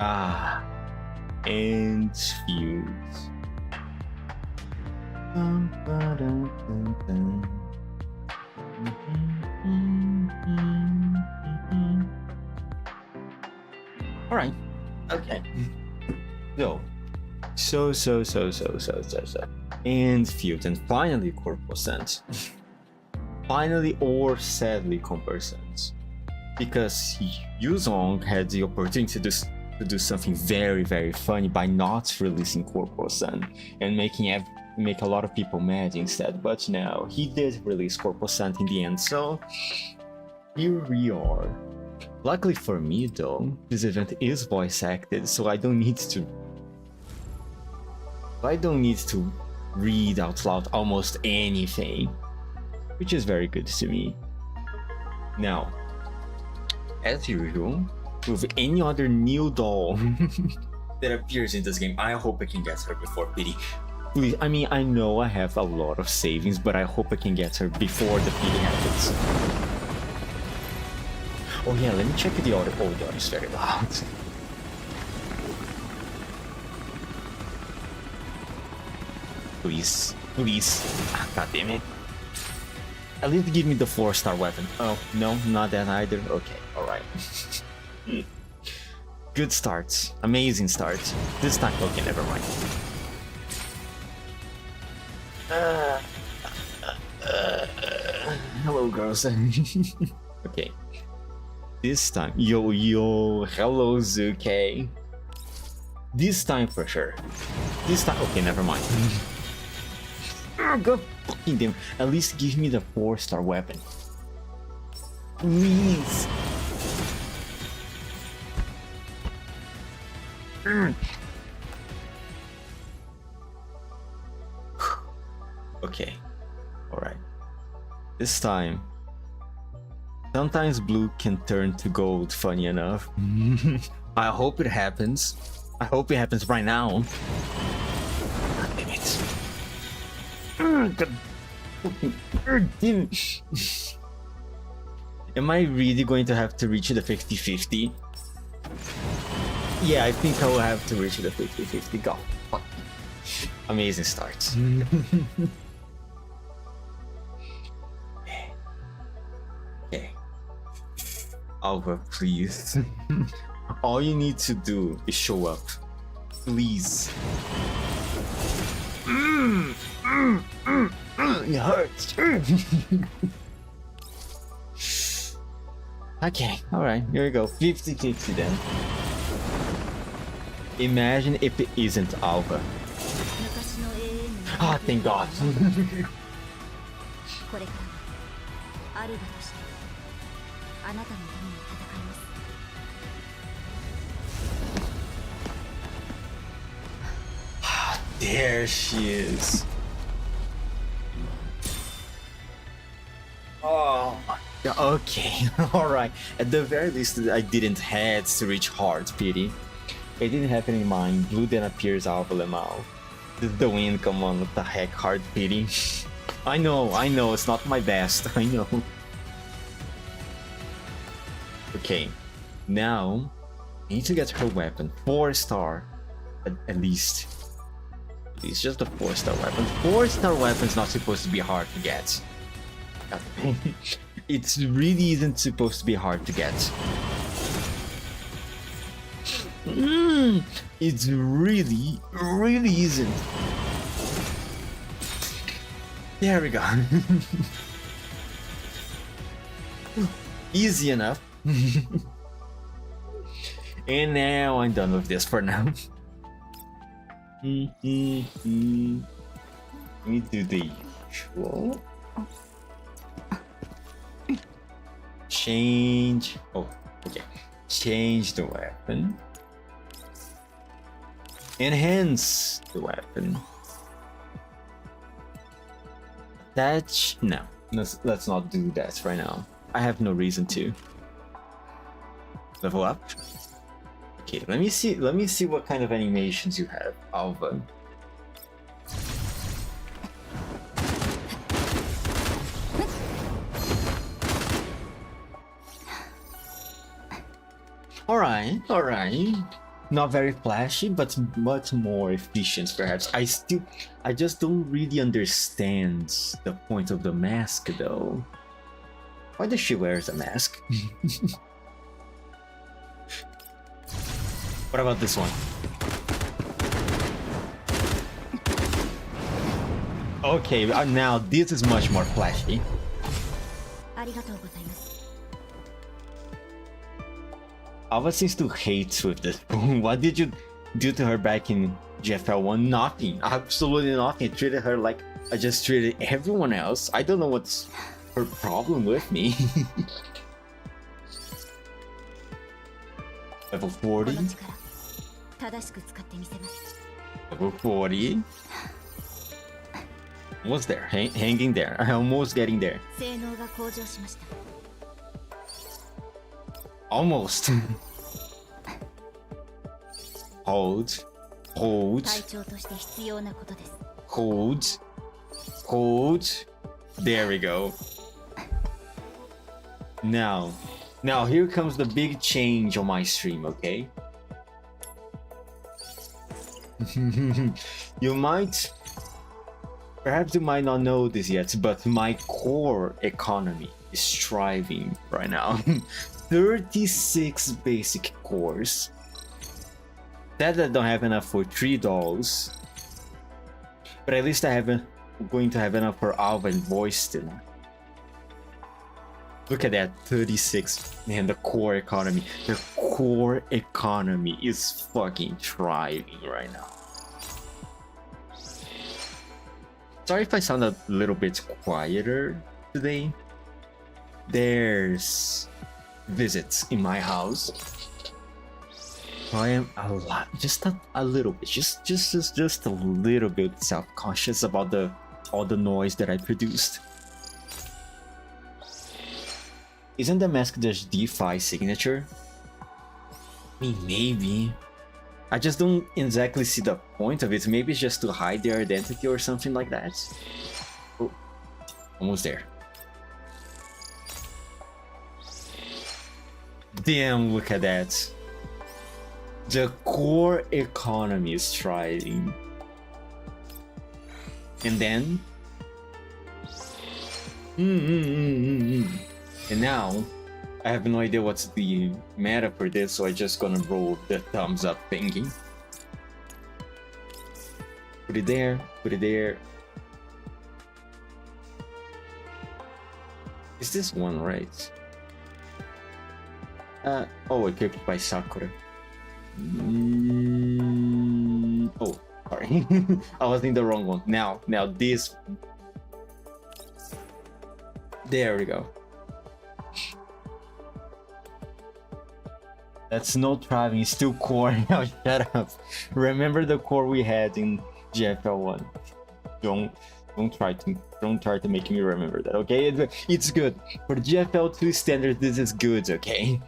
Ah, and fuse. All right. Okay. So. And fuse, and finally Corposant. Finally or sadly Corposant. Because Yuzong had the opportunity to do something very, very funny by not releasing Corposant and make a lot of people mad instead. But no, he did release Corposant in the end, so here we are. Luckily for me though, this event is voice acted, so I don't need to read out loud almost anything, which is very good to me. Now, as usual, with any other new doll that appears in this game, I hope I can get her before pity. Please, I mean, I know I have a lot of savings, but I hope I can get her before the pity happens. Oh yeah, let me check the audio. Oh, the audio is very loud. Please. Ah, god damn it. At least give me the 4-star weapon. Oh, no, not that either. Okay, alright. Good starts. Amazing starts. This time, okay, never mind. Hello, girls. Okay. This time, yo, hello, Zuke. This time for sure. This time, okay, never mind. Go fucking damn. At least give me the 4-star weapon. Please. Okay. Alright. This time. Sometimes blue can turn to gold, funny enough. I hope it happens. I hope it happens right now. God damn it. Am I really going to have to reach the 50-50? Yeah, I think I will have to reach the 50-50. Go. Fuck. Amazing starts. Okay. Alva, please. All you need to do is show up. Please. It hurts. Okay, alright, here we go. 50-50 then. Imagine if it isn't Alva. Ah, thank God. There she is. Oh my god. Okay, alright. At the very least, I didn't have to reach hard pity. It didn't happen in mine. Blue then appears Alva Lemao. The wind, come on, what the heck, hard pity. I know, it's not my best, I know. Okay, now, I need to get her weapon. 4-star, at least. It's just a 4-star weapon. 4-star weapon's not supposed to be hard to get. It really isn't supposed to be hard to get. It really isn't. There we go. Easy enough. And now I'm done with this for now. Let me do the usual. Change. Oh, okay. Change the weapon. Enhance the weapon. Attach. No, let's not do that right now. I have no reason to. Level up. Okay, let me see what kind of animations you have, Alva. Alright, alright. Not very flashy, but much more efficient perhaps. I just don't really understand the point of the mask though. Why does she wear a mask? What about this one? Okay, now this is much more flashy. Ava seems to hate with this. What did you do to her back in GFL1? Nothing. Absolutely nothing. I treated her like I just treated everyone else. I don't know what's her problem with me. Level 40. Level 40. Almost there. Hanging there. Almost getting there. Almost. Hold. Hold. Hold. Hold. There we go. Now here comes the big change on my stream, okay? Perhaps you might not know this yet, but my core economy is thriving right now. 36 basic cores. That I don't have enough for 3 dolls. But at least I'm going to have enough for Alva and Boyston. Look at that, 36. Man, the core economy. The core economy is fucking thriving right now. Sorry if I sound a little bit quieter today. There's visits in my house. I am a lot, just a little bit, just a little bit self-conscious about all the noise that I produced. Isn't the mask just DeFi signature? I mean, maybe. I just don't exactly see the point of it. Maybe it's just to hide their identity or something like that. Oh, almost there. Damn, look at that. The core economy is thriving. And then... And now, I have no idea what's the meta for this, so I'm just gonna roll the thumbs up thingy. Put it there, put it there. Is this one right? Oh, equipped by Sakura. Oh, sorry. I was in the wrong one. Now this. There we go. That's no thriving, it's still core. Now shut up. Remember the core we had in GFL1. Don't try to make me remember that, okay? It's good. For GFL2 standards, this is good, okay?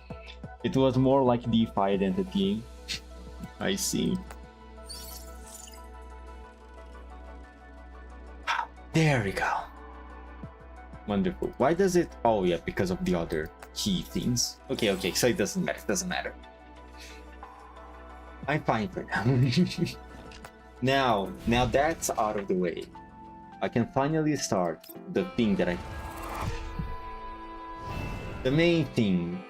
It was more like DeFi identity. I see. There we go. Wonderful. Why does it... Oh yeah, because of the other key things. Okay, so it doesn't matter. I'm fine for now. Now that's out of the way. I can finally start the thing that the main thing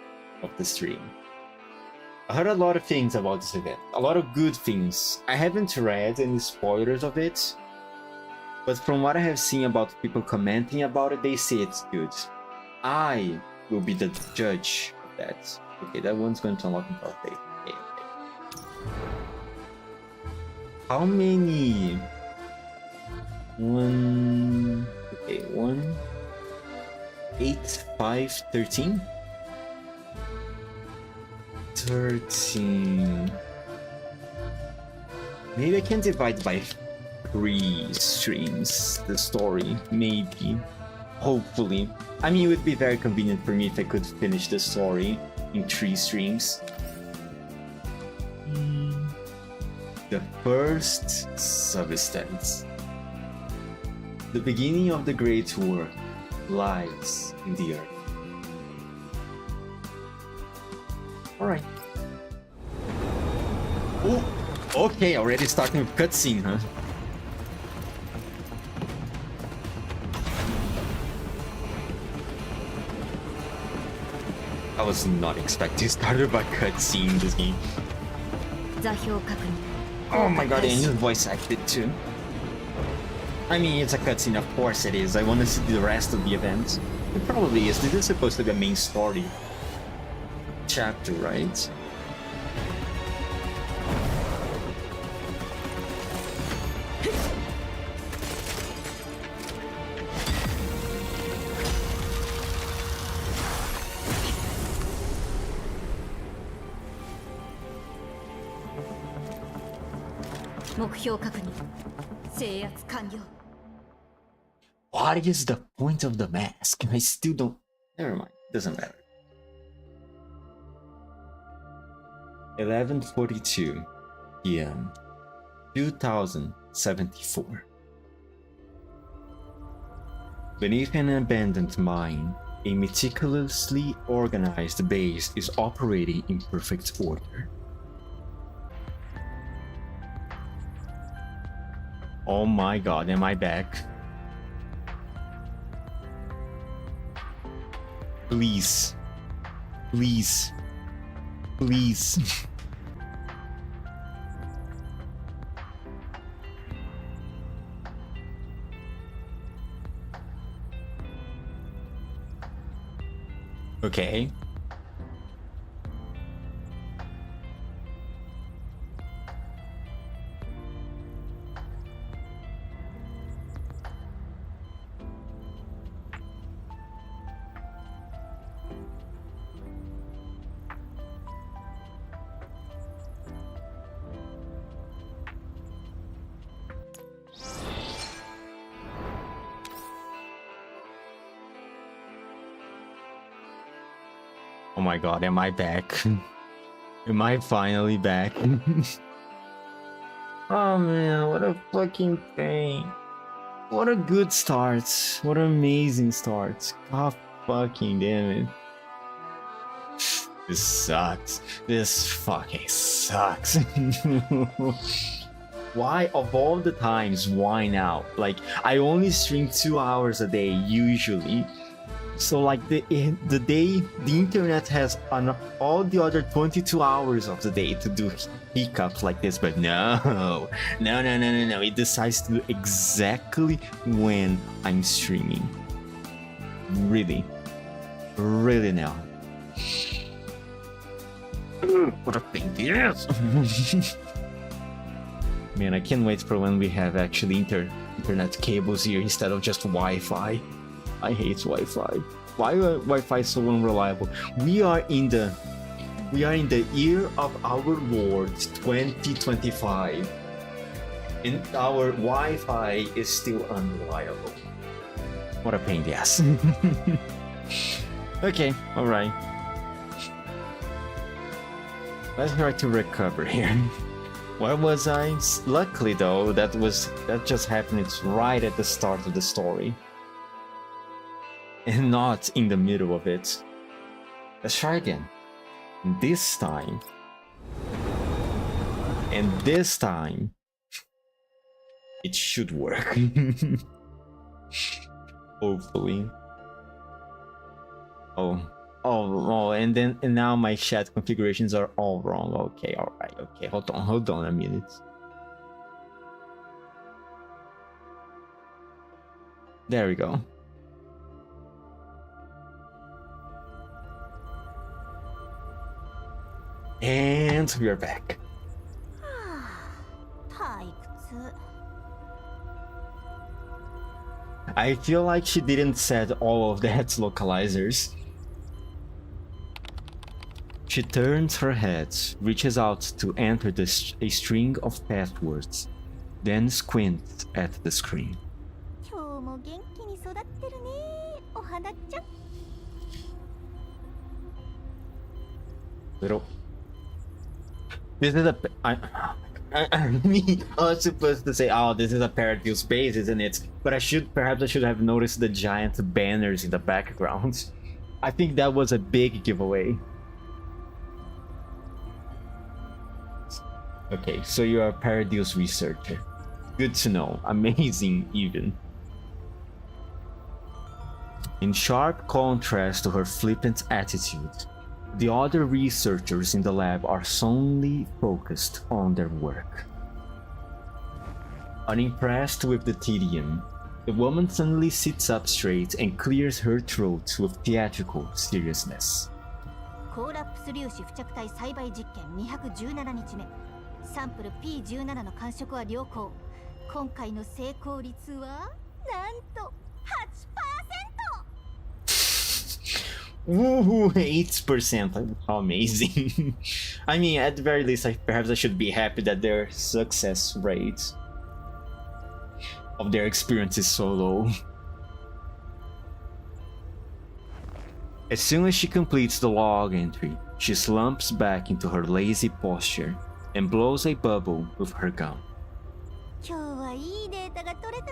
of the stream. I heard a lot of things about this event, a lot of good things. I haven't read any spoilers of it, but from what I have seen about people commenting about it, they say it's good. I will be the judge of that. Okay, that one's going to unlock in birthday. Okay. How many? 1, 8, 5, 13? 13. Maybe I can divide by 3 streams the story, maybe. Hopefully. I mean, it would be very convenient for me if I could finish the story in 3 streams. The first substance. The beginning of the Great War lies in the earth. Alright. Okay, already starting with cutscene, huh? I was not expecting started by cutscene in this game. Oh my god, and it's voice acted too. I mean, it's a cutscene, of course it is. I want to see the rest of the event. It probably is. This is supposed to be a main story chapter, right? What is the point of the mask? I still don't... Never mind, doesn't matter. 11:42 p.m. 2074. Beneath an abandoned mine, a meticulously organized base is operating in perfect order. Oh my god, am I back? Please. Please. Please. Okay. Oh my god, am I back? Am I finally back? Oh man, what a fucking thing. What a good start. What an amazing start. God fucking damn it. This sucks. This fucking sucks. Why, of all the times, why now? Like, I only stream 2 hours a day usually. So like the day the internet has on all the other 22 hours of the day to do hiccups like this, but no, it decides to do exactly when I'm streaming. Really now. What a pain it is. Man, I can't wait for when we have actually internet cables here instead of just Wi-Fi. I hate Wi-Fi. Why Wi-Fi is so unreliable? We are in the year of our Lord 2025, and our Wi-Fi is still unreliable. What a pain in the ass. Okay, all right. Let's try to recover here. Where was I? Luckily, though, that just happened. It's right at the start of the story. And not in the middle of it. Let's try again. This time. And this time, it should work. Hopefully. Oh, and now my chat configurations are all wrong. Okay, alright, okay. Hold on a minute. There we go. And we are back. I feel like she didn't set all of that localizers. She turns her head, reaches out to enter a string of passwords, then squints at the screen. Little. This is I was supposed to say, oh, this is a parrot view space, isn't it? But perhaps I should have noticed the giant banners in the background. I think that was a big giveaway. Okay, so you are a Paradise researcher. Good to know. Amazing, even. In sharp contrast to her flippant attitude, the other researchers in the lab are solely focused on their work. Unimpressed with the tedium, the woman suddenly sits up straight and clears her throat with theatrical seriousness. コーラップス粒子付着体栽培実験217日目。サンプル P17 の感触は良好。今回の成功率はなんと 8%! Woohoo! 8%! How amazing! I mean, at the very least, perhaps I should be happy that their success rate of their experience is so low. As soon as she completes the log entry, she slumps back into her lazy posture and blows a bubble with her gum. 今日はいいデータが取れた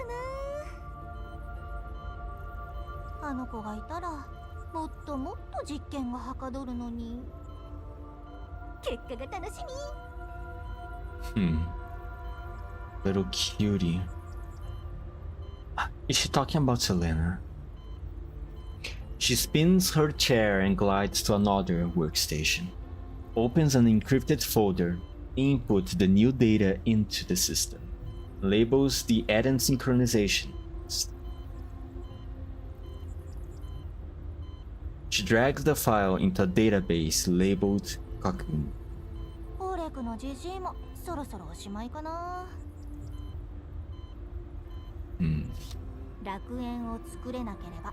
な。あの子がいたらもっともっと実験がはかどるのに。結果が楽しみ。Little cutie. Is she talking about Selena? She spins her chair and glides to another workstation. Opens an encrypted folder, input the new data into the system. Labels the add-in synchronization. She drags the file into a database labeled Cocoon. オレクのじじいもそろそろおしまいかな。楽園を作れなければ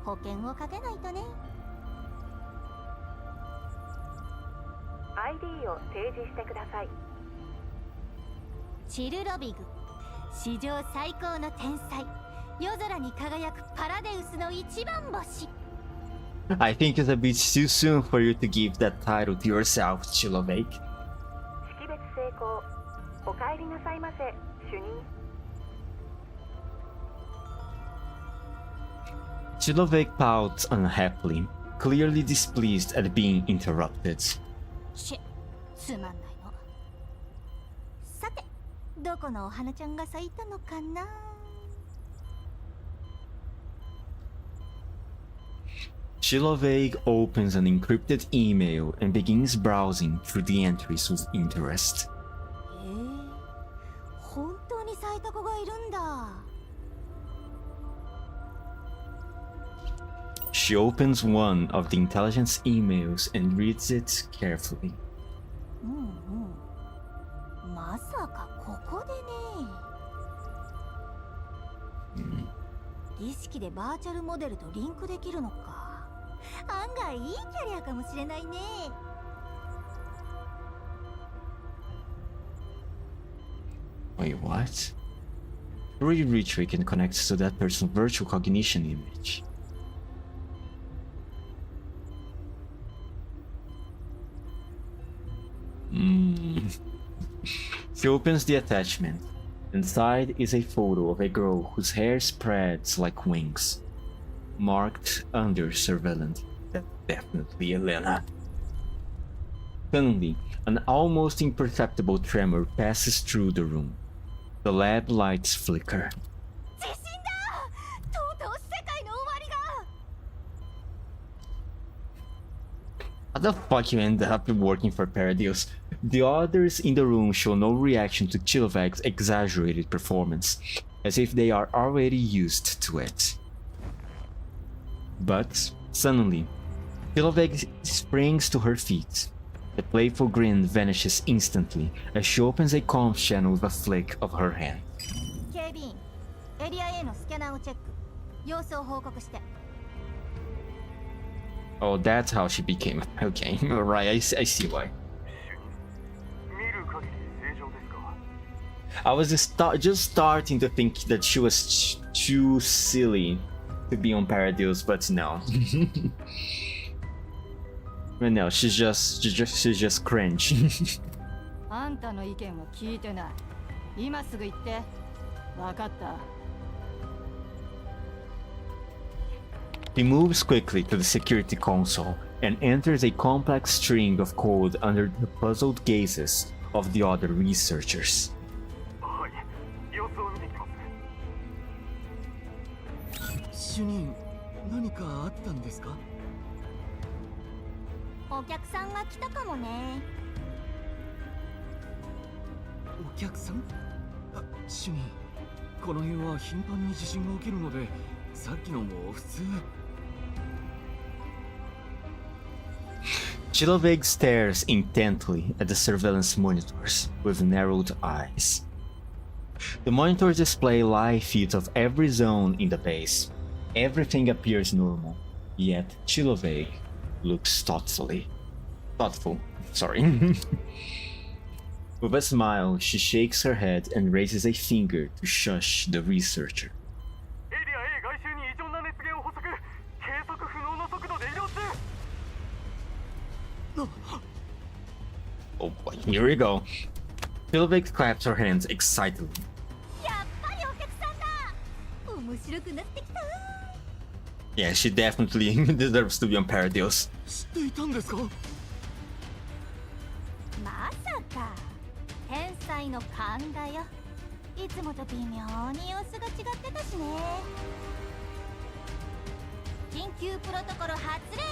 保険をかけないとね。ID を提示してください。チルロビグ、史上最高の天才、夜空に輝くパラデウスの一番星。I think it's a bit too soon for you to give that title to yourself, Chilovake. 識別成功。お帰りなさいませ、主任。Chilovake pouts unhappily, clearly displeased at being interrupted. つまんないの。さて、どこのお花ちゃんが咲いたのかな。Chilovake opens an encrypted email and begins browsing through the entries with interest. 本当に咲いた子がいるんだ。She opens one of the intelligence emails and reads it carefully. まさかここでね。儀式でバーチャルモデルとリンクできるのか。案外いいキャリアかもしれないね。Wait, what? Through reach, we can connect to that person's virtual cognition image. She opens the attachment. Inside is a photo of a girl whose hair spreads like wings. Marked under surveillance. That's definitely Elena. Suddenly, an almost imperceptible tremor passes through the room. The lab lights flicker. 地震だ！とうとう世界の終わりが！ How the fuck you end up working for Paradise? The others in the room show no reaction to Chilovake's exaggerated performance, as if they are already used to it. But, suddenly, Chilovake springs to her feet. The playful grin vanishes instantly as she opens a comms channel with a flick of her hand. 警備員、エリア A のスキャナーをチェック。様子を報告して。Oh, that's how she became. Okay, right, I see why. I was just starting to think that she was too silly to be on Paradise, but no. But no, she's just cringe. あんたの意見を聞いてない。今すぐ言って。わかった。He moves quickly to the security console and enters a complex string of code under the puzzled gazes of the other researchers. はい、様子を見てきます。主任、何かあったんですか？お客さんが来たかもね。お客さん？あ、主任、この辺は頻繁に地震が起きるので、さっきのも普通。Chiloveg stares intently at the surveillance monitors with narrowed eyes. The monitors display live feeds of every zone in the base. Everything appears normal, yet Chiloveg looks thoughtful. With a smile, she shakes her head and raises a finger to shush the researcher. エリア A 外周に異常な熱源を捕捉。計測不能の速度で移動中。Oh boy, here we go. Chiloveg claps her hands excitedly. やっぱりお客さんだ。面白くなってきた。Yeah, she definitely deserves to be on Paradios. 知っていたんですか？まさか天才の勘だよ。いつもと微妙に様子が違ってたしね。緊急プロトコル発令。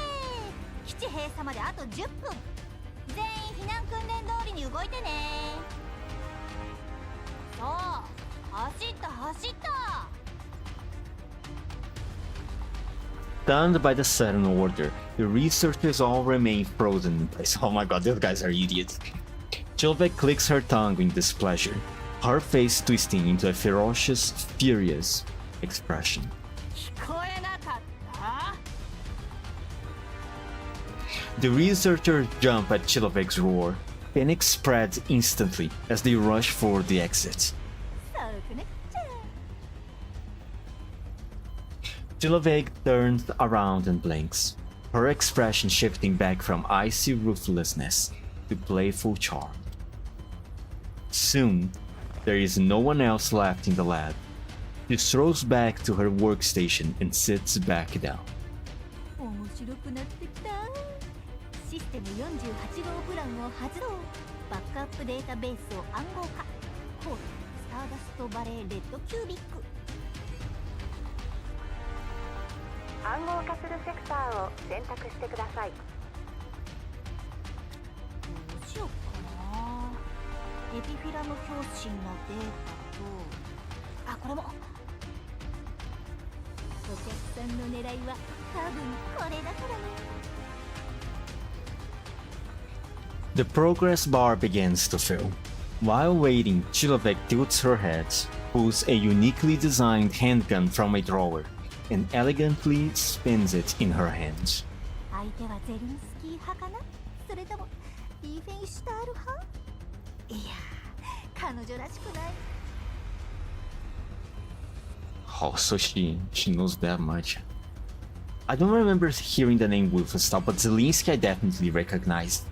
基地閉鎖まであと10分。全員避難訓練通りに動いてね。そう、走ったStunned by the sudden order, the researchers all remain frozen in place. Oh my god, these guys are idiots. Chiloveg clicks her tongue in displeasure, her face twisting into a ferocious, furious expression. 聞こえなかった？ The researchers jump at Chiloveg's roar. Panic spreads instantly as they rush for the exit. そうくねっちゃ。Chiloveg turns around and blinks, her expression shifting back from icy ruthlessness to playful charm. Soon, there is no one else left in the lab. She strolls back to her workstation and sits back down. 面白くなってきた。システム48号プランを発動。バックアップデータベースを暗号化。コードスターダストバレーレッドキュービック。暗号化するセクターを選択してください。どうしよっかな。エピフィラム共振のデータと、あ、これも。お客さんの狙いは多分これだからね。The progress bar begins to fill. While waiting, Chiloveg tilts her head, pulls a uniquely designed handgun from a drawer, and elegantly spins it in her hands. 相手はゼリンスキー派かな？それともディフェンシュタール派？いや、彼女らしくない。Oh, so she knows that much. I don't remember hearing the name Wolfenstein, but Zelensky I definitely recognized.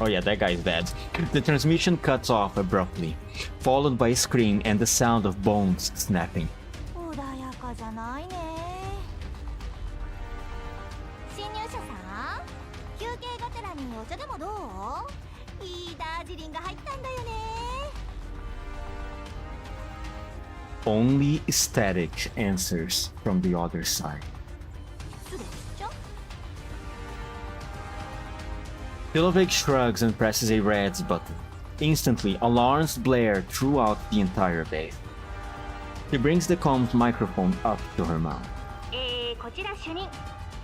Oh yeah, that guy's dead. The transmission cuts off abruptly, followed by a scream and the sound of bones snapping. 穏やかじゃないね。侵入者さん、休憩がてらにお茶でもどう？いいダージリンが入ったんだよね。Only static answers from the other side. 失礼しちゃ。Chiloveg shrugs and presses a red button. Instantly, alarms blare throughout the entire base. She brings the comms microphone up to her mouth. こちら主任。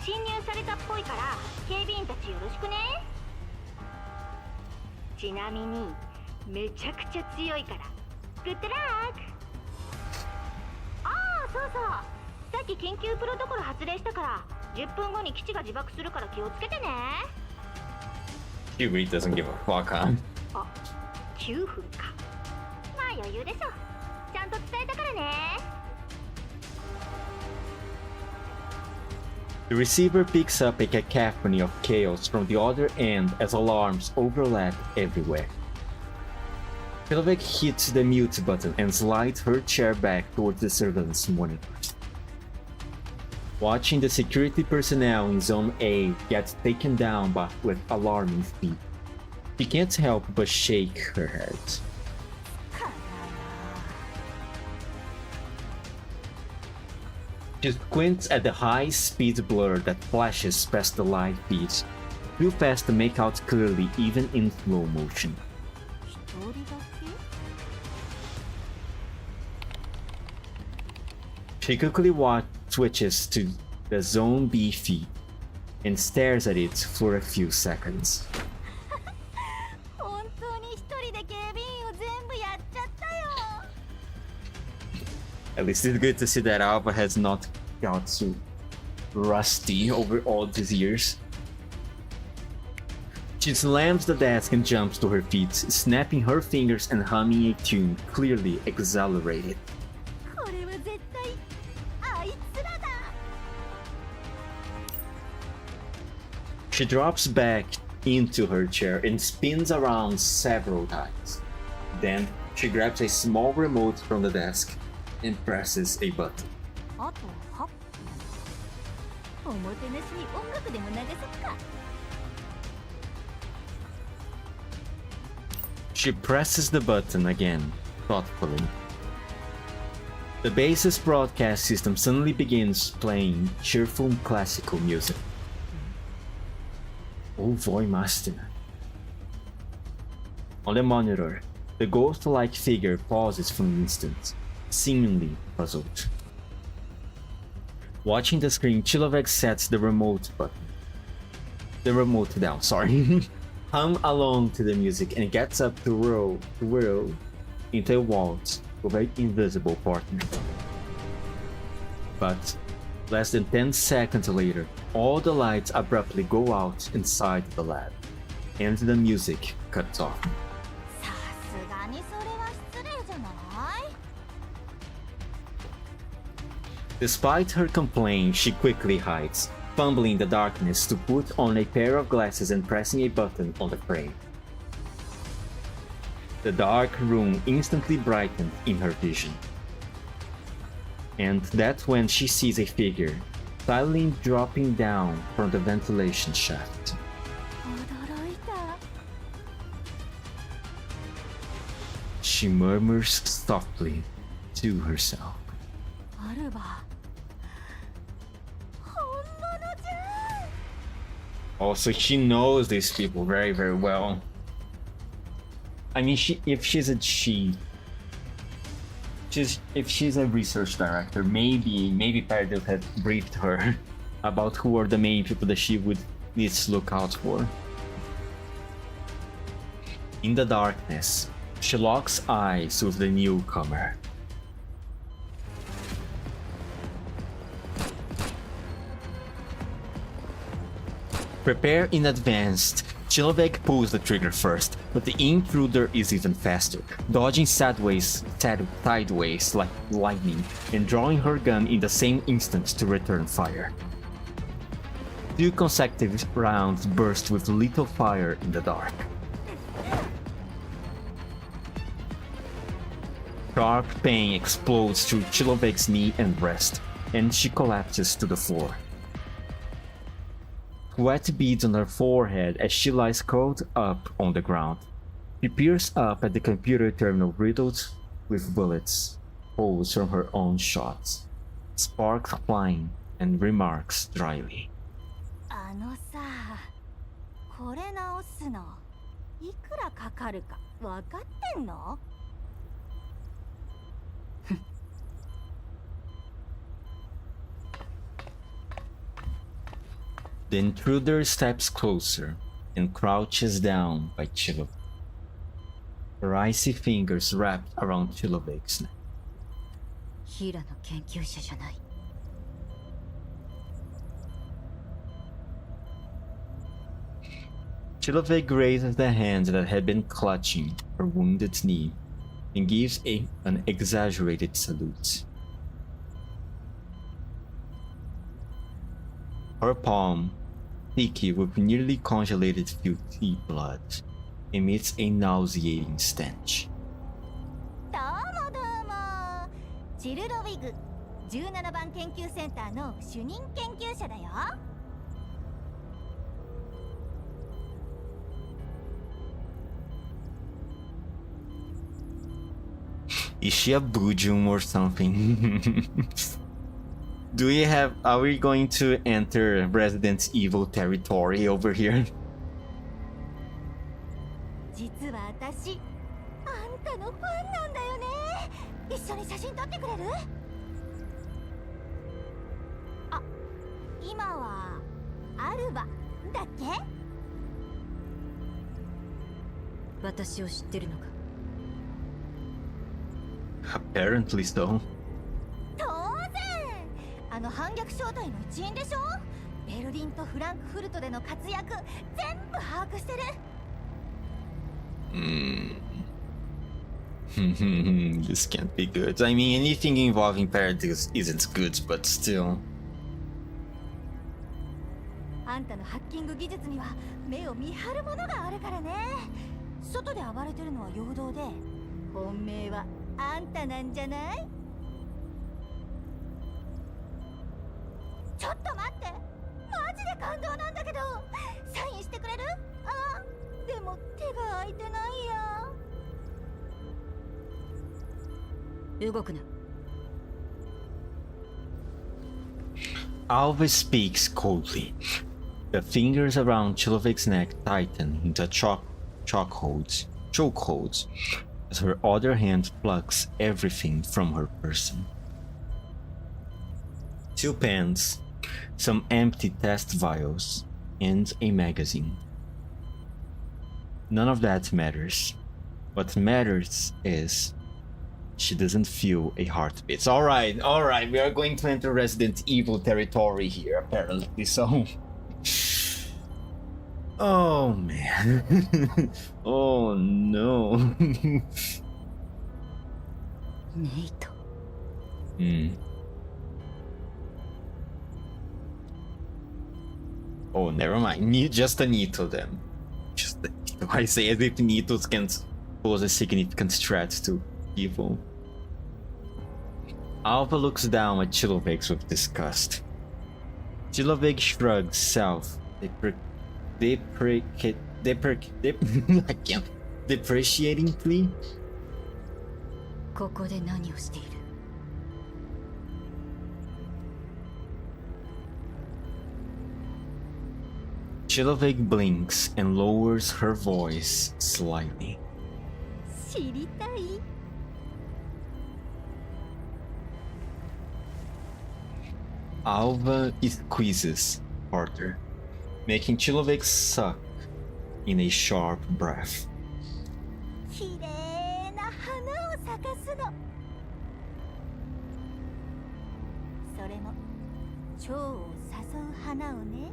侵入されたっぽいから警備員たちよろしくね。ちなみにめちゃくちゃ強いからグッドラック。ああ、そうそう、さっき緊急プロトコル発令したから10分後に基地が自爆するから気をつけてね。 She really doesn't give a fuck, huh? あ、9分か。まあ余裕でしょ。ちゃんと伝えたからね。The receiver picks up a cacophony of chaos from the other end as alarms overlap everywhere. Chiloveg hits the mute button and slides her chair back towards the surveillance monitors. watching the security personnel in Zone A get taken down with alarming speed. She can't help but shake her head. She squints at the high-speed blur that flashes past the live feed, too fast to make out clearly even in slow motion. She quickly switches to the Zone B feed and stares at it for a few seconds. At least it's good to see that Alva has not got so rusty over all these years. She slams the desk and jumps to her feet, snapping her fingers and humming a tune, clearly exhilarated. She drops back into her chair and spins around several times. Then, she grabs a small remote from the desk and presses a button. She presses the button again, thoughtfully. The base's broadcast system suddenly begins playing cheerful classical music. Oh boy, master. On the monitor, the ghost-like figure pauses for an instant, seemingly puzzled. Watching the screen, Chilovek sets the remote down, hum along to the music and gets up to whirl into a waltz with an invisible partner. But less than 10 seconds later, all the lights abruptly go out inside the lab, and the music cuts off. Despite her complaint, she quickly hides, fumbling in the darkness to put on a pair of glasses and pressing a button on the frame. The dark room instantly brightened in her vision. And that's when she sees a figure, silently dropping down from the ventilation shaft. She murmurs softly to herself. Also, she knows these people very, very well. I mean, if she's a research director, maybe Paradise had briefed her about who are the main people that she would need to look out for. In the darkness, she locks eyes with the newcomer. Prepare in advance. Chilovek pulls the trigger first, but the intruder is even faster, dodging sideways like lightning and drawing her gun in the same instant to return fire. 2 consecutive rounds burst with lethal fire in the dark. Sharp pain explodes through Chilovek's knee and breast, and she collapses to the floor. Sweat beads on her forehead as she lies curled up on the ground. She peers up at the computer terminal riddled with bullets, holes from her own shots, sparks flying, and remarks dryly. これ直すのいくらかかるか分かってんの? The intruder steps closer and crouches down by Chilovek. Her icy fingers wrapped around Chilovek's neck. ヒラの研究者じゃない. Chilovek raises the hand that had been clutching her wounded knee and gives an exaggerated salute. Her palm, sticky with nearly congelated filthy blood, emits a nauseating stench. どうもどうも。チルドウィグ17番研究センターの主任研究者だよ。Is she a Boojum or something? Are we going to enter Resident Evil territory over here? 実は私、あんたのファンなんだよね。一緒に写真撮ってくれる？あ、今はアルバだっけ？私を知ってるのか？ Apparently so. 当然、あの反逆小隊の一員でしょ。ベルリンとフランクフルトでの活躍全部把握してる。This can't be good. I mean, anything involving Paradise isn't good, but still. あんたのハッキング技術には目を見張るものがあるからね。外で暴れてるのは陽動で、本命はあんたなんじゃない？ちょっと待って、マジで感動なんだけど、サインしてくれる？あ、でも手が空いてないや。動くな。Alva speaks coldly. The fingers around Chilovic's neck tighten into chokeholds, as her other hand plucks everything from her person. 2 pens, some empty test vials, and a magazine. None of that matters. What matters is she doesn't feel a heartbeat. Alright, we are going to enter Resident Evil territory here, apparently, so... Oh man. Oh no. ネイト。Oh, never mind. Just a Nito then. Just a Nito. I say as if Nitos can pose a significant threat to evil. Alva looks down at Chilovic with disgust. Chilovic shrugs depreciatingly. ここで何をしている？ Chilovic blinks and lowers her voice slightly. 知りたい？ Alva squeezes harder, making Chilovic suck in a sharp breath. 綺麗な花を咲かすの。それも蝶を誘う花をね。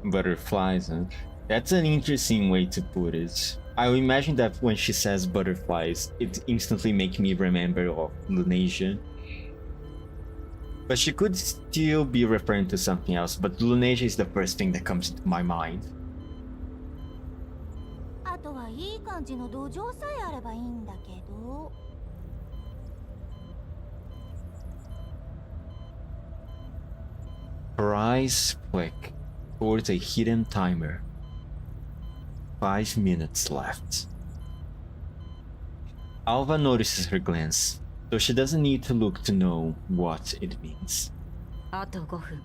Butterflies, huh? That's an interesting way to put it. I imagine that when she says butterflies, it instantly makes me remember of Lunasia. But she could still be referring to something else, but Lunasia is the first thing that comes into my mind. あとはいい感じの土壌さえあればいいんだけど。Her eyes flick towards a hidden timer. 5 minutes left. Alva notices her glance, though she doesn't need to look to know what it means. あと5分。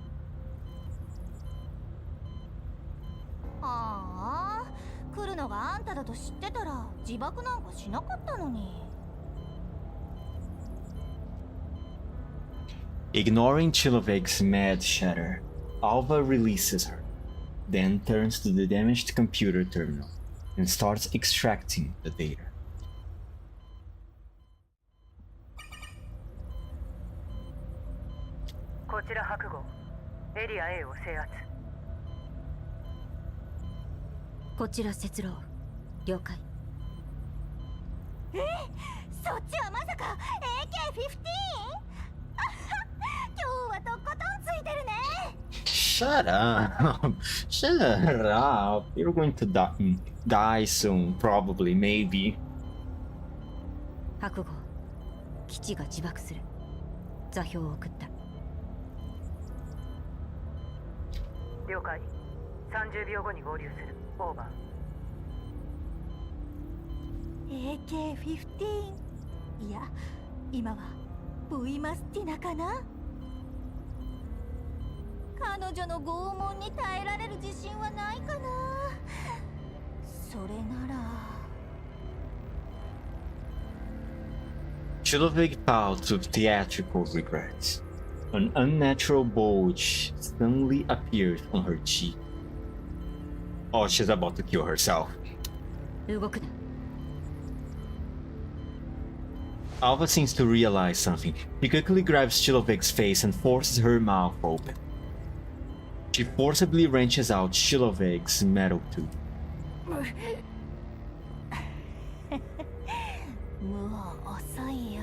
ああ、来るのがあんただと知ってたら自爆なんかしなかったのに。Ignoring Chilovic's mad chatter, Alva releases her, then turns to the damaged computer terminal and starts extracting the data. こちら白号、エリア A を制圧。こちら節郎。了解。そっちはまさか AK-15？ 今日はとことんついてるね。 Shut up! Shut up! You're going to die soon, probably, maybe. 白後、基地が自爆する。座標を送った。了解。30秒後に合流する。オーバー。 AK-15。いや、今はブイマスティナかな。彼女の拷問に耐えられる自信はないかな。それなら。Chilovig pouts with theatrical regret. An unnatural bulge suddenly appeared on her cheek. Oh, she's about to kill herself. 動くな。Alva seems to realize something. She quickly grabs Chilovig's face and forces her mouth open. She forcibly wrenches out Chilovig's metal tooth. もう遅いよ。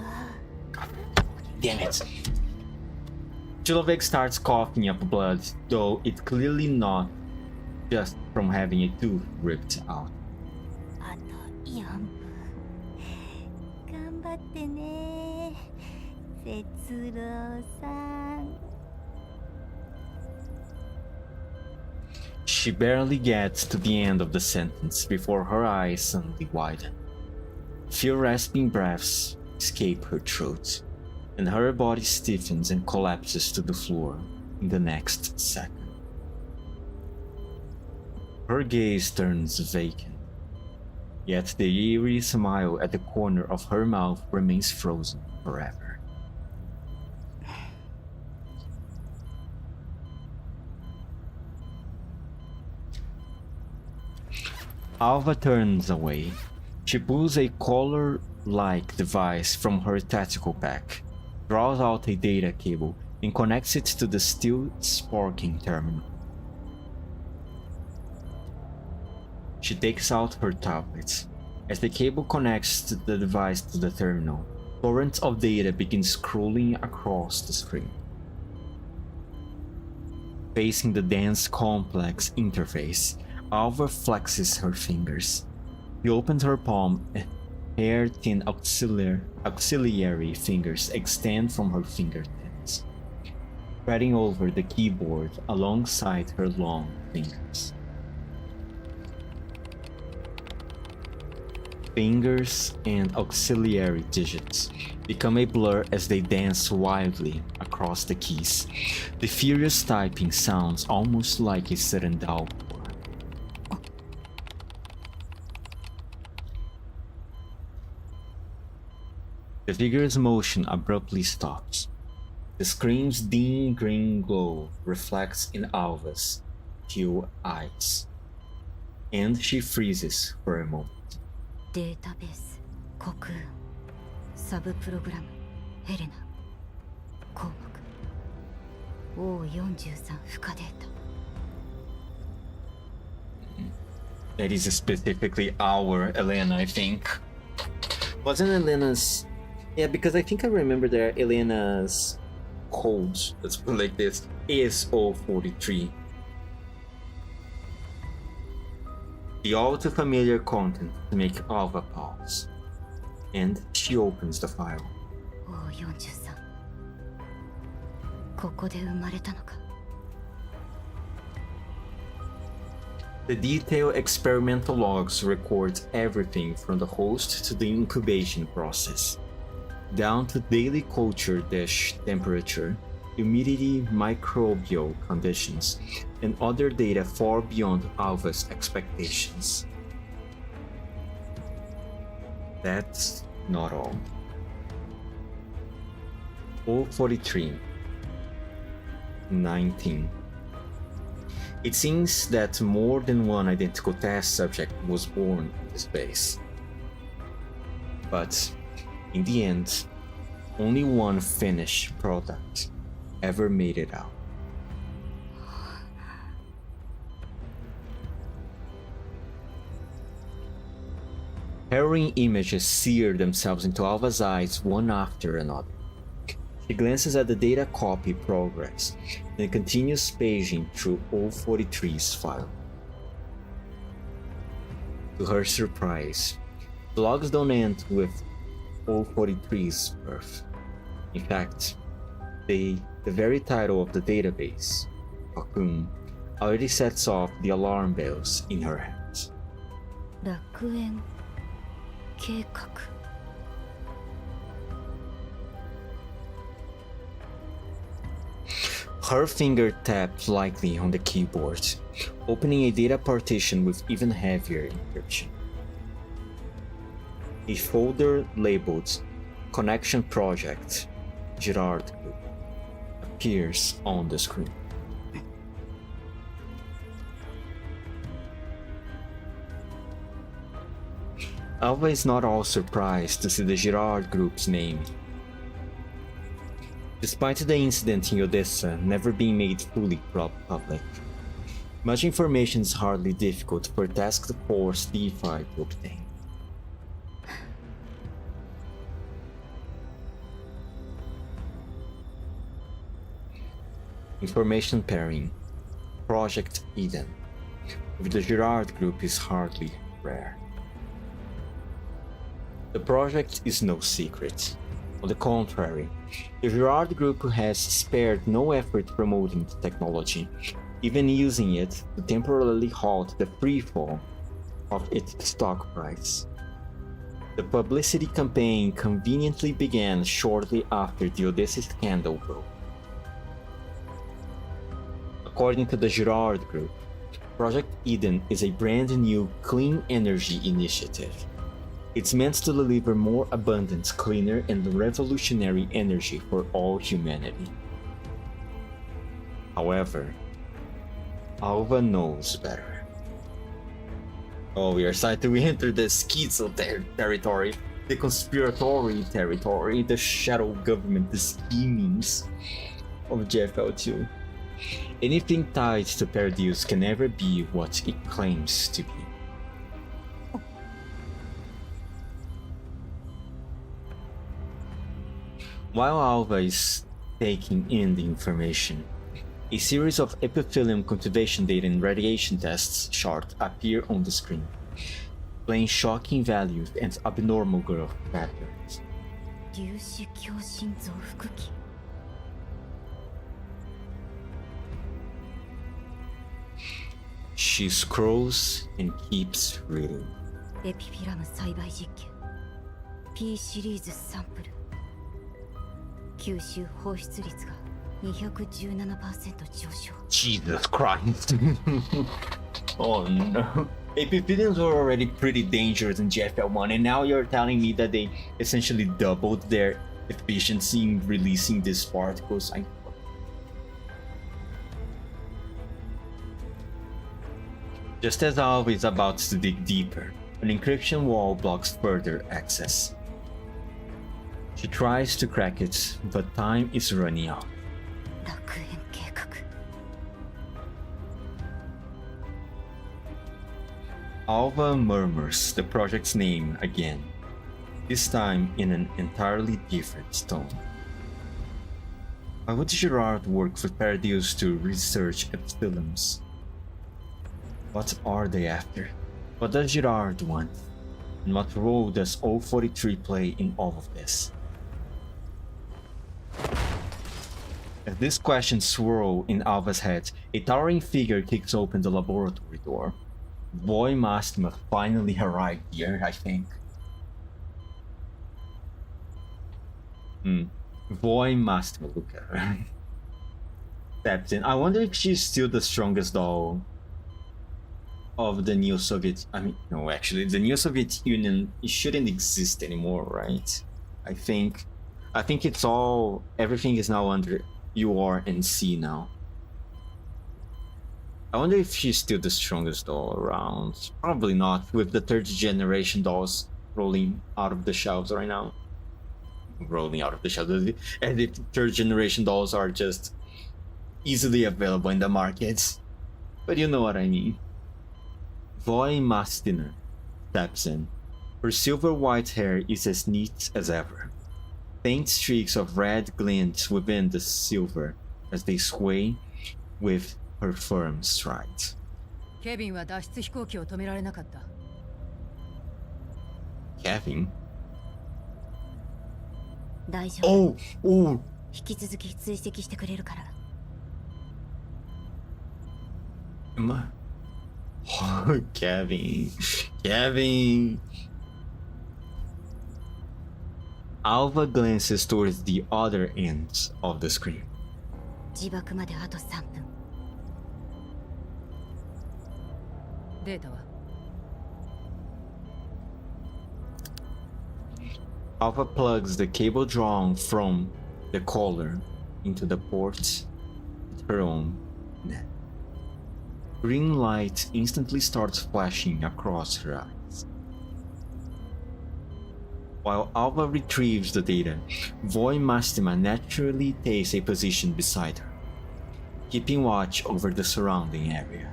Damn it. Chilovig starts coughing up blood, though it's clearly not just from having a tooth ripped out. あと4分。頑張ってね、節郎さん。 She barely gets to the end of the sentence before her eyes suddenly widen. Few rasping breaths escape her throat, and her body stiffens and collapses to the floor in the next second. Her gaze turns vacant, yet the eerie smile at the corner of her mouth remains frozen forever. Alva turns away. She pulls a collar-like device from her tactical pack, draws out a data cable, and connects it to the still sparking terminal. She takes out her tablets. As the cable connects the device to the terminal, torrents of data begin scrolling across the screen. Facing the dense, complex interface, Alva flexes her fingers. She opens her palm, and hair-thin auxiliary fingers extend from her fingertips, spreading over the keyboard alongside her long fingers. Fingers and auxiliary digits become a blur as they dance wildly across the keys. The furious typing sounds almost like a sudden downpour. The figure's motion abruptly stops. The screen's dim green glow reflects in Alva's teal eyes, and she freezes for a moment. データベース、虚空、サブプログラム、ヘレナ、項目、O43 負荷データ。That is specifically our Elena, I think. Wasn't Elena's... Yeah, because I think I remember that Elena's code, let's put it like this, is O43. The all too familiar content to make Alva pause. And she opens the file. O43。ここで生まれたのか。The detailed experimental logs record everything from the host to the incubation process, down to daily culture dish temperature, humidity, microbial conditions, and other data far beyond Alva's expectations. That's not all. O43 19. It seems that more than one identical test subject was born in this base. But in the end, only one finished product ever made it out. Harrowing images sear themselves into Alva's eyes one after another. She glances at the data copy progress, then continues paging through O43's file. To her surprise, the logs don't end with O43's birth. In fact, the very title of the database, Cocoon, already sets off the alarm bells in her head. 楽園計画。 Her finger tapped lightly on the keyboard, opening a data partition with even heavier encryption. A folder labeled Connection Project Girard Group appears on the screen. Alva is not all surprised to see the Girard Group's name. Despite the incident in Odessa never being made fully public, much information is hardly difficult for Task Force D5 to obtain. Information pairing Project Eden with the Girard Group is hardly rare. The project is no secret. On the contrary, the Girard Group has spared no effort promoting the technology, even using it to temporarily halt the freefall of its stock price. The publicity campaign conveniently began shortly after the Odessa scandal broke. According to the Girard Group, Project Eden is a brand new clean energy initiative. It's meant to deliver more abundant, cleaner, and revolutionary energy for all humanity. However, Alva knows better. Oh, we are starting to enter the schizo territory, the conspiratory territory, the shadow government, the schemings of GFL2. Anything tied to Perdius can never be what it claims to be. While Alva is taking in the information, a series of epithelium cultivation data and radiation tests charts appear on the screen, displaying shocking values and abnormal growth patterns. 粒子共振増幅器。 She scrolls and keeps reading. エピフィラム栽培実験 P シリーズサンプル吸収放出率が 217% 上昇 Jesus Christ. Oh no. Epiphidians were already pretty dangerous in GFL1, and now you're telling me that they essentially doubled their efficiency in releasing these particles. Just as Alva is about to dig deeper, an encryption wall blocks further access. She tries to crack it, but time is running out. 楽園計画 Alva murmurs the project's name again, this time in an entirely different tone. Why would Girard work with Perdius to research epitheliums? What are they after? What does Girard want? And what role does O43 play in all of this? As these questions swirl in Alva's head, a towering figure kicks open the laboratory door. Boy Mastima finally arrived here, I think. Boy Mastima, look at her. Steps in. I wonder if she's still the strongest doll of the New Soviet. I mean, no, actually, the New Soviet Union, it shouldn't exist anymore, right? I think it's all, everything is now under UR&C now. I wonder if she's still the strongest doll around. Probably not, with the third generation dolls rolling out of the shelves right now. Rolling out of the shelves. And the third generation dolls are just easily available in the markets. But you know what I mean. Voy Mastiner steps in. Her silver-white hair is as neat as ever. Faint streaks of red glint within the silver as they sway with her firm strides. ケビンは脱出飛行機を止められなかった。Kevin? 大丈夫。 Oh, 引き続き追跡してくれるから。 am I? Oh, Kevin. Alva glances towards the other end of the screen. 自爆まであと3分。データは Alpha plugs the cable drawn from the collar into the port with her own net. Green light instantly starts flashing across her eyes. While Alpha retrieves the data, Voy Mastima naturally takes a position beside her, keeping watch over the surrounding area.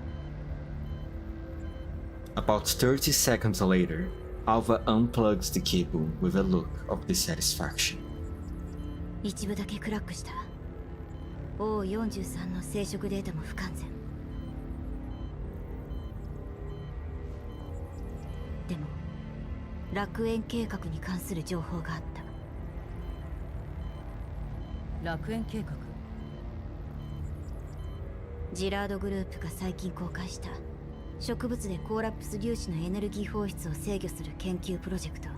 About 30 seconds later, Alva unplugs the cable with a look of dissatisfaction. 一部だけクラックした。 O43 の生殖データも不完全。でも楽園計画に関する情報があった。楽園計画。ジラードグループが最近公開した植物でコーラプス粒子のエネルギー放出を制御する研究プロジェクト。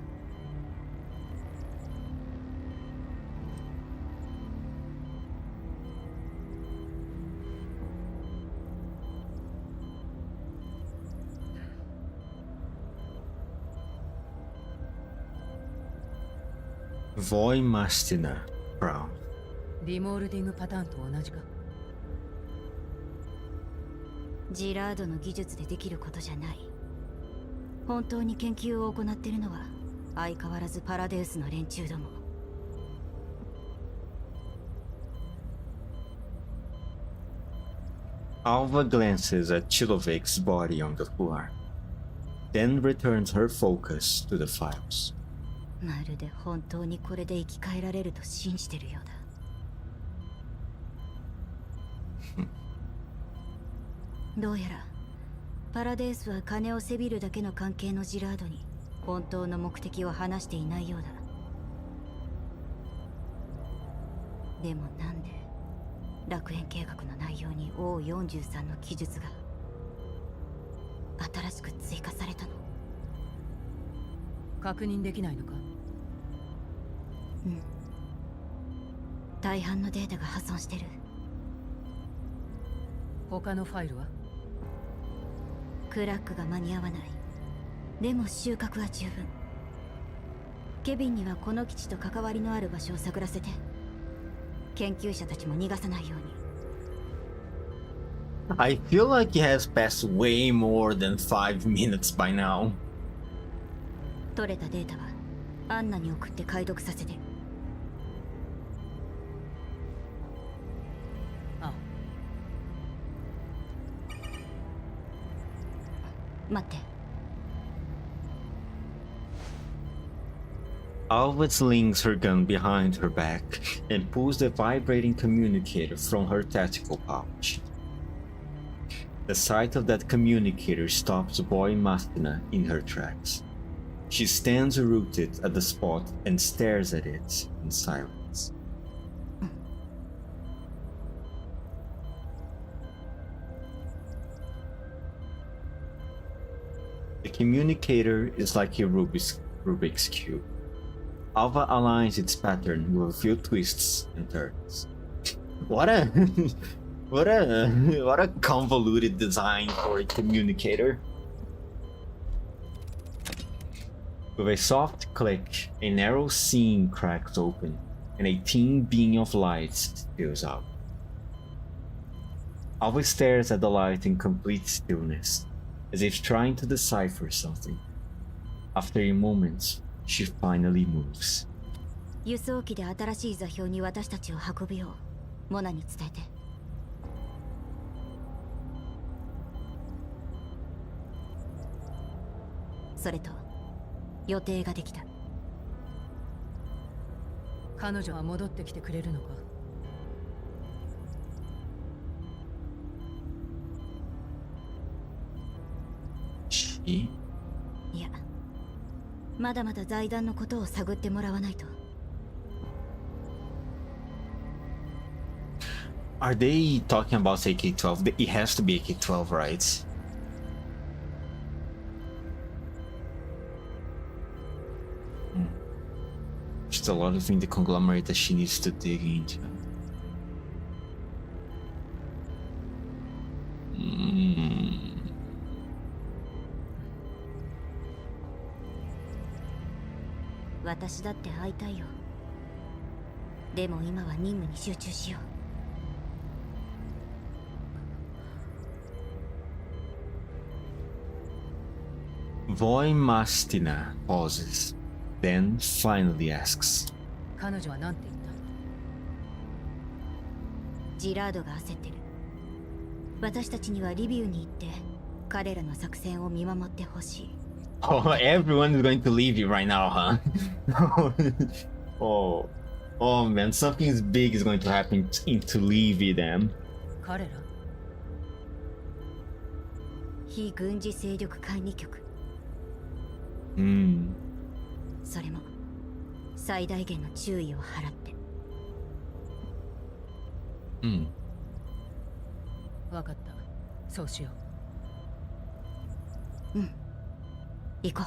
Voy Mastina frowned. リモールディングパターンと同じか。ジラードの技術でできることじゃない。本当に研究を行っているのは相変わらずパラデウスの連中ども。Alva glances at Chilovic's body on the floor, then returns her focus to the files. まるで本当にこれで生き返られると信じてるようだ。どうやらパラデウスは金をせびるだけの関係のジラードに本当の目的を話していないようだ。でもなんで楽園計画の内容に O43 の記述が新しく追加されたの？確認できないのか。うん。大半のデータが破損してる。他のファイルは？クラックが間に合わない。でも収穫は十分。ケビンにはこの基地と関わりのある場所を探らせて、研究者たちも逃がさないように。 I feel like it has passed way more than 5 minutes by now. 取れたデータはアンナに送って解読させて。ああ。待って。Alva slings her gun behind her back and pulls the vibrating communicator from her tactical pouch. The sight of that communicator stops Boy Mastina in her tracks. She stands rooted at the spot and stares at it in silence. The communicator is like a Rubik's Cube. Alva aligns its pattern with a few twists and turns. What a what a convoluted design for a communicator. With a soft click, a narrow seam cracks open, and a thin beam of light spills out. Alva stares at the light in complete stillness, as if trying to decipher something. After a moment, she finally moves. 輸送機で新しい座標に私たちを運ぶようモナに伝えて。それと予定ができた。彼女は戻ってきてくれるのか。いや、まだまだ財団のことを探ってもらわないと。Are they talking about AK-12? It has to be AK-12, right? Just a lot of in the conglomerate that she needs to dig into.私だって会いたいよ。でも今は任務に集中しよう。Voimastina pauses, then finally asks, 彼女は何て言った？ジラードが焦ってる。私たちにはリビウに行って彼らの作戦を見守ってほしい。Oh, everyone is going to leave you right now, huh? Oh man, something big is going to happen to leave them. 彼ら？非軍事勢力管理局。それも最大限の注意を払って。わかった。そうしよう。行こ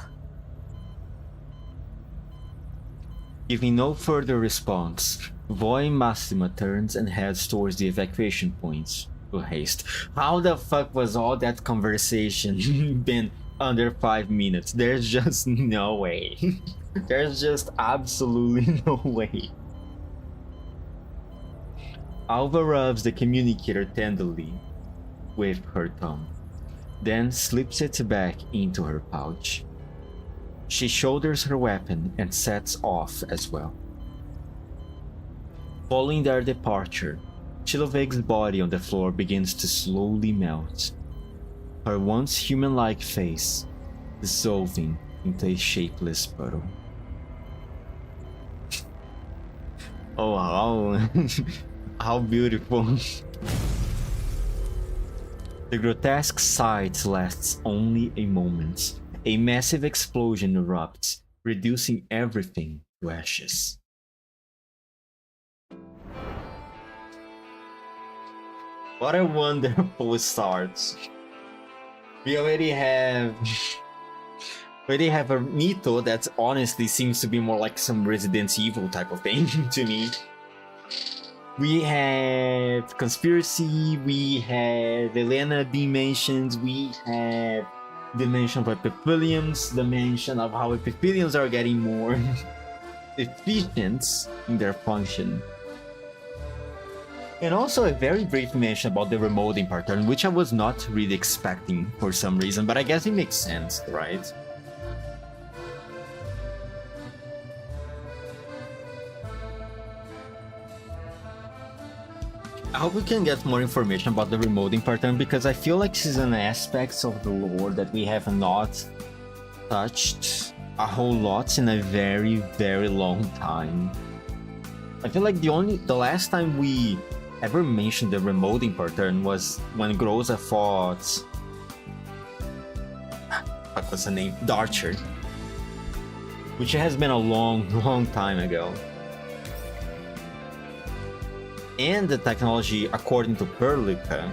う。Giving no further response, Voimastima turns and heads towards the evacuation points. With haste. How the fuck was all that conversation been under 5 minutes? There's just no way. There's just absolutely no way. Alva rubs the communicator tenderly with her thumb, then slips it back into her pouch. She shoulders her weapon and sets off as well. Following their departure, Chiloveg's body on the floor begins to slowly melt, her once human-like face dissolving into a shapeless puddle. Oh wow, how beautiful. The grotesque sight lasts only a moment. A massive explosion erupts, reducing everything to ashes. What a wonderful start. We already have a Mito that honestly seems to be more like some Resident Evil type of thing to me. We have Conspiracy, we have Elena being mentioned, we have the mention of epitheliums, the mention of how epitheliums are getting more efficient in their function. And also a very brief mention about the remoting pattern, which I was not really expecting for some reason, but I guess it makes sense, right? I hope we can get more information about the remoting pattern, because I feel like this is an aspect of the lore that we have not touched a whole lot in a very, very long time. I feel like the last time we ever mentioned the remoting pattern was when Groza fought... what was the name? Darcher. Which has been a long, long time ago. And the technology, according to Perlica...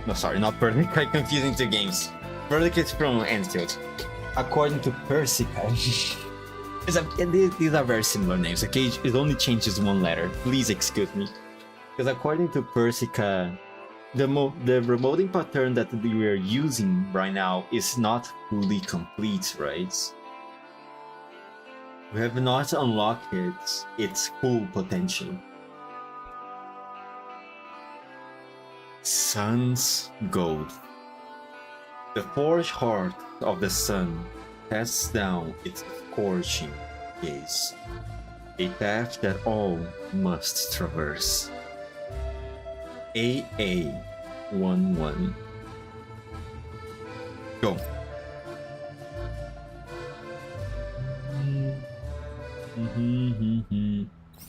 No, sorry, not Perlica, I'm confusing two games. Perlica is from Enfield. According to Persica... These are very similar names, okay? It only changes one letter. Please excuse me. Because according to Persica, the remoting pattern that we are using right now is not fully complete, right? We have not unlocked its full potential. Sun's gold. The forged heart of the sun casts down its scorching gaze, a path that all must traverse. AA11. Go.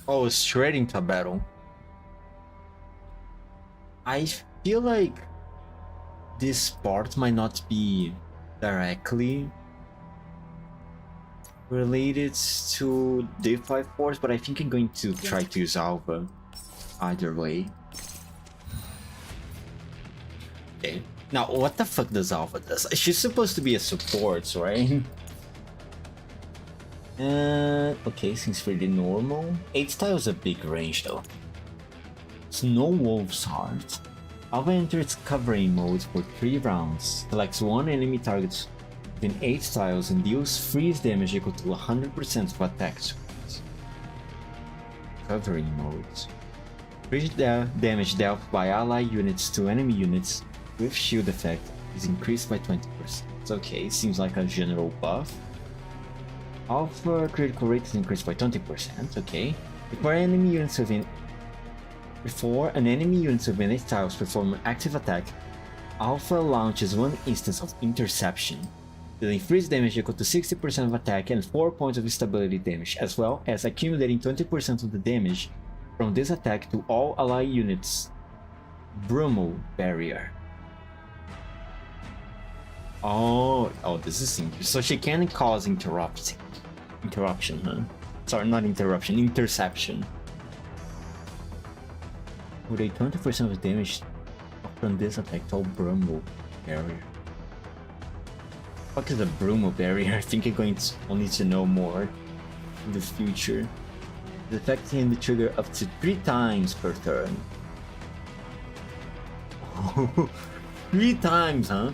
Oh, straight into battle. I feel like this part might not be directly related to the 5 force, but I think I'm going to try to use Alva. Either way. Okay. Now, what the fuck does Alpha does? She's supposed to be a support, right? Okay, seems pretty normal. 8 style is a big range though. Snow Wolf's Heart. Alpha enters covering mode for 3 rounds. Selects one enemy target within 8 tiles and deals freeze damage equal to 100% of attack squads. Covering mode. Freeze damage dealt by ally units to enemy units with shield effect is increased by 20%. Okay, seems like a general buff. Alpha critical rate is increased by 20%, okay. Before an enemy unit within 8 tiles perform an active attack, Alpha launches one instance of interception, dealing freeze damage equal to 60% of attack and 4 points of stability damage, as well as accumulating 20% of the damage from this attack to all ally units. Brumal Barrier. Oh, this is interesting. So she can cause interruption, huh? Sorry, not interruption, interception. With a 20% of damage from this attack to all Brumal Barrier. What is a Brumal Barrier? I think I'm going to need to know more in the future. The effect can be triggered up to 3 times per turn. 3 times, huh?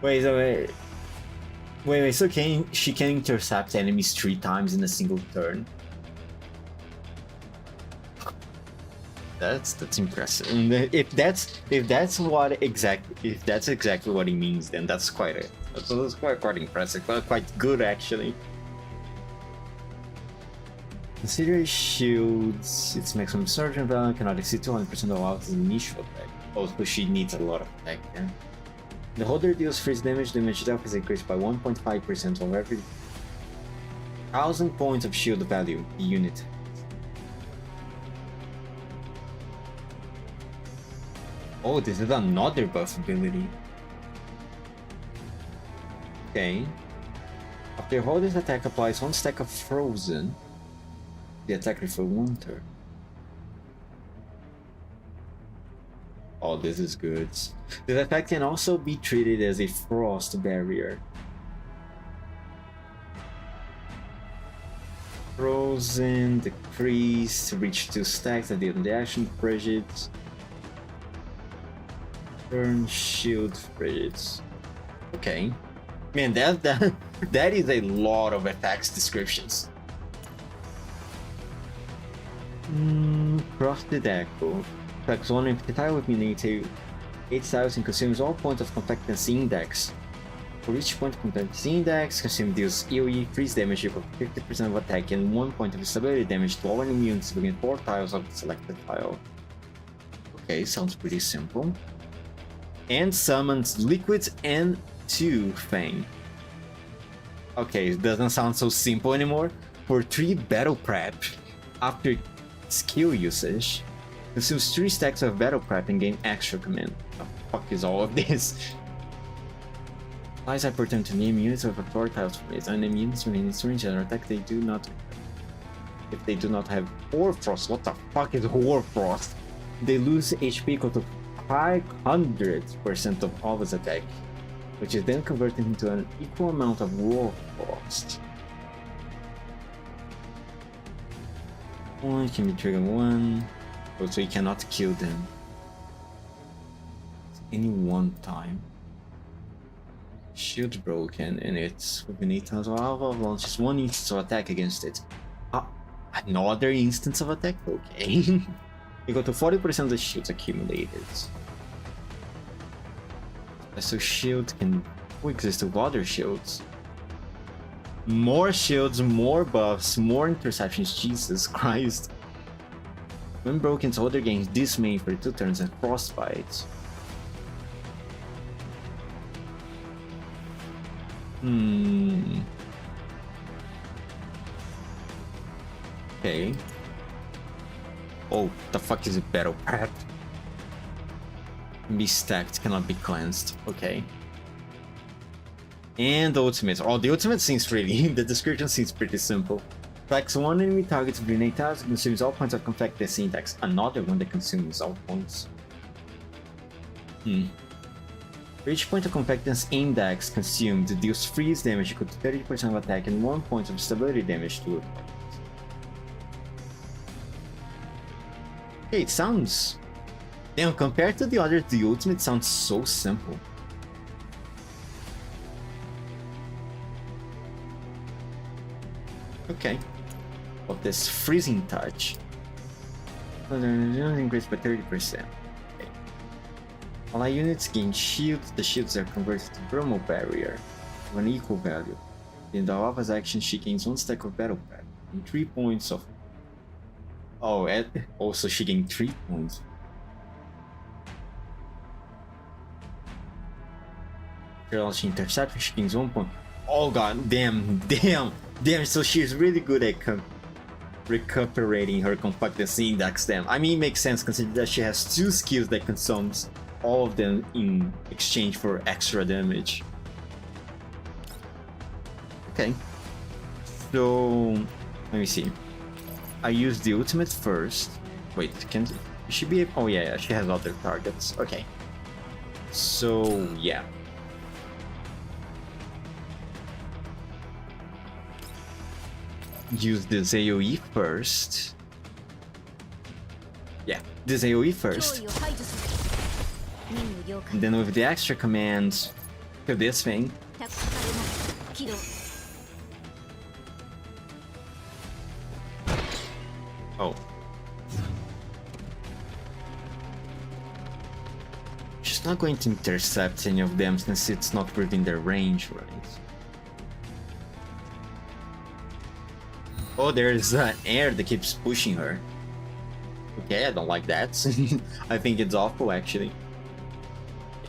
Wait, so she can intercept enemies 3 times in a single turn? That's impressive. And if that's exactly what it means, then that's quite impressive. Quite good actually. Consider shields. Its maximum surgeon value cannot exceed 200% of Alpha's initial attack. Also, she needs a lot of attack there. The holder deals freeze damage. Damage itself is increased by 1.5% of every 1000 points of shield value the unit. Oh, this is another buff ability. Okay. After holder's attack applies 1 stack of frozen, the attacker for 1 turn. Oh, this is good. This effect can also be treated as a frost barrier. Frozen, decrease, reach 2 stacks at the end of the action, frigid. Turn, shield, frigid. Okay. Man, that is a lot of attacks descriptions. Frosted Echo. Attacks one empty tile with meaning 8 tiles and consumes all points of competency index. For each point of competency index, consume deals AoE freeze damage equal to 50% of attack and 1 point of stability damage to all enemy units within 4 tiles of the selected tile. Okay, sounds pretty simple. And summons Liquid and 2 Fang. Okay, it doesn't sound so simple anymore. For 3 battle prep, after skill usage, consumes 3 stacks of battle prep and gain extra command. What the fuck is all of this? Applies opportunity to name units with 4 tiles from it. Enemy units within its range and attack if they do not have Hoarfrost. What the fuck is Hoarfrost? They lose HP equal to 500% of all its attack, which is then converted into an equal amount of Hoarfrost. One can be triggered 1, so you cannot kill them any one time. Shield broken and it's within 8 times of Alpha launches 1 instance of attack against it. Another instance of attack? Okay. Equal to 40% of the shields accumulated. So shield can coexist with other shields. More shields, more buffs, more interceptions, Jesus Christ. When broken, holder gains dismay for 2 turns and frostbite. Okay. Oh, the fuck is a battle path? Be stacked, cannot be cleansed. Okay. And the ultimate. Oh, the ultimate seems pretty. The description seems pretty simple. Tracks one enemy target's grenade tiles and consumes all points of conflicted syntax. Another one that consumes all points. For each point of compactance index consumed, deals freeze damage equal to 30% of attack and 1 point of stability damage to it. Okay, it sounds... Damn, compared to the others, the ultimate sounds so simple. Okay. Of this freezing touch. Increased by 30%. Okay. Ally units gain shields. The shields are converted to thermal barrier of an equal value. In the lava's action, she gains 1 stack of battle pad and 3 points of. Oh, and also she gained 3 points. Launching interception, she gains 1 point. Oh god, damn. So she's really good at recuperating her compactness index. Damn. I mean, it makes sense considering that she has 2 skills that consumes all of them in exchange for extra damage. Okay. So let me see. I use the ultimate first. Wait, can she be? Oh yeah, she has other targets. Okay. So yeah. Use this AoE first. Yeah, this AoE first. And then with the extra commands, kill this thing. Oh. She's not going to intercept any of them since it's not within their range, right? Oh, there's an air that keeps pushing her. Okay, I don't like that. I think it's awful, actually.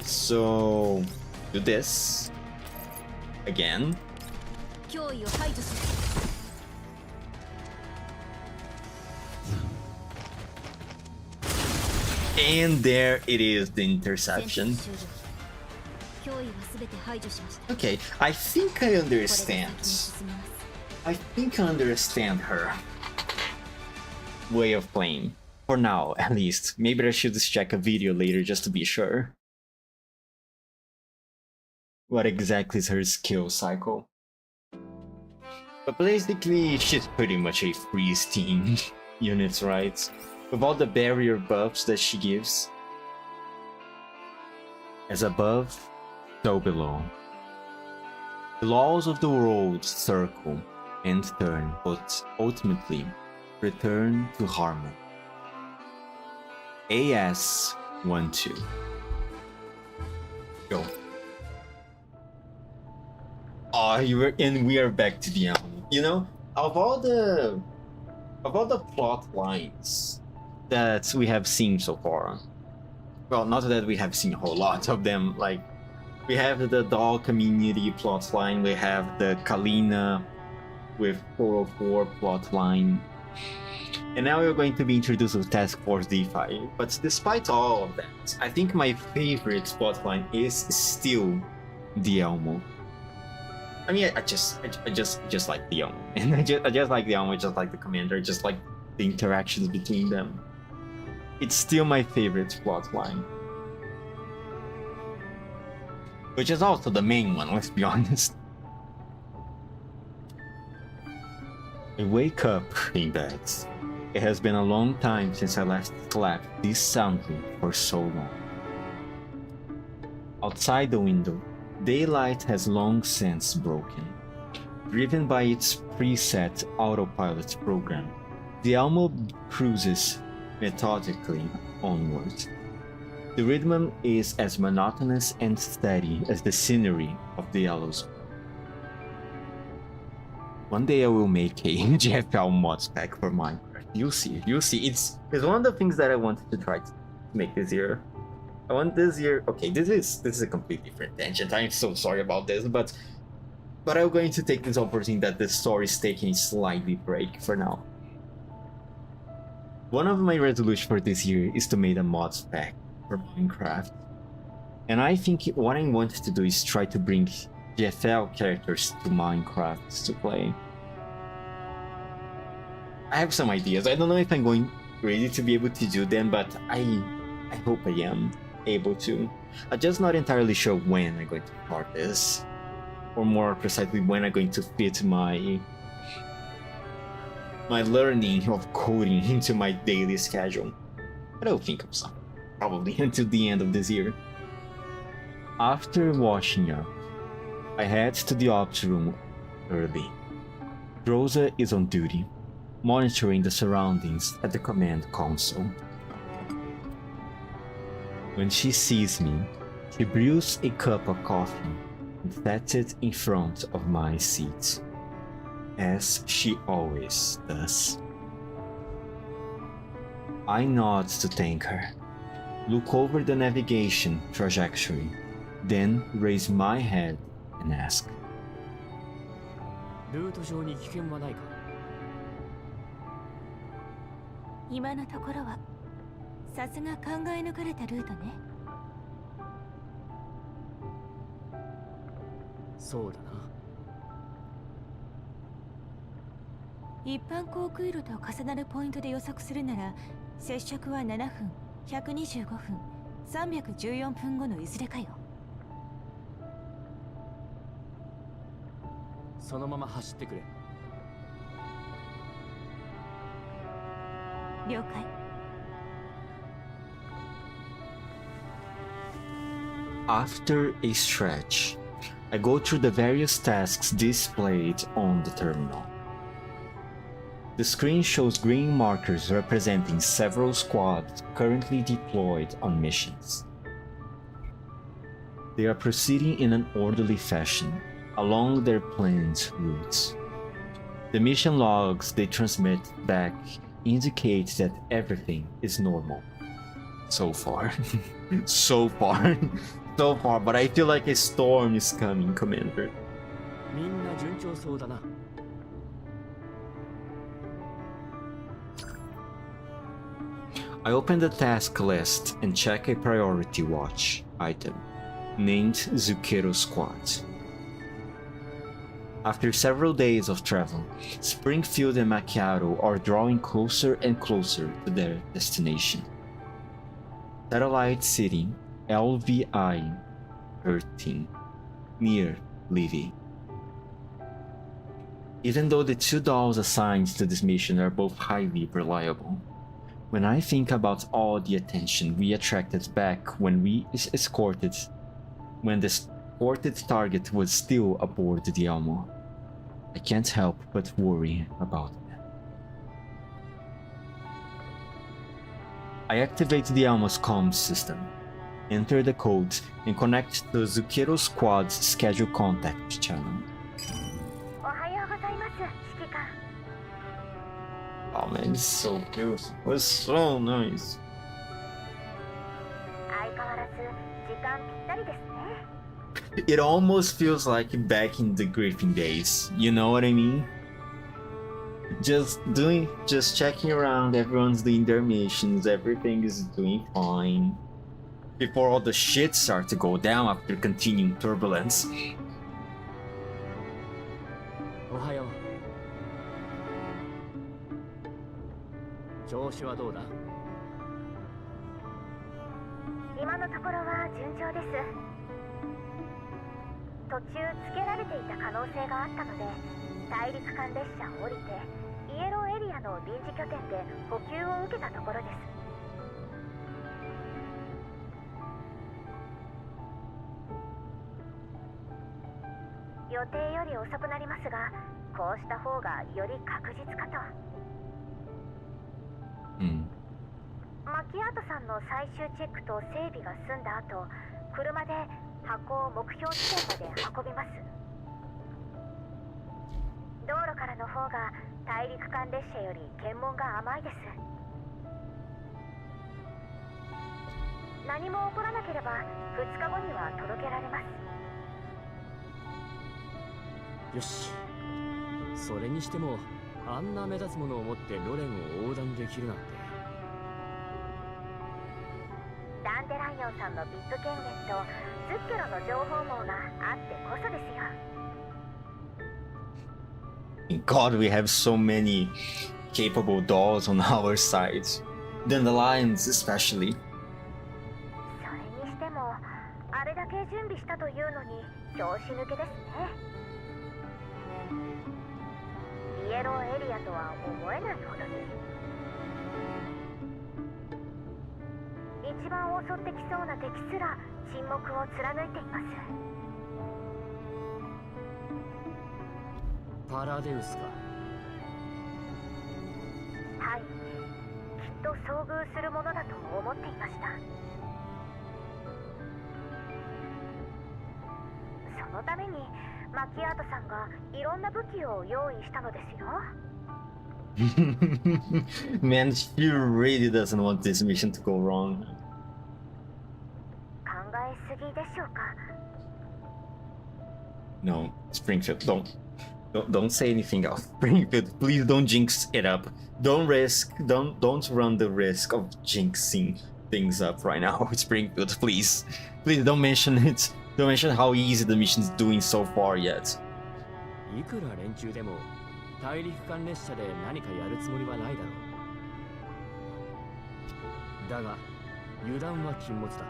So, do this. Again. And there it is, the interception. Okay, I think I understand. I think I understand her way of playing. For now, at least. Maybe I should just check a video later just to be sure. What exactly is her skill cycle? But basically, she's pretty much a freeze team unit, right? With all the barrier buffs that she gives. As above, so below. The laws of the world circle and turn, but ultimately return to harmony. AS12. Go. Oh, and we are back to the you know, of all the plot lines that we have seen so far. Well, not that we have seen a whole lot of them. Like, we have the doll community plot line, we have the Kalina with 404 plot line, and now we're going to be introduced with Task Force D5. But despite all of that, I think my favorite plot line is still the Elmo. I mean, I just like the Elmo, and I just like the Elmo, just like the commander, just like the interactions between them. It's still my favorite plot line, which is also the main one. Let's be honest. I wake up in bed. It has been a long time since I last slept this soundly for so long. Outside the window, daylight has long since broken. Driven by its preset autopilot program, the Elmo cruises methodically onward. The rhythm is as monotonous and steady as the scenery of the Yellowstone. One day I will make a GFL mods pack for Minecraft. You'll see. It's one of the things that I wanted to try to make this year. I want this year. Okay, this is a completely different tangent. I'm so sorry about this, but I'm going to take this opportunity that the story is taking a slightly break for now. One of my resolutions for this year is to make a mods pack for Minecraft, and I think what I want to do is try to bring GFL characters to Minecraft to play. I have some ideas. I don't know if I'm going ready to be able to do them, but I hope I am able to. I'm just not entirely sure when I'm going to start this, or more precisely when I'm going to fit my learning of coding into my daily schedule. But I'll think of something, probably until the end of this year. After washing up, I head to the ops room early. Rosa is on duty, monitoring the surroundings at the command console. When she sees me, she brews a cup of coffee and sets it in front of my seat, as she always does. I nod to thank her, look over the navigation trajectory, then raise my head and ask, ルート上に危険はないか？今のところはさすが考え抜かれたルートね。そうだな。一般航空路と重なるポイントで予測するなら、接触は7分、125分、314分後のいずれかよ。そのまま走ってくれ。了解。After a stretch, I go through the various tasks displayed on the terminal. The screen shows green markers representing several squads currently deployed on missions. They are proceeding in an orderly fashion along their planned routes. The mission logs they transmit back indicate that everything is normal. So far. So far, but I feel like a storm is coming, Commander. みんな順調そうだな。I open the task list and check a priority watch item named Zucchero Squad. After several days of travel, Springfield and Macchiato are drawing closer and closer to their destination. Satellite City, LVI 13, near Levy. Even though the two dolls assigned to this mission are both highly reliable, when I think about all the attention we attracted back when the escorted target was still aboard the Elmo, I can't help but worry about them. I activate the Elmo's comms system, enter the code, and connect to Zucchero Squad's scheduled contact channel. おはようございます、指揮官。 Oh man, it's so beautiful. It was so nice. 相変わらず時間ぴったりですね。 It almost feels like back in the Griffin days. You know what I mean? Just checking around, everyone's doing their missions, everything is doing fine. Before all the shit starts to go down after continuing turbulence. おはよう。調子はどうだ？今のところは順調です。途中つけられていた可能性があったので、大陸間列車を降りてイエローエリアの臨時拠点で補給を受けたところです。予定より遅くなりますが、こうした方がより確実かと。マキアートさんの最終チェックと整備が済んだ後、車で箱を目標地点まで運びます。道路からの方が大陸間列車より検問が甘いです。何も起こらなければ2日後には届けられます。よし。それにしてもあんな目立つものを持ってロレンを横断できるなんて。ダンデライオンさんのビップ権限とズッケロの情報網があってこそですよ。God, we have so many capable dolls on our side. Than the lions, especially. それにしてもあれだけ準備したというのに拍子抜けですね。イエローエリアとは思えないほどに。一番襲ってきそうな敵すら沈黙を貫いています。パラデウスか。はい、きっと遭遇するものだと思っていました。そのためにマキアートさんがいろんな武器を用意したのですよ。Man, she really doesn't want this mission to go wrong. 考えすぎでしょうか。 No, Springfield, don't say anything else. Springfield, please don't jinx it up. Don't run the risk of jinxing things up right now. Springfield, please don't mention it. Don't mention how easy the mission's doing so far yet. いくら連中でも大陸間列車で何かやるつもりはないだろう。だが油断は禁物だ。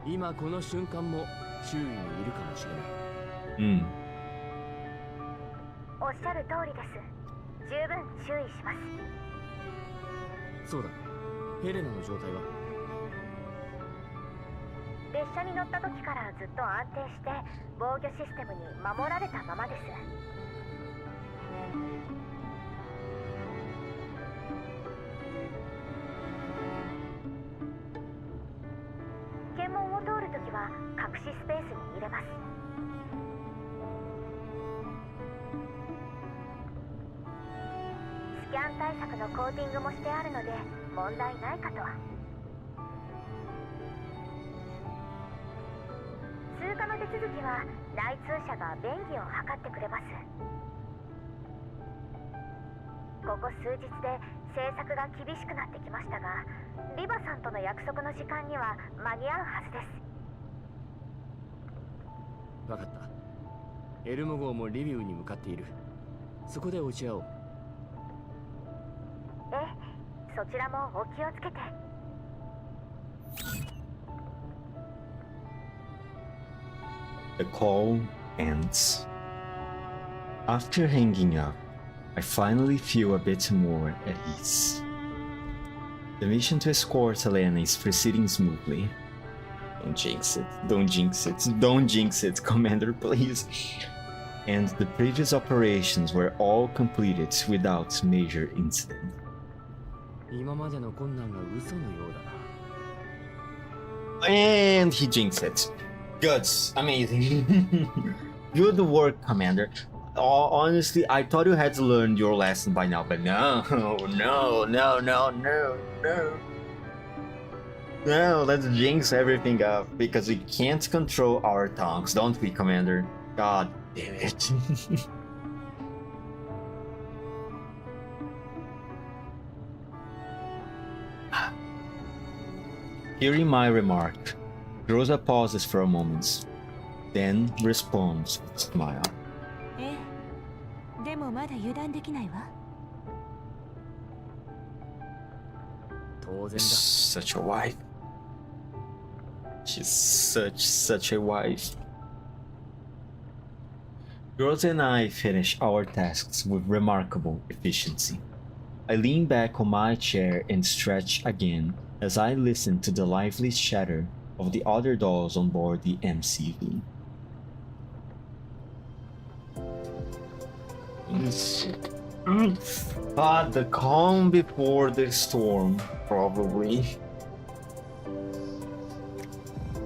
今この瞬間も周囲にいるかもしれない。おっしゃる通りです。十分注意します。そうだ。ヘレナの状態は？列車に乗った時からずっと安定して防御システムに守られたままです。検問を通るときは隠しスペースに入れます。スキャン対策のコーティングもしてあるので問題ないかと。通過の手続きは内通者が便宜を図ってくれます。ここ数日で政策が厳しくなってきましたが、リバさんとの約束の時間には間に合うはずです。わかった。エルモ号もリビウに向かっている。そこで落ち合おう。ええ、そちらもお気をつけて。The call ends. After hanging up, I finally feel a bit more at ease. The mission to escort Elena is proceeding smoothly. Don't jinx it, don't jinx it, don't jinx it, Commander, please. And the previous operations were all completed without major incident. 今までの困難が嘘のようだな。 And he jinxed it. Good, amazing. Good work, Commander. Honestly, I thought you had learned your lesson by now, but no. No, let's jinx everything up because we can't control our tongues, don't we, Commander? God damn it. Hearing my remark, Rosa pauses for a moment, then responds with a smile. ええ、でもまだ油断できないわ。当然だ。 Such a wife. She's such a wife. Girls and I finish our tasks with remarkable efficiency. I lean back on my chair and stretch again as I listen to the lively chatter of the other dolls on board the MCV. The calm before the storm, probably.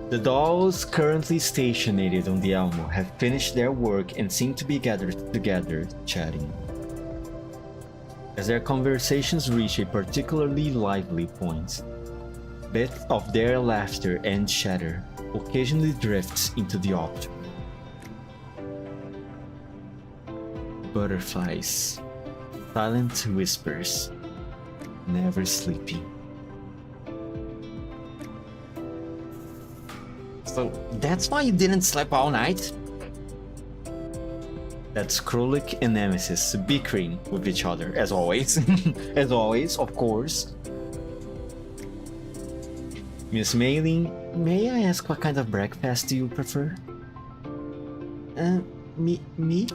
The dolls currently stationed on the Elmo have finished their work and seem to be gathered together, chatting. As their conversations reach a particularly lively point, bits of their laughter and chatter occasionally drifts into the object. Butterflies, silent whispers, never sleeping. So that's why you didn't sleep all night? that Skrullik and Nemesis bickering with each other, as always. As always, of course. Miss Mailing, may I ask what kind of breakfast do you prefer? Me?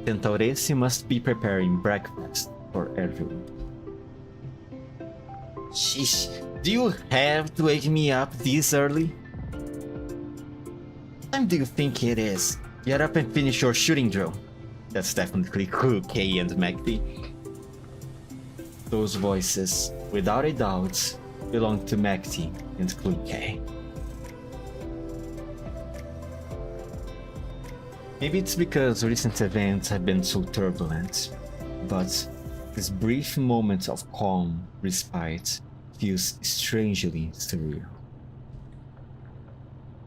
Centauresi must be preparing breakfast for everyone. Sheesh, do you have to wake me up this early? What time do you think it is? Get up and finish your shooting drill. That's definitely Crew K and Magdi. Those voices, without a doubt, belong to Magdi and Crew K. Maybe it's because recent events have been so turbulent, but this brief moment of calm respite feels strangely surreal.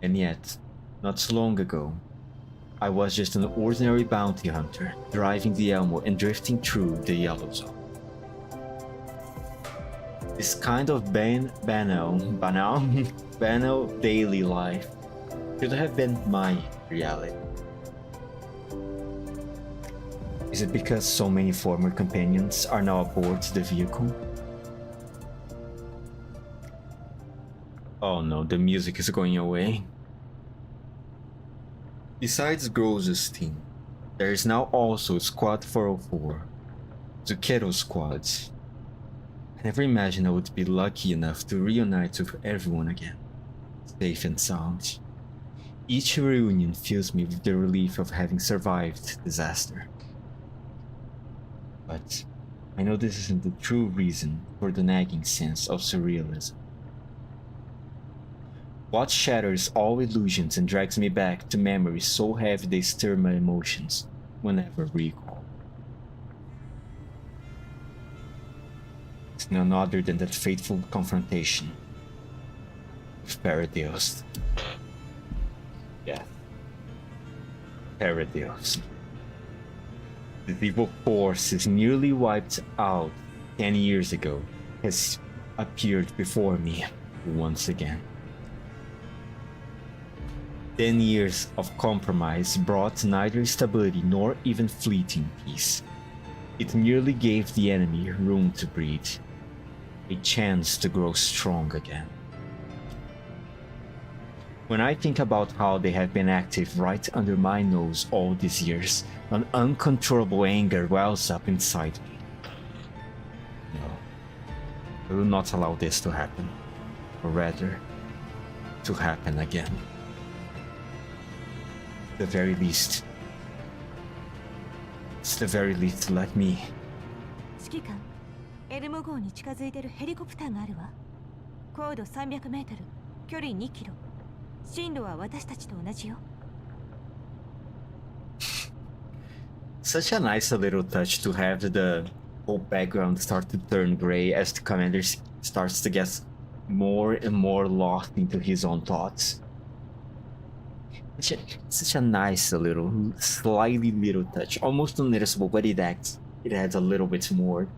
And yet, not so long ago, I was just an ordinary bounty hunter, driving the Elmo and drifting through the Yellow Zone. This kind of banal daily life should have been my reality. Is it because so many former companions are now aboard the vehicle? Oh no, the music is going away. Besides Grose's team, there is now also Squad 404, Zucchero squads. I never imagined I would be lucky enough to reunite with everyone again, safe and sound. Each reunion fills me with the relief of having survived disaster. But I know this isn't the true reason for the nagging sense of surrealism. What shatters all illusions and drags me back to memories so heavy they stir my emotions whenever recalled. It's none other than that fateful confrontation with Paradeus. Yeah. Paradeus. The evil force is nearly wiped out 10 years ago has appeared before me once again. 10 years of compromise brought neither stability nor even fleeting peace. It merely gave the enemy room to breathe, a chance to grow strong again. When I think about how they have been active right under my nose all these years, an uncontrollable anger wells up inside me. No, I will not allow this to happen, or rather, to happen again. At the very least, let me. 指揮官、エルモ号に近づいてるヘリコプターがあるわ。高度300メートル、距離2キロ。進路は私たちと同じよ。Such a nice little touch to have the whole background start to turn gray as the commander starts to get more and more lost into his own thoughts. Such a nice little, slightly little touch, almost unnoticeable, but it adds a little bit more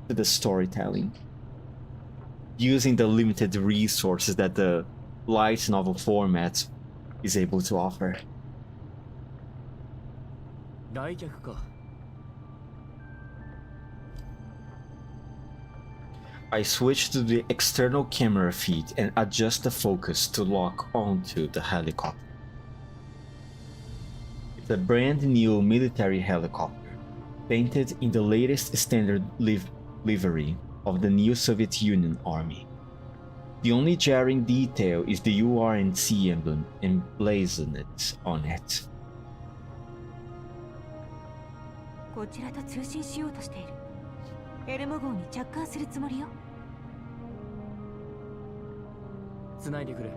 to the storytelling. Using the limited resources that the light novel format is able to offer. 来客か。I switch to the external camera feed and adjust the focus to lock onto the helicopter. It's a brand new military helicopter, painted in the latest standard livery of the new Soviet Union Army. The only jarring detail is the URNC emblem emblazoned on it. こちらと通信しようとしている。エルモ号に着艦するつもりよ。繋いでくれ。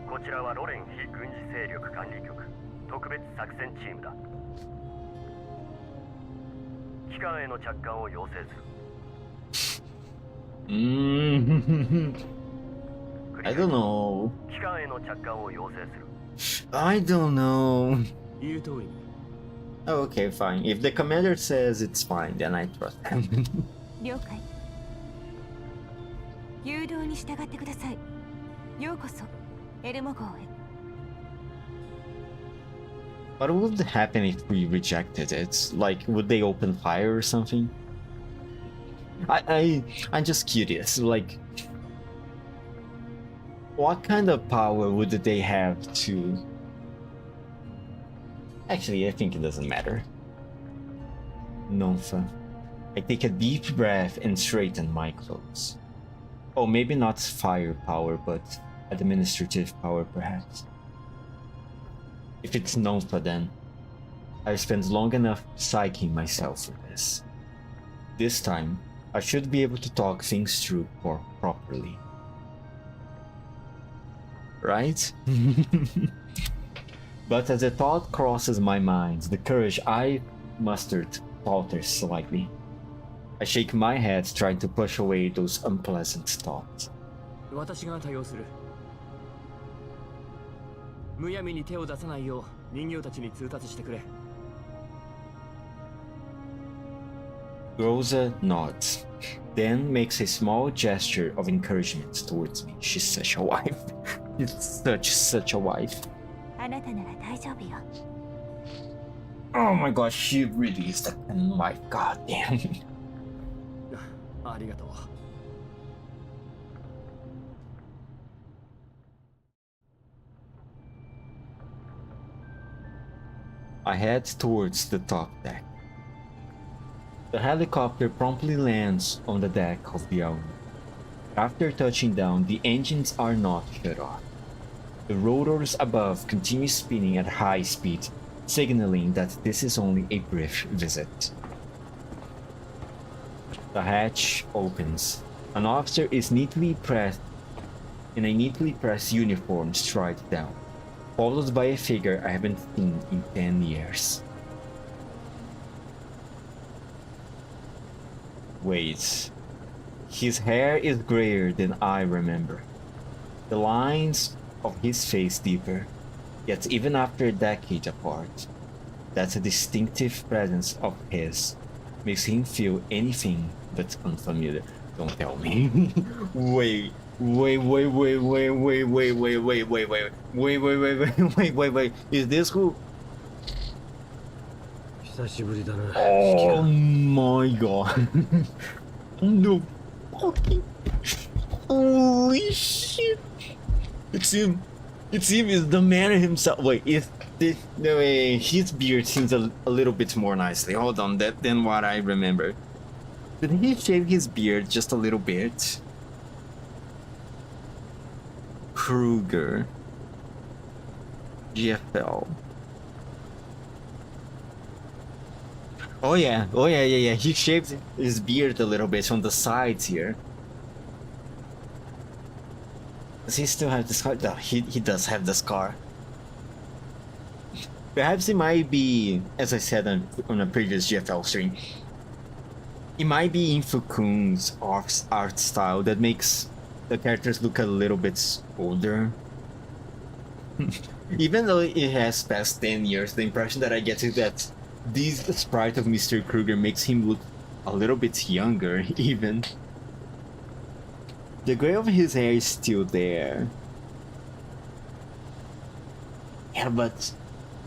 こちらはロレン非軍事勢力管理局特別作戦チームだ。機関への着艦を要請する。I don't know. 機関への着艦を要請する。I don't know. 言う通りに。Oh, okay, fine. If the commander says it's fine, then I trust him. 了解。誘導に従ってください。ようこそエルモ号へ。What would happen if we rejected it? Like, would they open fire or something? I'm just curious. Like, what kind of power would they have to? Actually, I think it doesn't matter. Nonfa. I take a deep breath and straighten my clothes. Oh, maybe not firepower, but administrative power, perhaps. If it's Nonfa, then I've spent long enough psyching myself for this. This time, I should be able to talk things through properly. Right? But as the thought crosses my mind, the courage I mustered falters slightly. I shake my head, trying to push away those unpleasant thoughts. 私が対応する。むやみに手を出さないよう人形たちに通達してくれ。Rosa nods, then makes a small gesture of encouragement towards me. She's such a wife. She's such a wife. あなたなら大丈夫よ。 Oh my god, she really is that kind of wife. God damn. ありがとう。I head towards the top deck. The helicopter promptly lands on the deck of the Aum. After touching down, the engines are not shut off. The rotors above continue spinning at high speed, signaling that this is only a brief visit. The hatch opens. An officer is neatly pressed in a neatly pressed uniform strides down, followed by a figure I haven't seen in 10 years. Wait. His hair is grayer than I remember. The lines of his face deeper, yet even after a decade apart, that's a distinctive presence of his makes him feel anything but unfamiliar. Don't tell me. Wait. Is this who? Oh my god. No fucking. Holy shit. It's him. It's him. It's the man himself. Wait, is this. No way. His beard seems a little bit more nicely. Hold on, than what I remember. Did he shave his beard just a little bit? Kruger. GFL. Oh yeah. He shaved his beard a little bit on the sides here. Does he still have the scar? No, he does have the scar. Perhaps it might be, as I said on a previous GFL stream, it might be Infukun's art style that makes the characters look a little bit older. Even though it has passed 10 years, the impression that I get is that this sprite of Mr. Kruger makes him look a little bit younger, even. The gray of his hair is still there. Yeah, but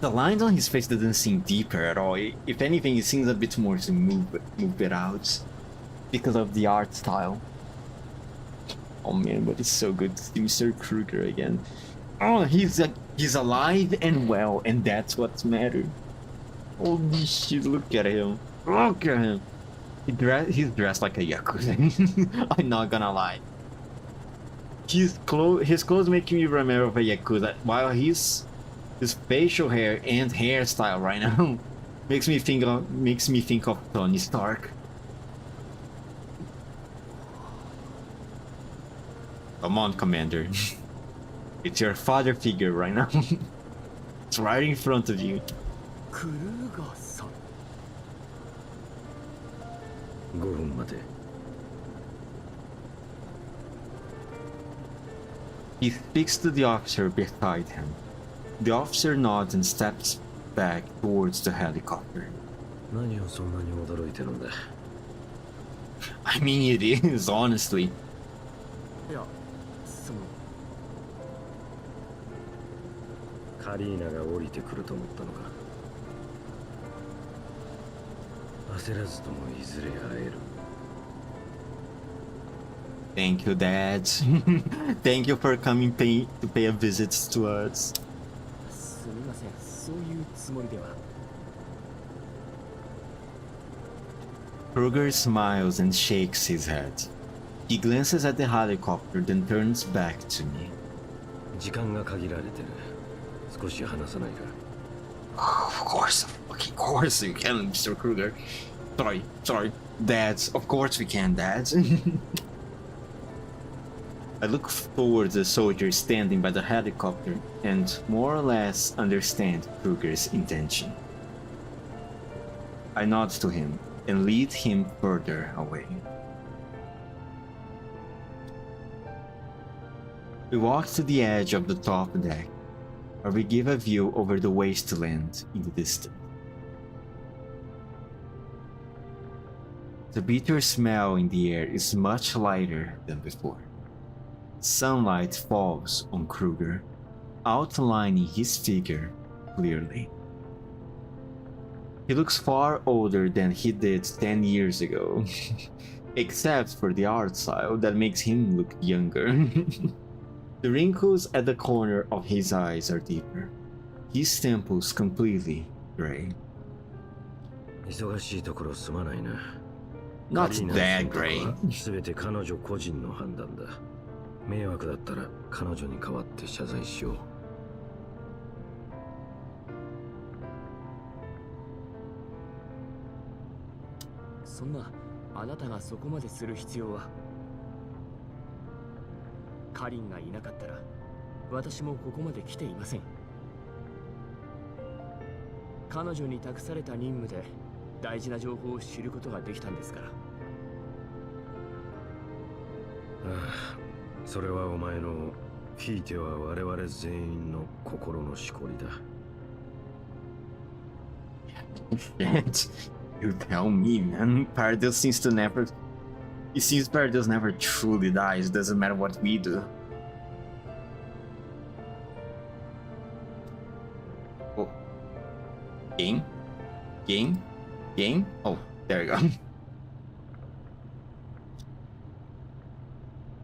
the lines on his face doesn't seem deeper at all. If anything, it seems a bit more to move it out because of the art style. Oh man, but it's so good to see Mr. Kruger again. Oh, he's alive and well, and that's what matters. Holy shit! Look at him. Look at him. He's dressed like a yakuza. I'm not gonna lie. His clothes make me remember of a yakuza, while his facial hair and hairstyle right now makes me think of Tony Stark. Come on, Commander. It's your father figure right now. It's right in front of you. クルーガーさん。5分待て。He speaks to the officer beside him. The officer nods and steps back towards the helicopter. 何をそんなに驚いてるんだ。I mean, it is, honestly. いや、そのカリーナが降りてくると思ったのか。焦らずともいずれ会える。Thank you, Dad. Thank you for coming to pay a visit to us. すみません、そういうつもりでは。Kruger smiles and shakes his head. He glances at the helicopter, then turns back to me. 時間が限られてる。少し話さないか。Of course, of course you can, Mr. Kruger. Sorry, Dad. Of course we can, Dad. I look towards the soldier standing by the helicopter and more or less understand Kruger's intention. I nod to him and lead him further away. We walk to the edge of the top deck, where we give a view over the wasteland in the distance. The bitter smell in the air is much lighter than before. Sunlight falls on Kruger, outlining his figure clearly. He looks far older than he did 10 years ago, except for the art style that makes him look younger. The wrinkles at the corner of his eyes are deeper, his temples completely gray. 忙しいところすまないな。 Not that gray. すべて彼女個人の判断だ。迷惑だったら彼女に代わって謝罪しよう。そんな、あなたがそこまでする必要は。カリンがいなかったら、私もここまで来ていません。彼女に託された任務で大事な情報を知ることができたんですから。ああ、それはお前の、ひいては我々全員の心のしこりだ。You tell me, man. Paradise seems to never. It seems Paradise never truly dies. Doesn't matter what we do. Oh. Game? Oh, there you go.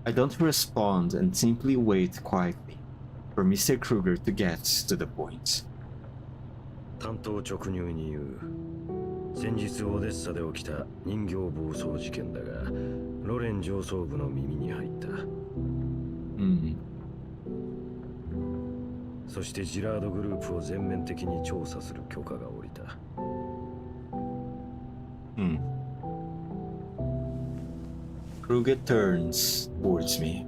I don't respond and simply wait quietly for Mr. Kruger to get to the point. 単刀直入に言う。先日オデッサで起きた人形暴走事件だが、ロレン上層部の耳に入った。そしてジラードグループを全面的に調査する許可が下りた。Kruger turns towards me.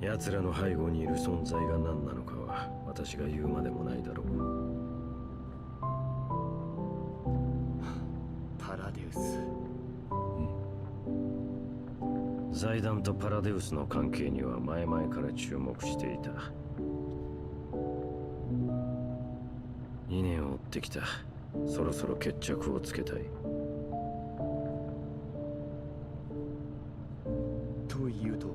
奴らの背後にいる存在が何なのかは私が言うまでもないだろう。パラデウス。財団とパラデウスの関係には前々から注目していた。2年を追ってきた。そろそろ決着をつけたい。というと、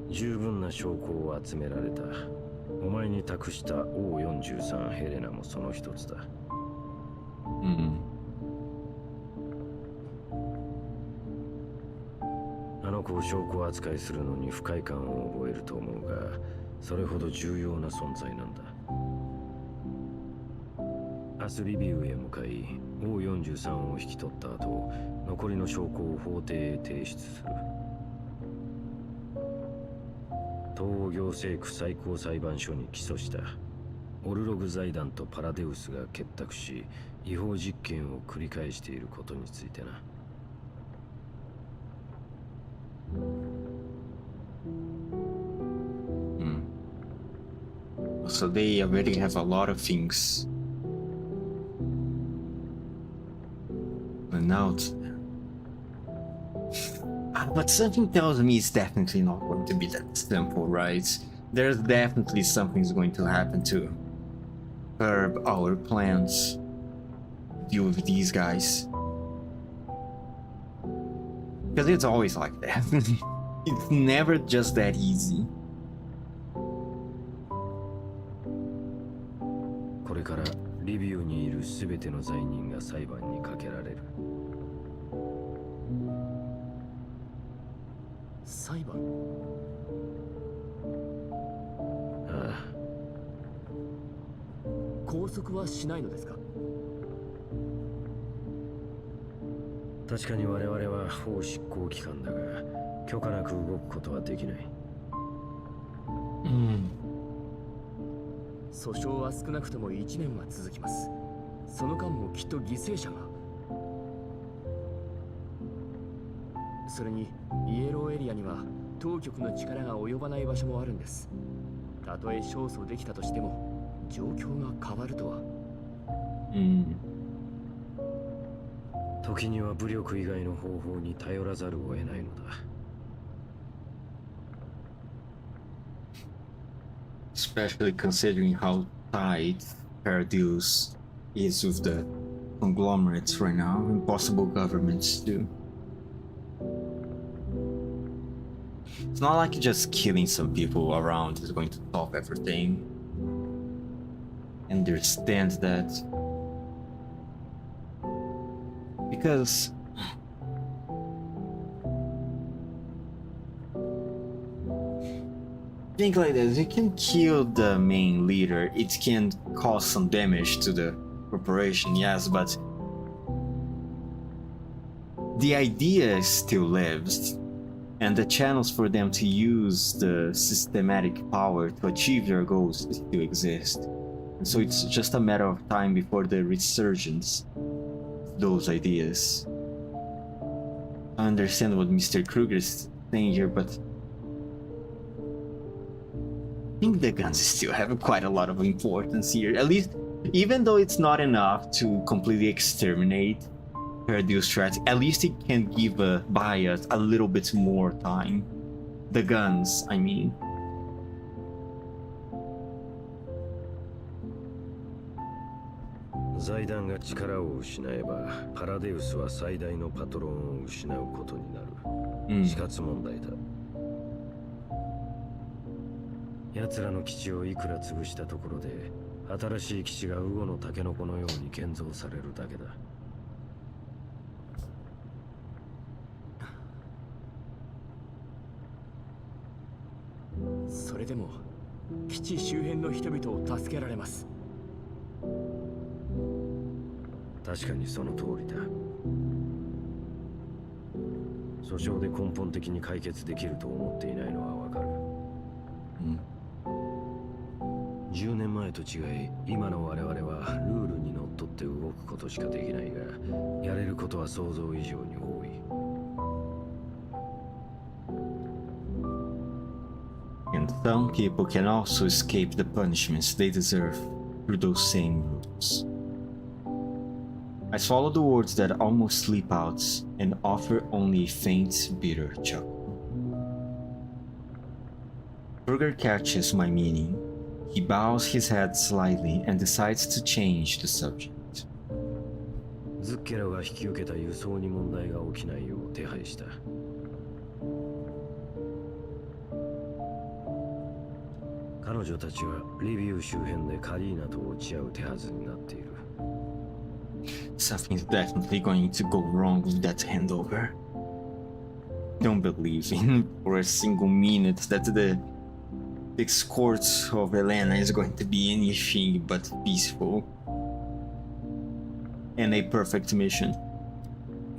十分な証拠を集められた。お前に託した O43 ヘレナもその一つだ。あの子を証拠扱いするのに不快感を覚えると思うが、それほど重要な存在なんだ。明日リビウへ向かい O43 を引き取った後、残りの証拠を法廷へ提出する。東欧行政区最高裁判所に起訴した。オルログ財団とパラデウスが結託し、違法実験を繰り返していることについてな。So they already have a lot of things announced. But something tells me it's definitely not going to be that simple, right? There's definitely something's going to happen to curb our plans, deal with these guys. Because it's always like that. It's never just that easy. からリビウにいる全ての罪人が裁判にかけられる。裁判？ああ。拘束はしないのですか？確かに我々は法執行機関だが、許可なく動くことはできない。訴訟は少なくとも1年は続きます。その間もきっと犠牲者が。それにイエローエリアには当局の力が及ばない場所もあるんです。たとえ勝訴できたとしても状況が変わるとは。時には武力以外の方法に頼らざるを得ないのだ。Especially considering how tight Paradise is with the conglomerates right now and possible governments too. It's not like just killing some people around is going to solve everything. Understand that. Because think like this, you can kill the main leader, it can cause some damage to the corporation, yes, but the idea still lives, and the channels for them to use the systematic power to achieve their goals still exist. And so it's just a matter of time before the resurgence of those ideas. I understand what Mr. Kruger is saying here, but I think the guns still have quite a lot of importance here. At least, even though it's not enough to completely exterminate Paradise threats, at least it can give buy us a little bit more time. The guns, I mean. 財団が力を失えば、パラデウスは最大のパトロンを失うことになる。死活問題だ。奴らの基地をいくら潰したところで、新しい基地がウゴのタケノコのように建造されるだけだ。それでも基地周辺の人々を助けられます。確かにその通りだ。訴訟で根本的に解決できると思っていないのはわかる。10年前と違い、今の我々はルールにのっとって動くことしかできないが、やれることは想像以上に多い。And some people can also escape the punishments they deserve through those same rules. I swallow the words that almost slip out and offer only a faint, bitter chuckle. Kruger catches my meaning. He bows his head slightly and decides to change the subject. ズッケラが引き受けた輸送に問題が起きないよう手配した。彼女たちはリビウ周辺でカリーナと落ち合う手はずになっている。Something's definitely going to go wrong with that handover. Don't believe in for a single minute that the escort of Elena is going to be anything but peaceful. And a perfect mission.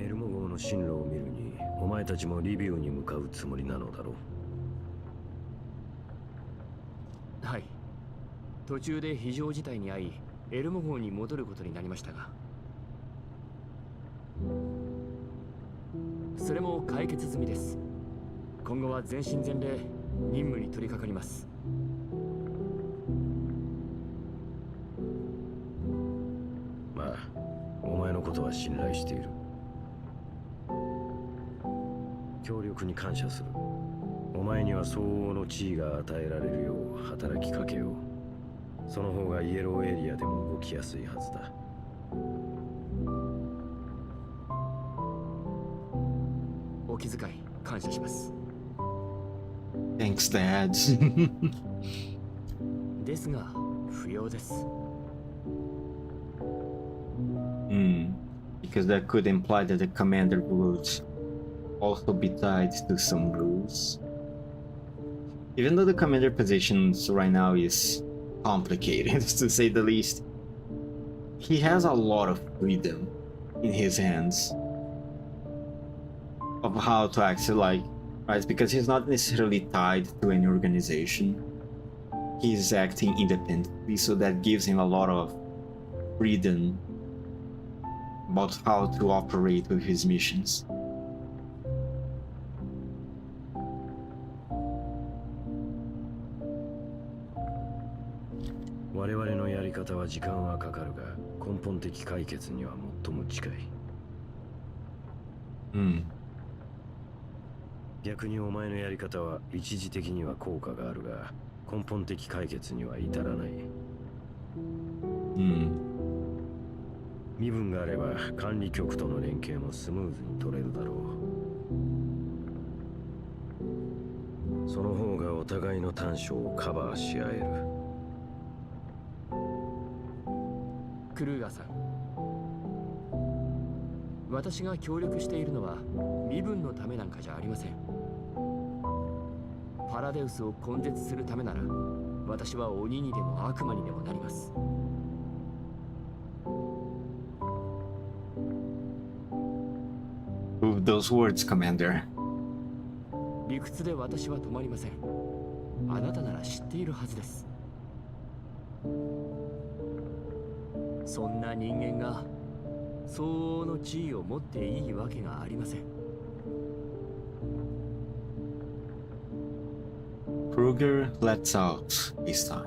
エルモ号の進路を見るに、お前たちもリビウに向かうつもりなのだろう。はい。途中で非常事態に遭い、エルモ号に戻ることになりましたが、それも解決済みです。今後は全身全霊任務に取り掛かります。まあ、お前のことは信頼している。協力に感謝する。お前には相応の地位が与えられるよう働きかけよう。その方がイエローエリアでも動きやすいはずだ。お気遣い感謝します。Thanks, Dad. ですが不要です。Because that could imply that the commander would also be tied to some rules. Even though the commander positions right now is complicated, to say the least, he has a lot of freedom in his hands of how to actually, like, right? Because he's not necessarily tied to any organization. He's acting independently, so that gives him a lot of freedom about how to operate with his missions.我々のやり方は時間はかかるが、根本的解決には最も近い。逆にお前のやり方は一時的には効果があるが、根本的解決には至らない。身分があれば管理局との連携もスムーズに取れるだろう。その方がお互いの短所をカバーし合える。クルーガーさん、私が協力しているのは身分のためなんかじゃありません。パラデウスを根絶するためなら、私は鬼にでも悪魔にでもなります。Prove those words, Commander. 理屈で私は止まりません。あなたなら知っているはずです。そんな人間が相応の地位を持っていいわけがありません。Kruger lets out this time.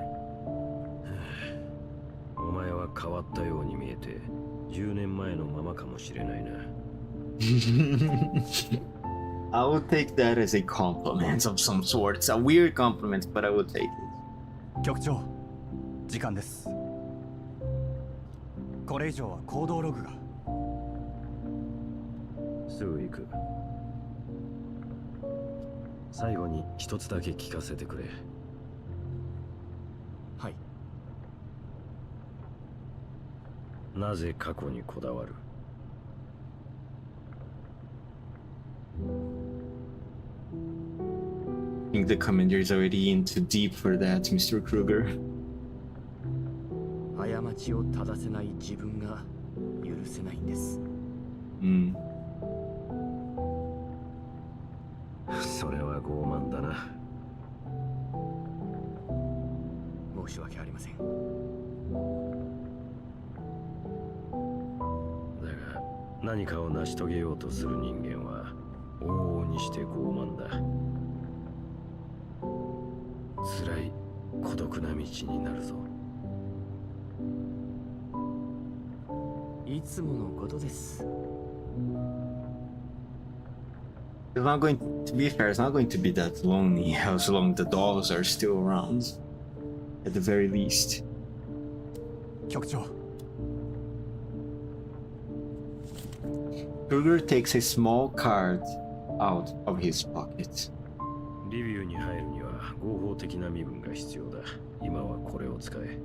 お前は変わったように見えて、10年前のままかもしれないな。I would take that as a compliment of some sort. It's a weird compliment, but I would take it. 局長、時間です。これ以上は行動ログが。すぐ行く。最後に一つだけ聞かせてくれ。はい。なぜ過去にこだわる？ I think the commander is already in too deep for that, Mr. Kruger. 過ちを正せない自分が許せないんです。それは傲慢だな。申し訳ありません。だが何かを成し遂げようとする人間は往々にして傲慢だ。辛い孤独な道になるぞ。いつものことです。It's not going to be fair, it's not going to be that lonely as long the dogs are still around. At the very least. 局長。Kruger takes a small card out of his pocket. リビューに入るには合法的な身分が必要だ。今はこれを使え。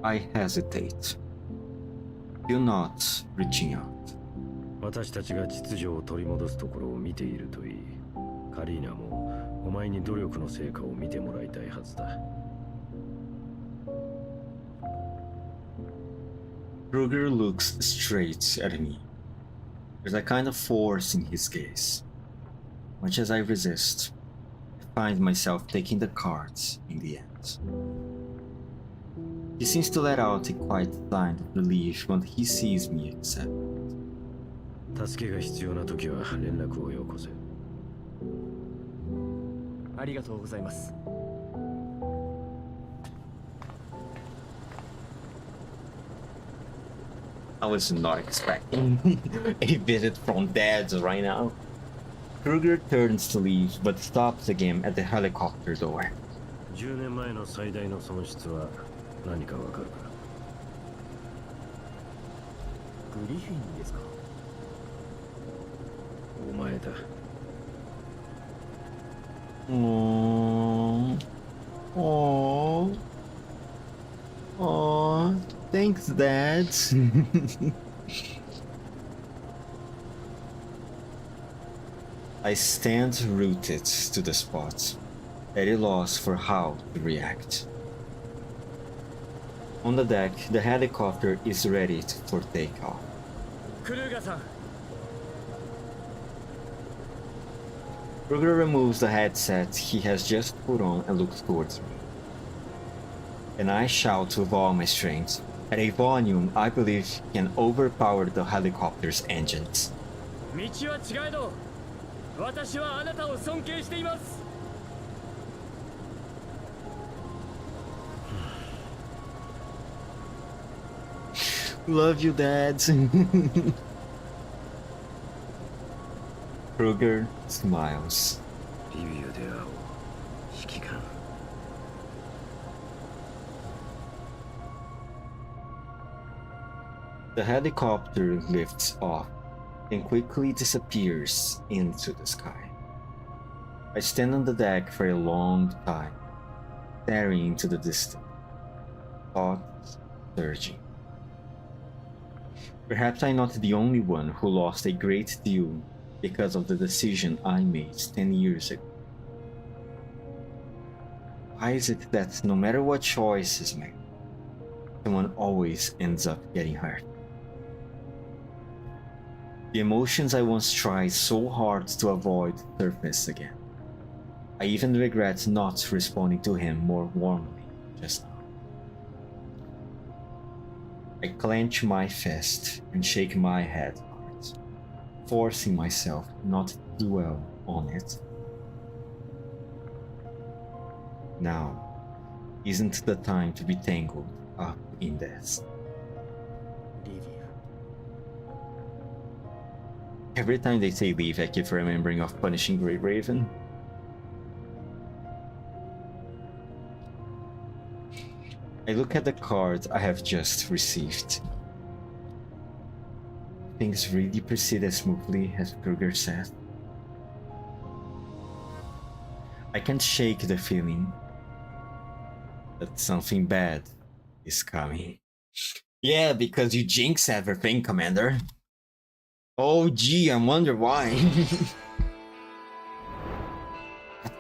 I hesitate. You're not reaching out. 私たちが秩序を取り戻すところを見ているといい。カリーナもお前に努力の成果を見てもらいたいはずだ。Kruger looks straight at me. There's a kind of force in his gaze. Much as I resist, I find myself taking the cards in the end. He seems to let out a quiet sign of relief when he sees me accept. 助けが必要な時は連絡をよこせ。ありがとうございます。I was not expecting a visit from Dads right now. Kruger turns to leave, but stops again at the helicopter door. 10年前の最大の損失は何かわかるか？グリフィンですか？お前だ。Oh, oh, oh. Thanks, Dad. I stand rooted to the spot, at a loss for how to react. On the deck, the helicopter is ready for takeoff. クルーガーさん Kruger removes the headset he has just put on and looks towards me. And I shout with all my strength, at a volume I believe can overpower the helicopter's engines. 道は違えど私はあなたを尊敬しています Love you, Dad. Kruger smiles. リビウで会おう指揮官 The helicopter lifts off and quickly disappears into the sky. I stand on the deck for a long time, staring into the distance, thoughts surging. Perhaps I'm not the only one who lost a great deal because of the decision I made 10 years ago. Why is it that no matter what choice is made, someone always ends up getting hurt? The emotions I once tried so hard to avoid surface again. I even regret not responding to him more warmly just now. I clench my fist and shake my head hard, forcing myself not to dwell on it. Now isn't the time to be tangled up in this. リビウ Every time they say leave, I keep remembering of punishing Great Raven. I look at the card I have just received. Things really proceeded smoothly, as Kruger said. I can't shake the feeling that something bad is coming. Yeah, because you jinx everything, Commander. Oh gee, I wonder why.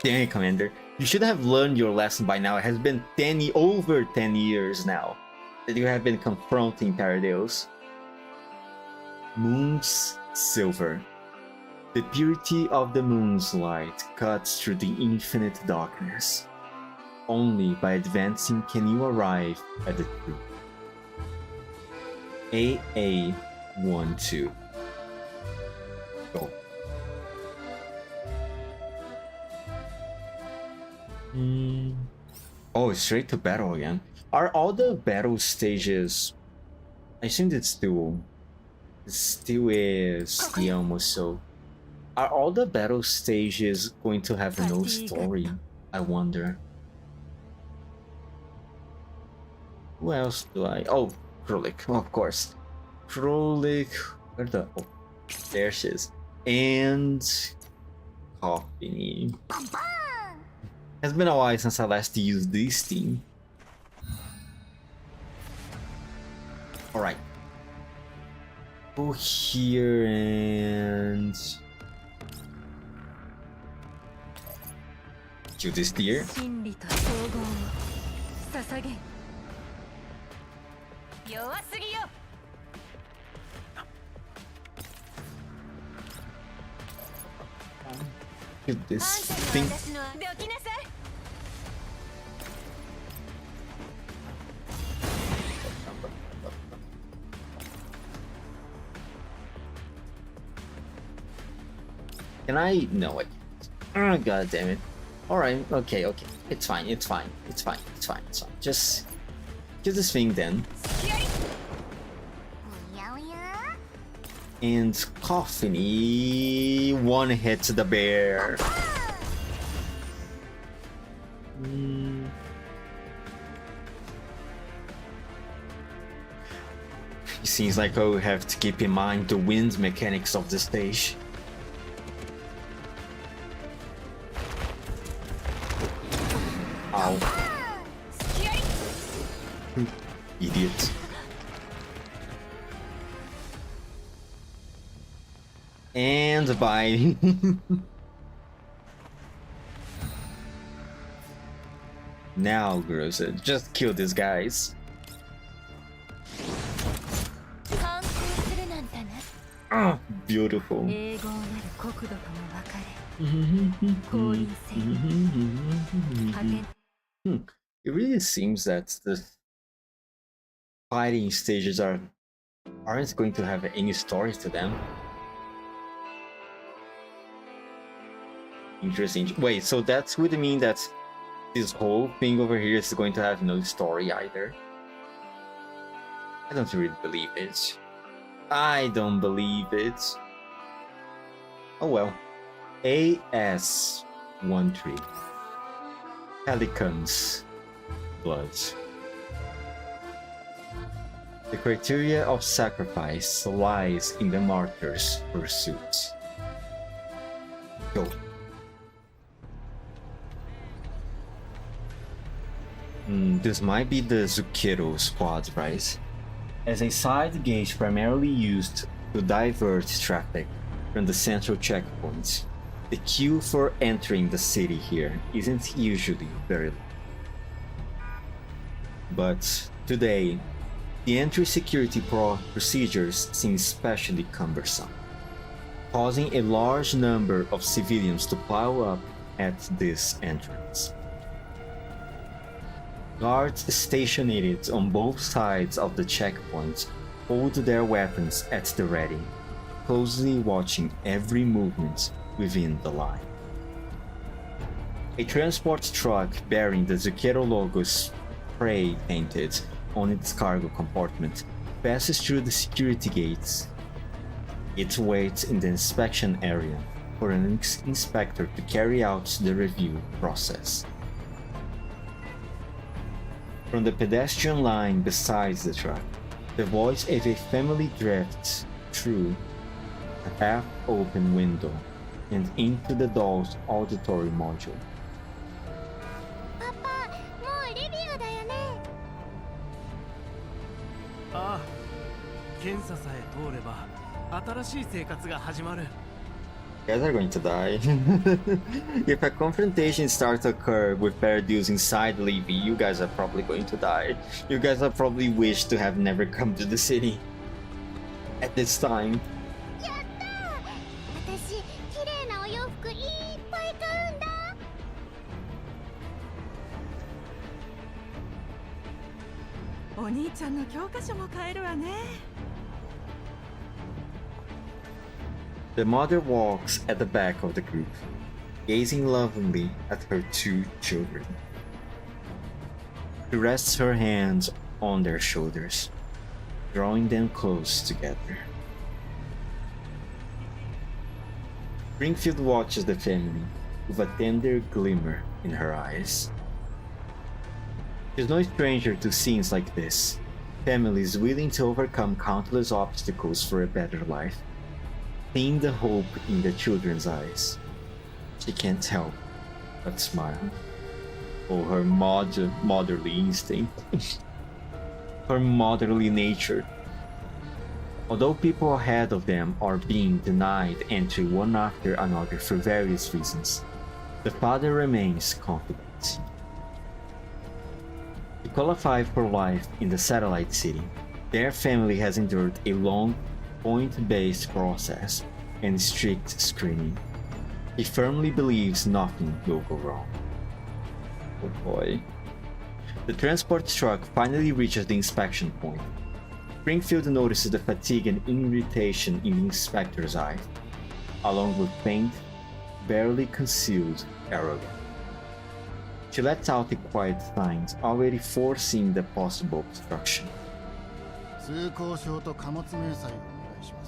Dang it, Commander. You should have learned your lesson by now. It has been over 10 years now that you have been confronting Paradeus. Moon's silver. The purity of the moon's light cuts through the infinite darkness. Only by advancing can you arrive at the truth. AA12. Go. Oh, straight to battle again. Are all the battle stages... I think it still is the almost so. Are all the battle stages going to have no story? I wonder. Who else do I... Oh, Krolik, of course. Krolik... Where the... Oh, there she is. And... Coffee. It's been a while since I last used this team. Alright. Go here and... kill this deer. Kill this thing. Can I? No, I can't. Oh, god damn it. Alright, okay. It's fine. Just kill this thing then. And Coffee one hit the bear. It seems like I will have to keep in mind the wind mechanics of the stage. Ow. Idiot. can't buy. Now, girls, just kill these guys. 反抗するなんてね Ah, beautiful. 永劫なる国土との別れ降臨せよ果て It really seems that the fighting stages aren't going to have any stories to them. Interesting. Wait, so that would mean that this whole thing over here is going to have no story either? I don't really believe it. I don't believe it. Oh well. AS13. Pelicans. Blood. The criteria of sacrifice lies in the martyr's pursuit. Go. This might be the Zucchero squad, right? As a side gate primarily used to divert traffic from the central checkpoints, the queue for entering the city here isn't usually very long. But today, the entry security procedures seem especially cumbersome, causing a large number of civilians to pile up at this entrance. Guards stationed on both sides of the checkpoint hold their weapons at the ready, closely watching every movement within the line. A transport truck bearing the Zucchero logo spray painted on its cargo compartment passes through the security gates. It waits in the inspection area for an inspector to carry out the review process. From the pedestrian line beside the truck, the voice of a family drifts through a half-open window and into the doll's auditory module. パパ、もうレビューだよね。ああ、検査さえ通れば新しい生活が始まる。 You guys are going to die. If a confrontation starts to occur with Paradise inside Levy, you guys are probably going to die. You guys are probably wish to have never come to the city at this time. やったー。私、綺麗なお洋服いっぱい買うんだ。お兄ちゃんの教科書も買えるわね。 The mother walks at the back of the group, gazing lovingly at her two children. She rests her hands on their shoulders, drawing them close together. Springfield watches the family with a tender glimmer in her eyes. She's no stranger to scenes like this, families willing to overcome countless obstacles for a better life. Seeing the hope in the children's eyes, she can't help but smile. Oh, her motherly instinct. Her motherly nature. Although people ahead of them are being denied entry one after another for various reasons, the father remains confident. To qualify for life in the satellite city, their family has endured a long point-based process and strict screening. He firmly believes nothing will go wrong. Oh boy. The transport truck finally reaches the inspection point. Springfield notices the fatigue and irritation in the inspector's eye, along with faint, barely concealed arrogance. She lets out a quiet sigh, already foreseeing the possible obstruction. 通行証と貨物明細をお願いしま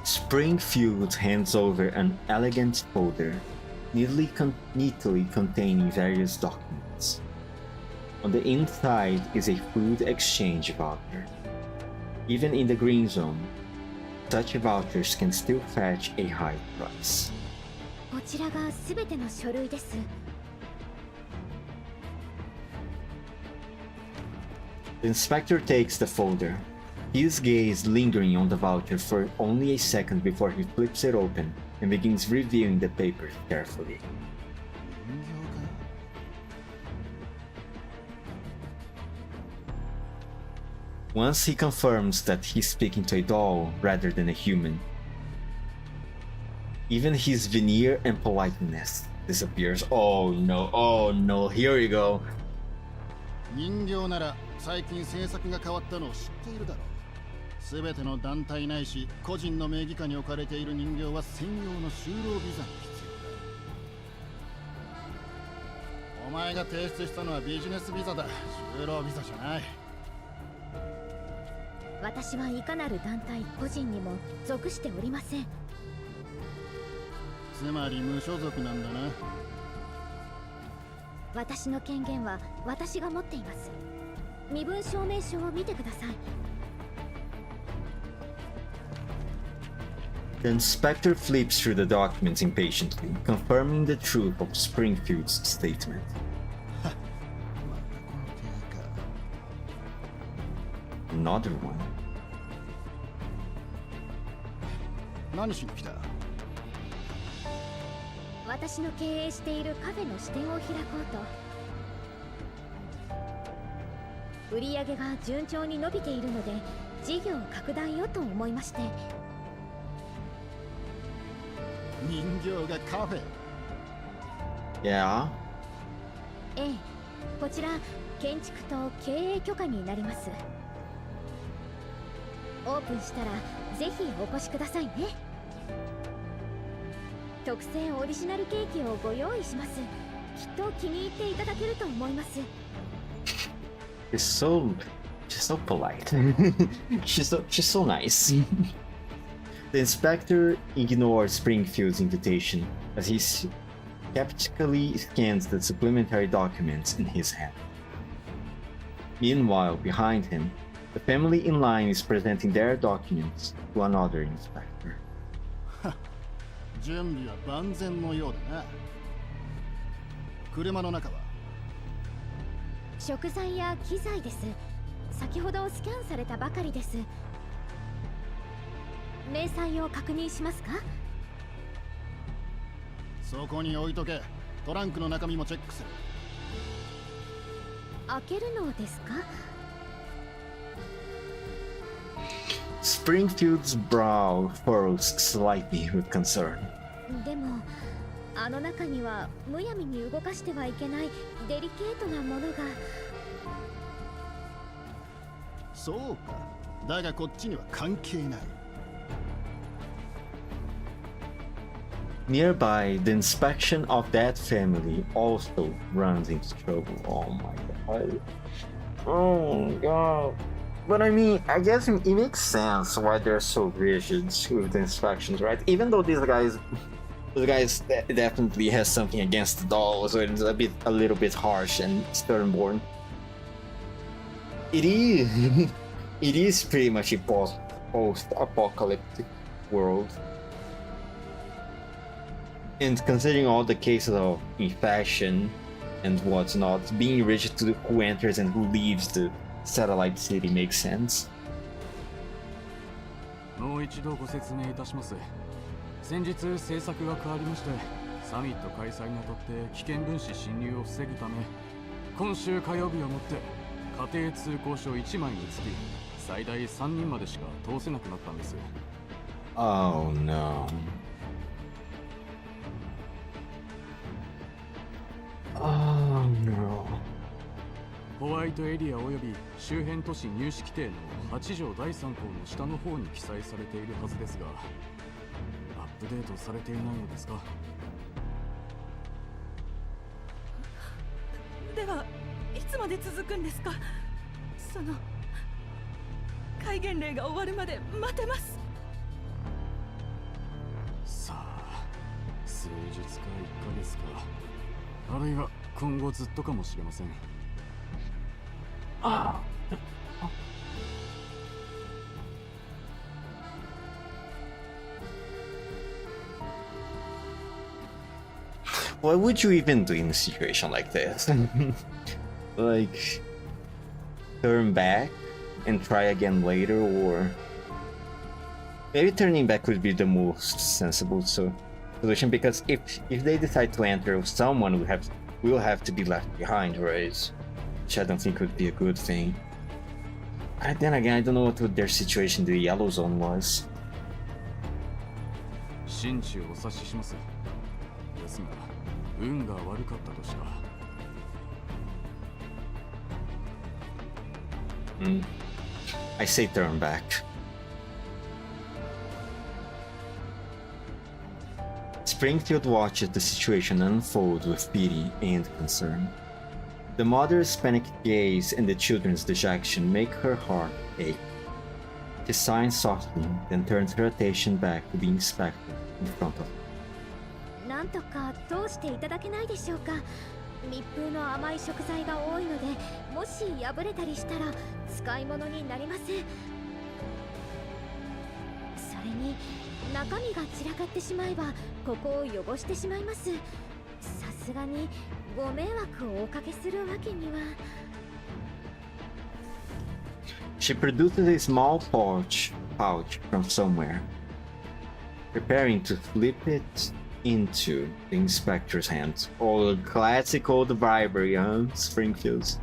す。 Springfield hands over an elegant folder, neatly containing various documents. On the inside is a food exchange voucher. Even in the green zone, such vouchers can still fetch a high price. こちらがすべての書類です。 The inspector takes the folder, his gaze lingering on the voucher for only a second before he flips it open and begins reviewing the papers carefully. Once he confirms that he's speaking to a doll rather than a human, even his veneer and politeness disappears. Oh no, here we go. 人形なら最近政策が変わったのを知っているだろう。全ての団体ないし個人の名義下に置かれている人形は専用の就労ビザが必要だ。お前が提出したのはビジネスビザだ。就労ビザじゃない。私はいかなる団体個人にも属しておりません。つまり無所属なんだな。私の権限は私が持っています。身分証明書を見てください。The inspector flips through the documents impatiently, confirming the truth of Springfield's statement. Another one. 何しに来た？私の経営しているカフェの支店を開こうと。売り上げが順調に伸びているので事業拡大をと思いまして。人形がカフェ。Yeah. ええ、こちら建築と経営許可になります。オープンしたらぜひお越しくださいね。特製オリジナルケーキをご用意します。きっと気に入っていただけると思います。She's so polite. she's so nice. The inspector ignores Springfield's invitation as he skeptically scans the supplementary documents in his hand. Meanwhile, behind him, the family in line is presenting their documents to another inspector. 準備は万全のようだな。車の中は？食材や機材です。先ほどスキャンされたばかりです。明細を確認しますか？そこに置いとけ。トランクの中身もチェックする。開けるのですか？ Springfield's brow furrows slightly with concern. でも、あの中にはむやみに動かしてはいけないデリケートなものが。そうか。だがこっちには関係ない。Nearby, the inspection of that family also runs into trouble. Oh my god. Oh god. But I mean, I guess it makes sense why they're so rigid with the inspections, right? Even though these guys definitely has something against the dolls, so it's a little bit harsh and stern-born. It is pretty much a post-apocalyptic world. And considering all the cases of infection and whatnot, being rigid to who enters and who leaves the satellite city makes sense. もう一度ご説明いたします。先日政策が変わりまして、サミット開催にあたって危険分子侵入を防ぐため、今週火曜日をもって家庭通行証1枚につき最大3人までしか通せなくなったんです。Oh no. Oh no. ホワイトエリアおよび周辺都市入試規定の8条第3項の下の方に記載されているはずですが、アップデートされていないのですか？ではいつまで続くんですか？その戒厳令が終わるまで待てます。さあ、数日か1ヶ月か、あるいは今後ずっとかもしれません。What would you even do in a situation like this? Like, turn back and try again later, or maybe turning back would be the most sensible solution, because if they decide to enter, someone will have to be left behind, right? Which I don't think would be a good thing. And then again, I don't know what their situation in the yellow zone was. 心中お察しします。ですが、運が悪かったとしか。I say turn back. Springfield watches the situation unfold with pity and concern. The mother's panicked gaze and the children's dejection make her heart ache. She sighs softly, then turns her attention back to the inspector in front of her. なんとか通していただけないでしょうか。密封の甘い食材が多いので、もし破れたりしたら使い物になりません。それに中身が散らかってしまえばここを汚してしまいます。さすがにご迷惑をおかけするわけには。She produces a small pouch from somewhere, preparing to flip it into the inspector's hands. Oh, classic old bribery, huh? Springfield's.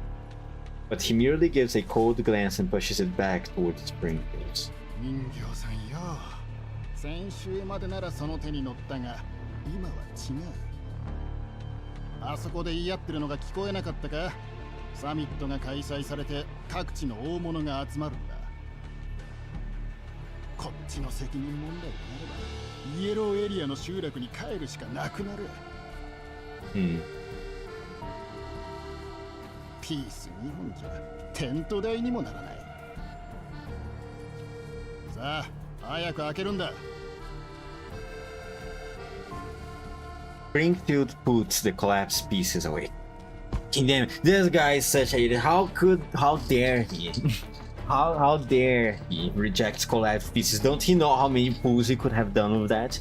But he merely gives a cold glance and pushes it back towards Springfield's. 人形さんよ。先週までならその手に乗ったが、今は違う。あそこで言い合ってるのが聞こえなかったか？サミットが開催されて各地の大物が集まるんだ。こっちの責任問題となればイエローエリアの集落に帰るしかなくなる。ピース2本じゃテント代にもならない。さあ、早く開けるんだ。Springfield puts the collapsed pieces away. Damn, this guy is such a idiot. How dare he? How dare he reject collapsed pieces? Don't he know how many pulls he could have done with that?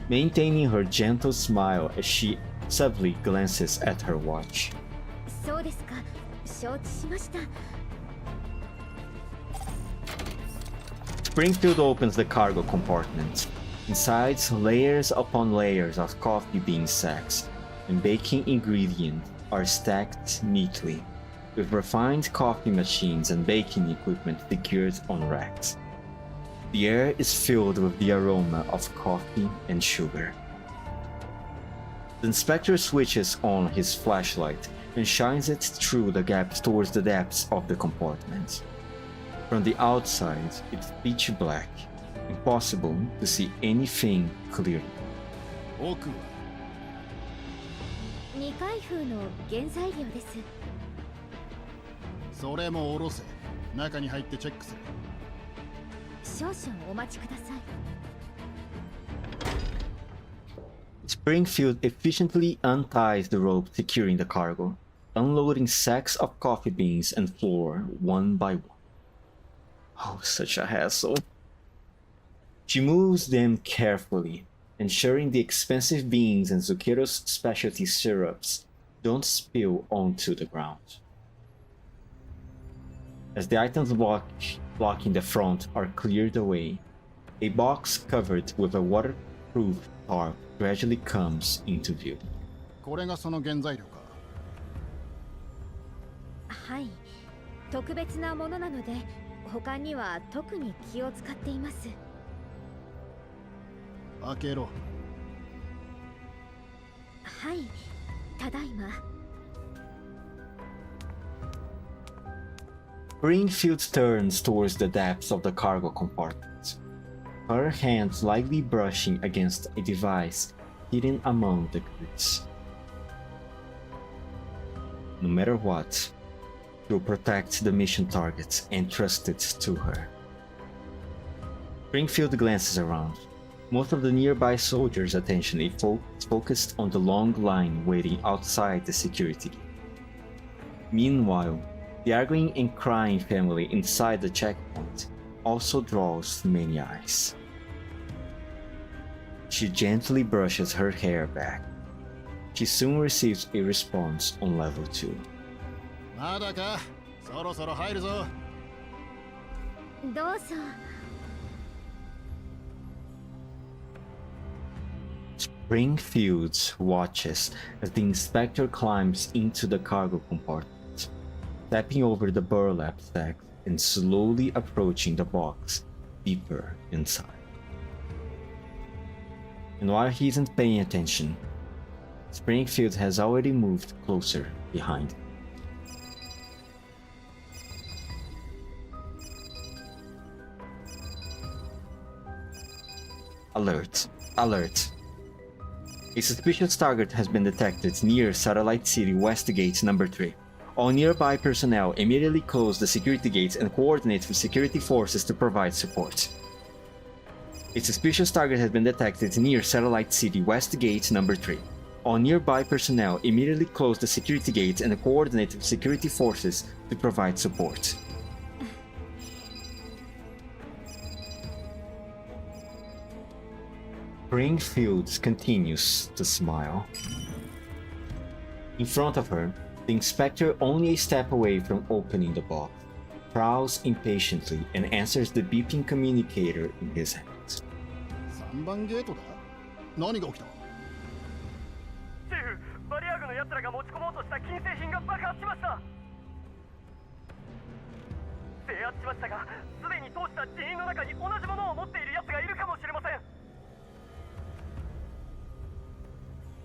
Maintaining her gentle smile as she subtly glances at her watch. そうですか。承知しました。Springfield opens the cargo compartment. Inside, layers upon layers of coffee bean sacks and baking ingredients are stacked neatly, with refined coffee machines and baking equipment secured on racks. The air is filled with the aroma of coffee and sugar. The inspector switches on his flashlight and shines it through the gaps towards the depths of the compartment. From the outside, it's pitch black, impossible to see anything clearly. 奥は未開封の原材料です。それも下ろせ。中に入ってチェックする。少々お待ちください。Springfield efficiently unties the rope securing the cargo, unloading sacks of coffee beans and flour one by one. Oh, such a hassle. She moves them carefully, ensuring the expensive beans and Zucchero's specialty syrups don't spill onto the ground. As the items blocking the front are cleared away, a box covered with a waterproof tarp gradually comes into view. これがその原材料か。はい。特別なものなので、他には特に気を使っています。開けろ。はい、ただいま。Springfield turns towards the depths of the cargo compartment, her hands lightly brushing against a device hidden among the goods. No matter what, she'll protect the mission target entrusted to her. Springfield glances around. Most of the nearby soldiers' attention is focused on the long line waiting outside the security gate. Meanwhile, the arguing and crying family inside the checkpoint also draws many eyes. She gently brushes her hair back. She soon receives a response on level 2. まだか？そろそろ入るぞ。どうぞ。Springfield watches as the inspector climbs into the cargo compartment, stepping over the burlap sack and slowly approaching the box deeper inside. And while he isn't paying attention, Springfield has already moved closer behind him. Alert. Alert. A suspicious target has been detected near Satellite City West Gate number 3. All nearby personnel immediately close the security gates and coordinate with security forces to provide support. A suspicious target has been detected near Satellite City West Gate number 3. All nearby personnel immediately close the security gates and coordinate with security forces to provide support. Springfield continues to smile. In front of her, the inspector, only a step away from opening the box, prowls impatiently and answers the beeping communicator in his hands. 3番ゲートだ。何が起きた？シェフ、バリアグの奴らが持ち込もうとした金製品が爆発しました。制圧しましたが、すでに通した人員の中に同じものを持っている奴がいるかもしれません。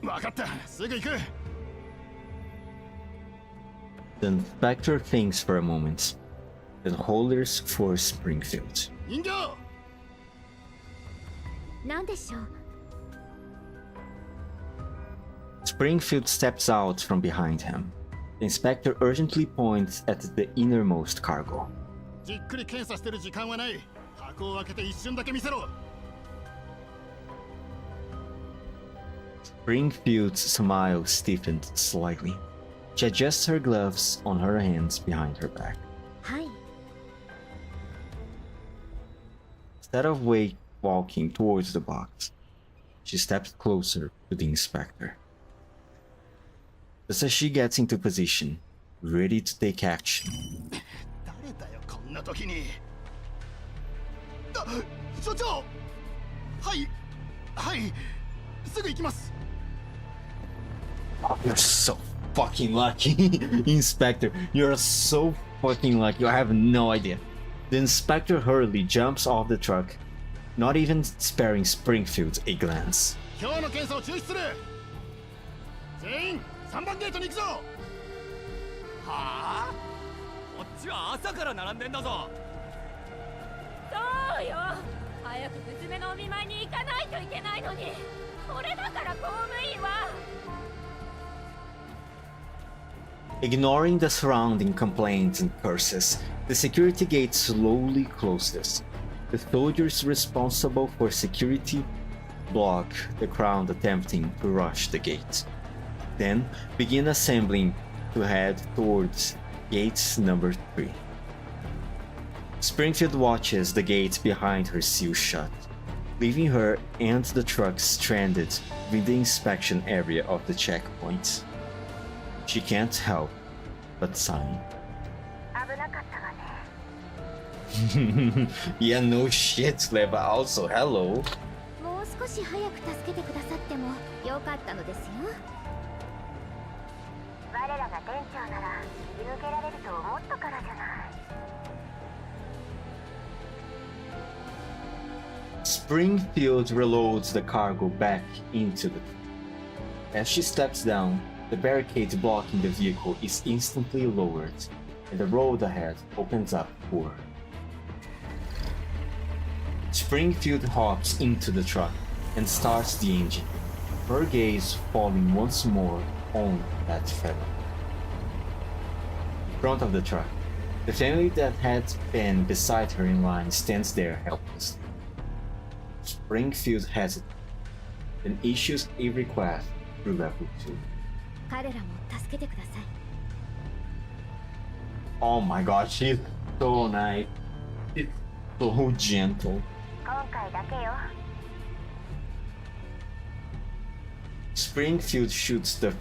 分かった、すぐ行く。The inspector thinks for a moment, then holders for Springfield. 人形！何でしょう。Springfield steps out from behind him. The inspector urgently points at the innermost cargo. じっくり検査してる時間はない。箱を開けて一瞬だけ見せろ。Springfield's smile stiffened slightly. She adjusts her gloves on her hands behind her back. はい。 Instead of walking towards the box, she steps closer to the inspector. Just as she gets into position, ready to take action. 誰だよ、こんな時に。所長！はい、はい、すぐ行きます。You're so fucking lucky, Inspector. You're so fucking lucky. I have no idea. The inspector hurriedly jumps off the truck, not even sparing Springfield a glance. 今日の検査を中止する。全員3番ゲートに行くぞ。はあ？こっちは朝から並んでんだぞ。そうよ。早く娘のお見舞いに行かないといけないのに。俺だから公務員は。Ignoring the surrounding complaints and curses, the security gate slowly closes. The soldiers responsible for security block the crowd attempting to rush the gate, then begin assembling to head towards gate number 3. Springfield watches the gate behind her seal shut, leaving her and the truck stranded within the inspection area of the checkpoint. She can't help but sigh. 危なかったわね。Yeah, no shit, Leva. Also, hello. もう少し早く助けてくださってもよかったのですよ。我らが店長なら引き抜けられると思ったからじゃない。Springfield reloads the cargo back into the. As she steps down, the barricade blocking the vehicle is instantly lowered, and the road ahead opens up for her. Springfield hops into the truck and starts the engine, her gaze falling once more on that fellow. In front of the truck, the family that had been beside her in line stands there helplessly. Springfield hesitates, then issues a request through level 2. 彼らも助けてください。 Oh my god, she's so nice. It's so gentle. 今回だけよ。Springfield shoots the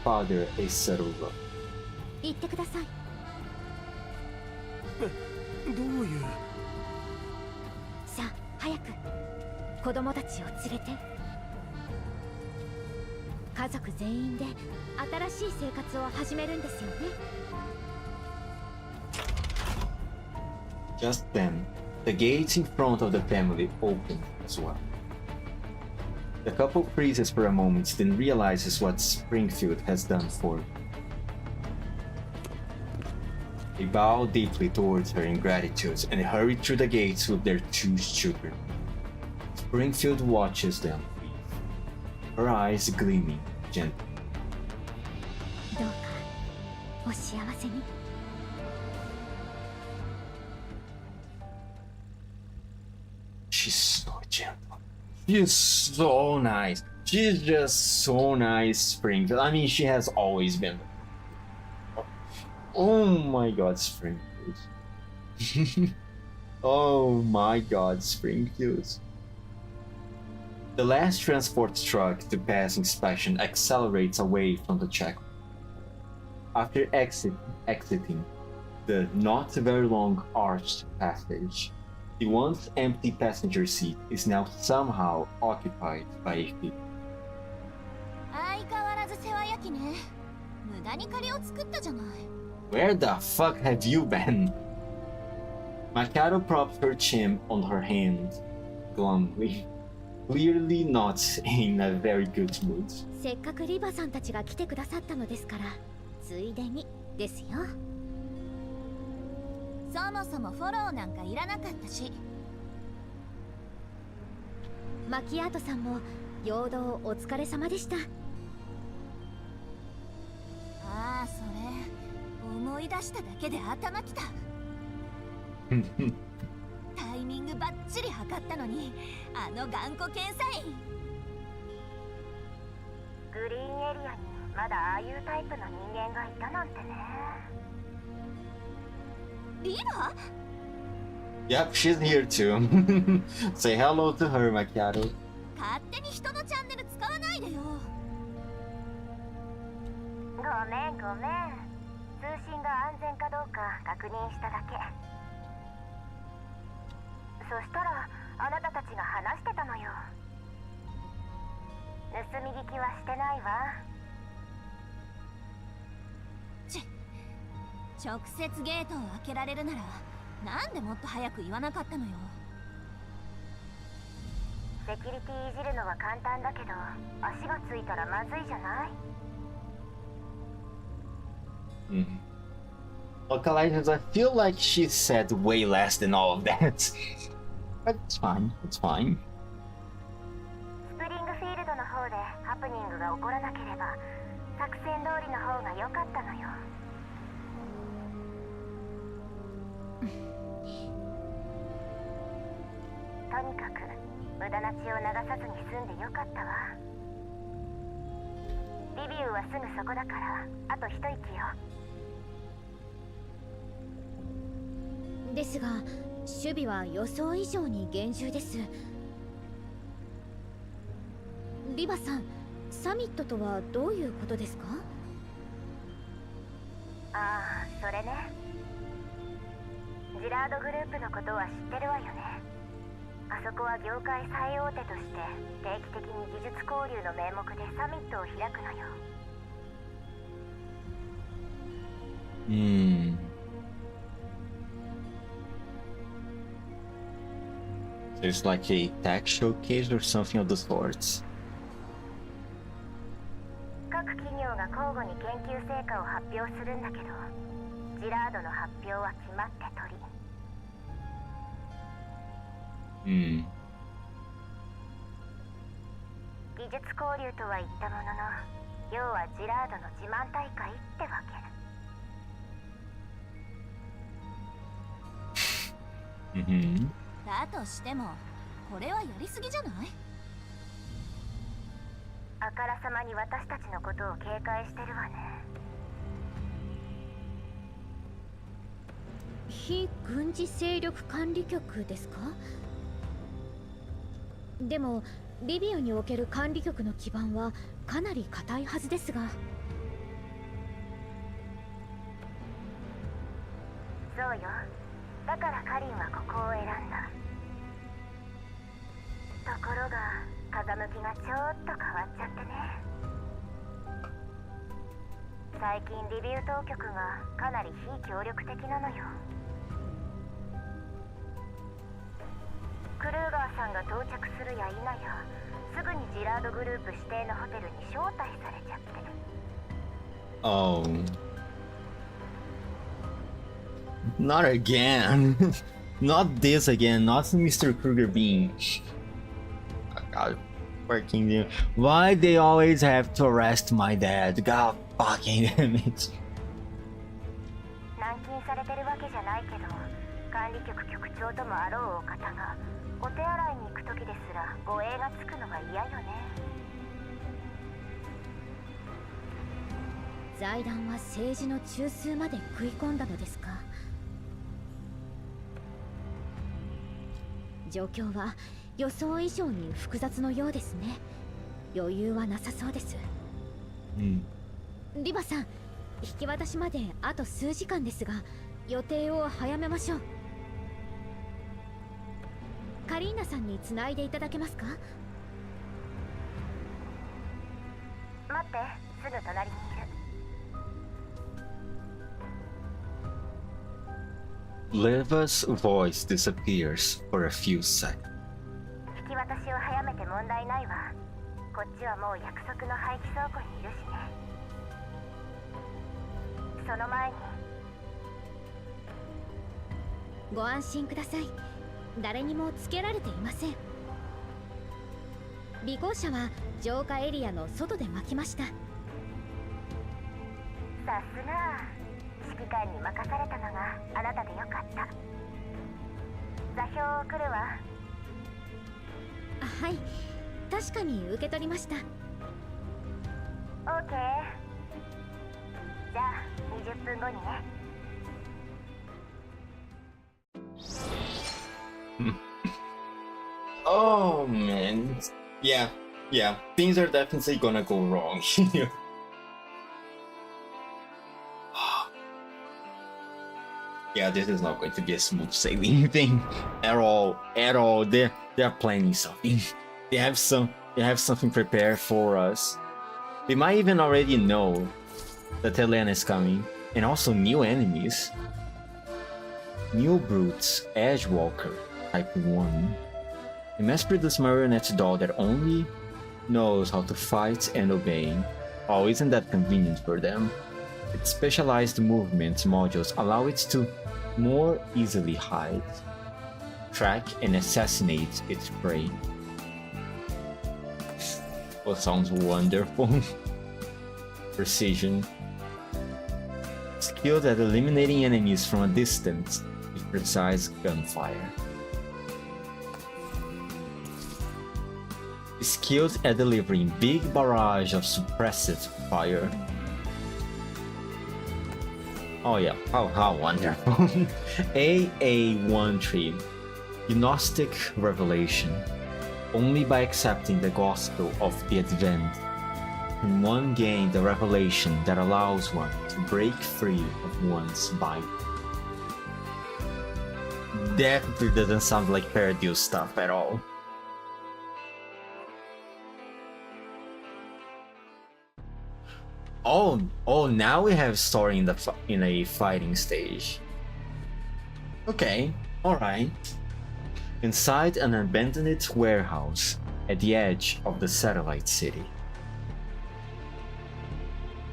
father a subtle look. 言ってください。どういう。さあ早く子供たちを連れて。家族全員で新しい生活を始めるんですよね。 Just then, the gates in front of the family open as well. The couple freezes for a moment, then realizes what Springfield has done for them. They bow deeply towards her in gratitude and hurry through the gates with their 2 children. Springfield watches them leave, her eyes gleaming gently. どうかお幸せに。She's so gentle. She's so nice. She's just so nice, Springfield. I mean, she has always been. Oh my god, Springfield. Oh my god, Springfield. The last transport truck to pass inspection accelerates away from the checkpoint. After exiting the not very long arched passage, the once empty passenger seat is now somehow occupied by a figure. 相変わらず世話焼きね。無駄に借りを作ったじゃない。Where the fuck have you been? Mikado props her chin on her hand, glumly, clearly not in a very good mood. せっかくリバさんたちが来てくださったのですから、ついでにですよ。そもそもフォローなんかいらなかったし。マキアートさんも陽動お疲れ様でした。ああ、それ思い出しただけで頭きた。タイミングバッチリ測ったのに、あの頑固検査員。グリーンエリアにまだああいうタイプの人間がいたなんてね。リバ？ Yep, she's here too. Say hello to her, Macchiato. 勝手に人のチャンネル使わないでよ。ごめんごめん。通信が安全かどうか確認しただけ。そしたらあなたたちが話してたのよ。盗み聞きはしてないわ。直接ゲートを開けられるなら、なんでもっと早く言わなかったのよ。セキュリティいじるのは簡単だけど、足がついたらまずいじゃない？ Well, Collisions, I feel like she said way less than all of that. But it's fine, it's fine. スプリングフィールドの方でハプニングが起こらなければ、作戦通りの方が良かったのよ。とにかく無駄な血を流さずに済んでよかったわ。リビウはすぐそこだから、あと一息よ。ですが、守備は予想以上に厳重です。リバさん、サミットとはどういうことですか？ああ、それね。ジラードグループのことは知ってるわよね。あそこは業界最大手として定期的に技術交流の名目でサミットを開くのよ。So it's like a tech showcase or something of the sorts. 各企業が交互に研究成果を発表するんだけど、ジラードの発表は決まって取り。技術交流とは言ったものの、要はジラードの自慢大会ってわけ。だとしても、これはやりすぎじゃない？あからさまに私たちのことを警戒してるわね。非軍事勢力管理局ですか？でもリビアにおける管理局の基盤はかなり固いはずですが。そうよ。だから風向きがちょっと変わっちゃってね。最近リビュー当局がかなり非協力的なのよ。クルーガーさんが到着するや否や、すぐにジラードグループ指定のホテルに招待されちゃって。Oh. Not again. Not this again. Not Mr. Kruger being. God, fucking you. Why they always have to arrest my dad? God fucking damn it. 軟禁されてるわけじゃないけど、管理局局長ともあろうお方がお手洗いに行く時ですら護衛がつくのが嫌よね。財団は政治の中枢まで食い込んだのですか。状況は予想以上に複雑のようですね。余裕はなさそうです。リバさん、引き渡しまであと数時間ですが、予定を早めましょう。カリーナさんに繋いでいただけますか。待って、すぐ隣にいる。Liva's voice disappears for a few seconds. 引き渡しを早めて問題ないわ。こっちはもう約束の廃棄倉庫にいるしね。その前にご安心ください。誰にもつけられていません。尾行車は浄化エリアの外で巻きました。さすが。指揮官に任されたのがあなたでよかった。座標を送るわ。はい、確かに受け取りました。 OK。 じゃあ20分後にね。Oh man. Yeah. Things are definitely gonna go wrong here. Yeah, this is not going to be a smooth sailing thing at all. They're planning something. They have something prepared for us. They might even already know that Helena is coming, and also new enemies. New brutes, Edgewalker, Type 1. A mass-produced marionette doll that only knows how to fight and obey. Oh, isn't that convenient for them? Its specialized movement modules allow it to more easily hide, track, and assassinate its prey. Well, sounds wonderful. Precision. Skilled at eliminating enemies from a distance with precise gunfire. Skilled at delivering big barrage of suppressive fire. Oh yeah, how wonderful. AA13 Gnostic Revelation. Only by accepting the gospel of the Advent can one gain the revelation that allows one to break free of one's bite. Definitely doesn't sound like Paradise stuff at all. Oh, now we have story in a fighting stage. Okay, alright. Inside an abandoned warehouse at the edge of the satellite city.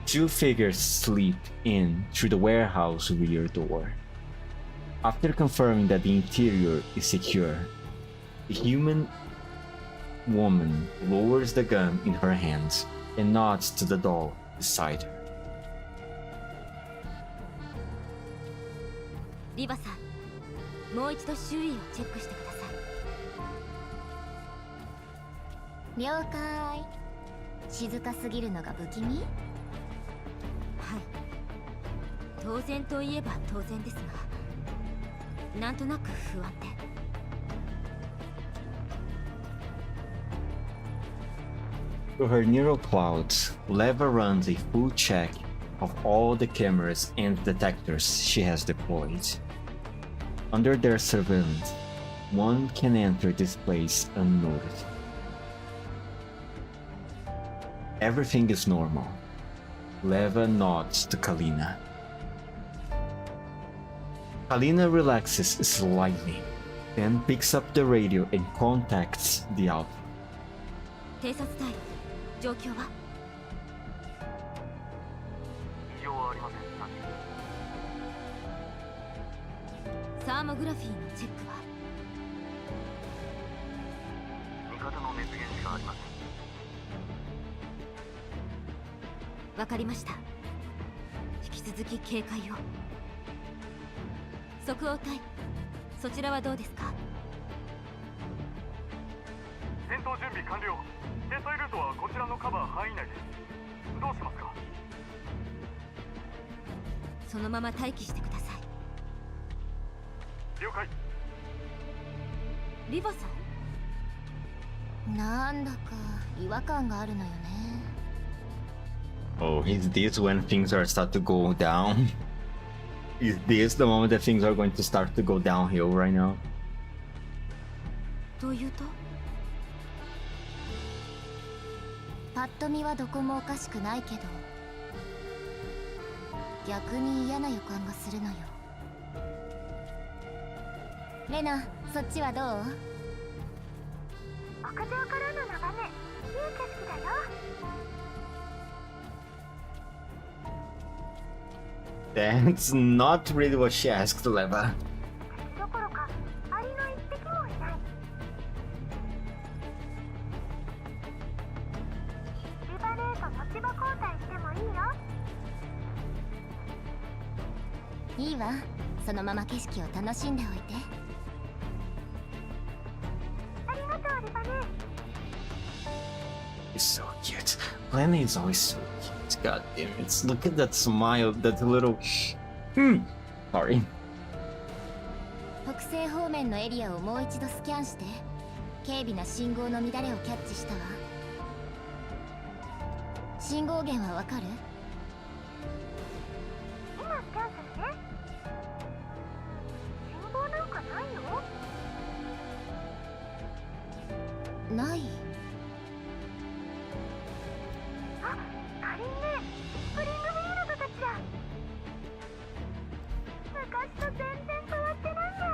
Two figures slip in through the warehouse rear door. After confirming that the interior is secure, the human woman lowers the gun in her hands and nods to the doll beside her. リバさん、もう一度周囲をチェックしてください。了解。静かすぎるのが不気味？はい。当然といえば当然ですが、なんとなく不安で。To her neural clouds, Leva runs a full check of all the cameras and detectors she has deployed. Under their surveillance, one can enter this place unnoticed. Everything is normal. Leva nods to Kalina. Kalina relaxes slightly, then picks up the radio and contacts the outpost. 偵察隊、状況は？異常はありません。サーモグラフィーのチェックは？味方の熱源しかありません。わかりました。引き続き警戒を。即応隊、そちらはどうですか？戦闘準備完了。決済ルートはこちらのカバー範囲内です。どうしますか？そのまま待機してください。了解。リヴァさん？なんだか違和感があるのよね。Oh, is this when things are start to go down? Is this the moment that things are going to start to go downhill right now? というと？パッと見はどこもおかしくないけど、逆に嫌な予感がするのよ。レナ、そっちはどう？屋上からの眺め、いい景色だよ。That's not really what she asked, Leva. どころか、アリの一匹もいない。リバレーと持ち場交代してもいいよ。いいわ、そのまま景色を楽しんでおいて。ありがとう、リバネ。It's so cute. Lenny is always so cute. God damn it. Look at that smile, that little... Sorry. 北西方面のエリアをもう一度スキャンして、軽微な信号の乱れをキャッチしたわ。信号源はわかる？今スキャンするね。信号なんかないよ。ない。あ、カリンね、スプリングフィールドたちだ。昔と全然変わってないんだ。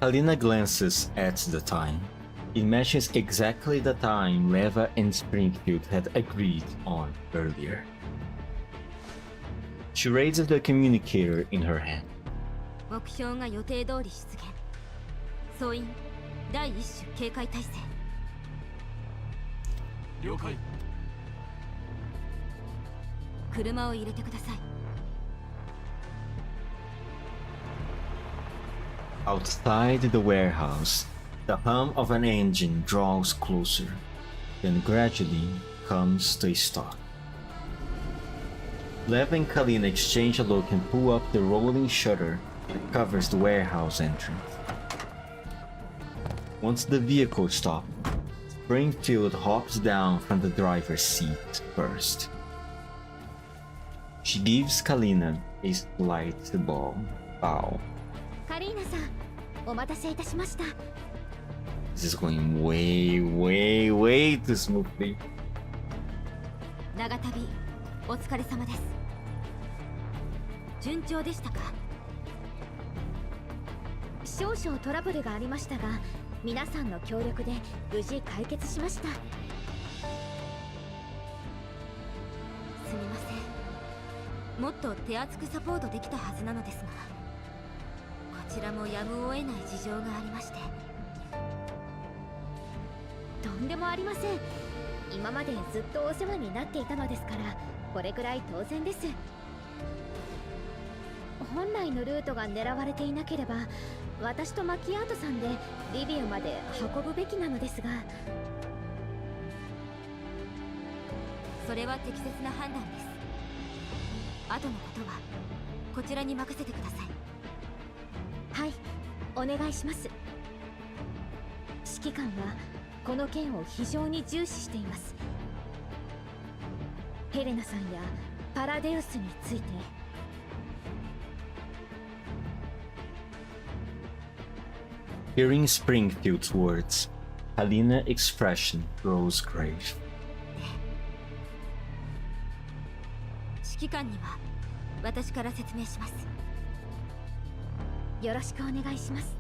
Kalina glances at the time. It matches exactly the time Leva and Springfield had agreed on earlier. She raises the communicator in her hand. 目標が予定通り出現。総員、第一種警戒態勢。了解。車を入れてください。Outside the warehouse, the hum of an engine draws closer, then gradually comes to a stop. Lev and Kalina exchange a look and pull up the rolling shutter that covers the warehouse entrance. Once the vehicle stops, Springfield hops down from the driver's seat first. She gives Kalina a slight bow. カリーナさん、お待たせいたしました。This is going way, way, way too smoothly. 長旅、お疲れ様です。順調でしたか？少々トラブルがありましたが、皆さんの協力で無事解決しました。すみません。もっと手厚くサポートできたはずなのですが、こちらもやむを得ない事情がありまして。とんでもありません。今までずっとお世話になっていたのですから、これくらい当然です。本来のルートが狙われていなければ、私とマキアートさんでリビウまで運ぶべきなのですが。それは適切な判断です。後のことはこちらに任せてください。はい、お願いします。指揮官はこの件を非常に重視しています。ヘレナさんやパラデウスについて。Hearing Springfield's words, Kalina's expression grows grave. 指揮官には私から説明します。よろしくお願いします。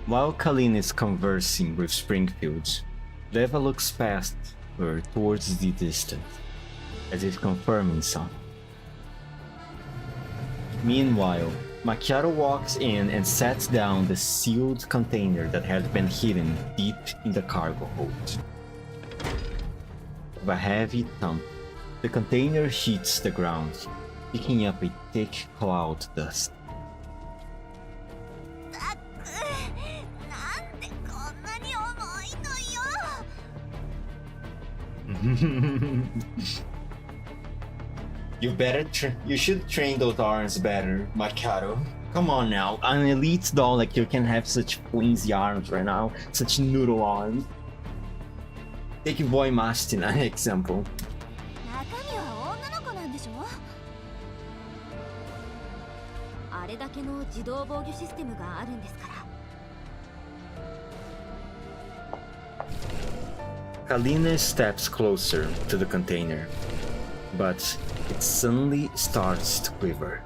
While Kalina is conversing with Springfield, Leva looks past her towards the distance, as if confirming something. Meanwhile, Macchiato walks in and sets down the sealed container that had been hidden deep in the cargo hold. With a heavy thump, the container hits the ground, picking up a thick cloud dust. You should train those arms better, Macchiato. Come on now, an elite doll like you can have such flimsy arms right now, such noodle arms. Take Boy Mastin an example. 中身は女の子なんでしょ？あれだけの自動防御システムがあるんですから。 Kalina steps closer to the container, but it suddenly starts to quiver.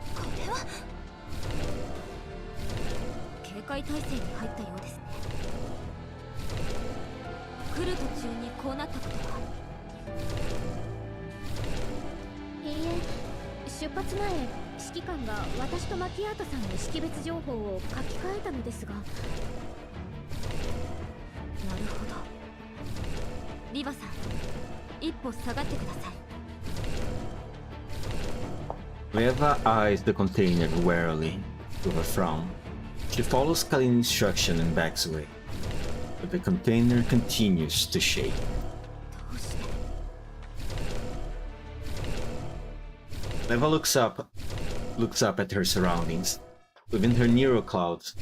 警戒態勢に入ったようですね。来る途中にこうなったことは？いいえ、出発前指揮官が私とマキアートさんの識別情報を書き換えたのですが。なるほど。リバさん、一歩下がってください。 Leva eyes the container warily, with a frown. She follows Kalina's instruction and backs away, but the container continues to shake. Leva looks up at her surroundings. Within her neurocloud,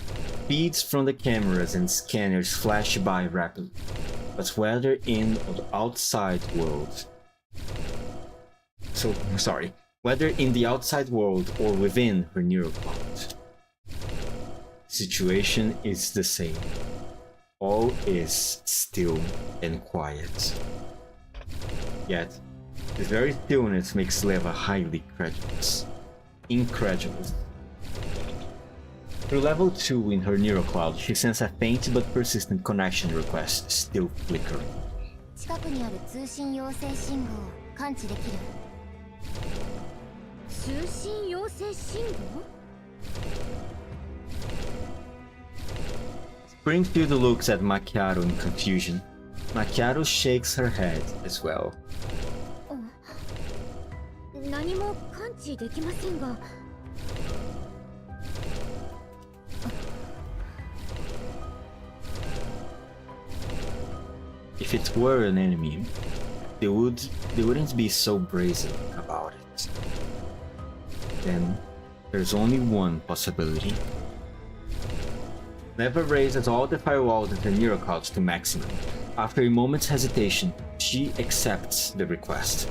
feeds from the cameras and scanners flash by rapidly, but whether in the outside world. Whether in the outside world or within her neurocloud. Situation is the same. All is still and quiet. Yet, this very stillness makes Leva highly incredulous. Through level 2 in her neurocloud, she senses a faint but persistent connection request still flickering. 近くにある通信要請信号を感知できる。 通信要請信号？ Springfield looks at Macchiato in confusion. Macchiato shakes her head as well. 何も感知できませんが。 If it were an enemy, they wouldn't be so brazen about it. Then, there's only one possibility. Leva raises all the firewalls in her neurocloud to maximum. After a moment's hesitation, she accepts the request.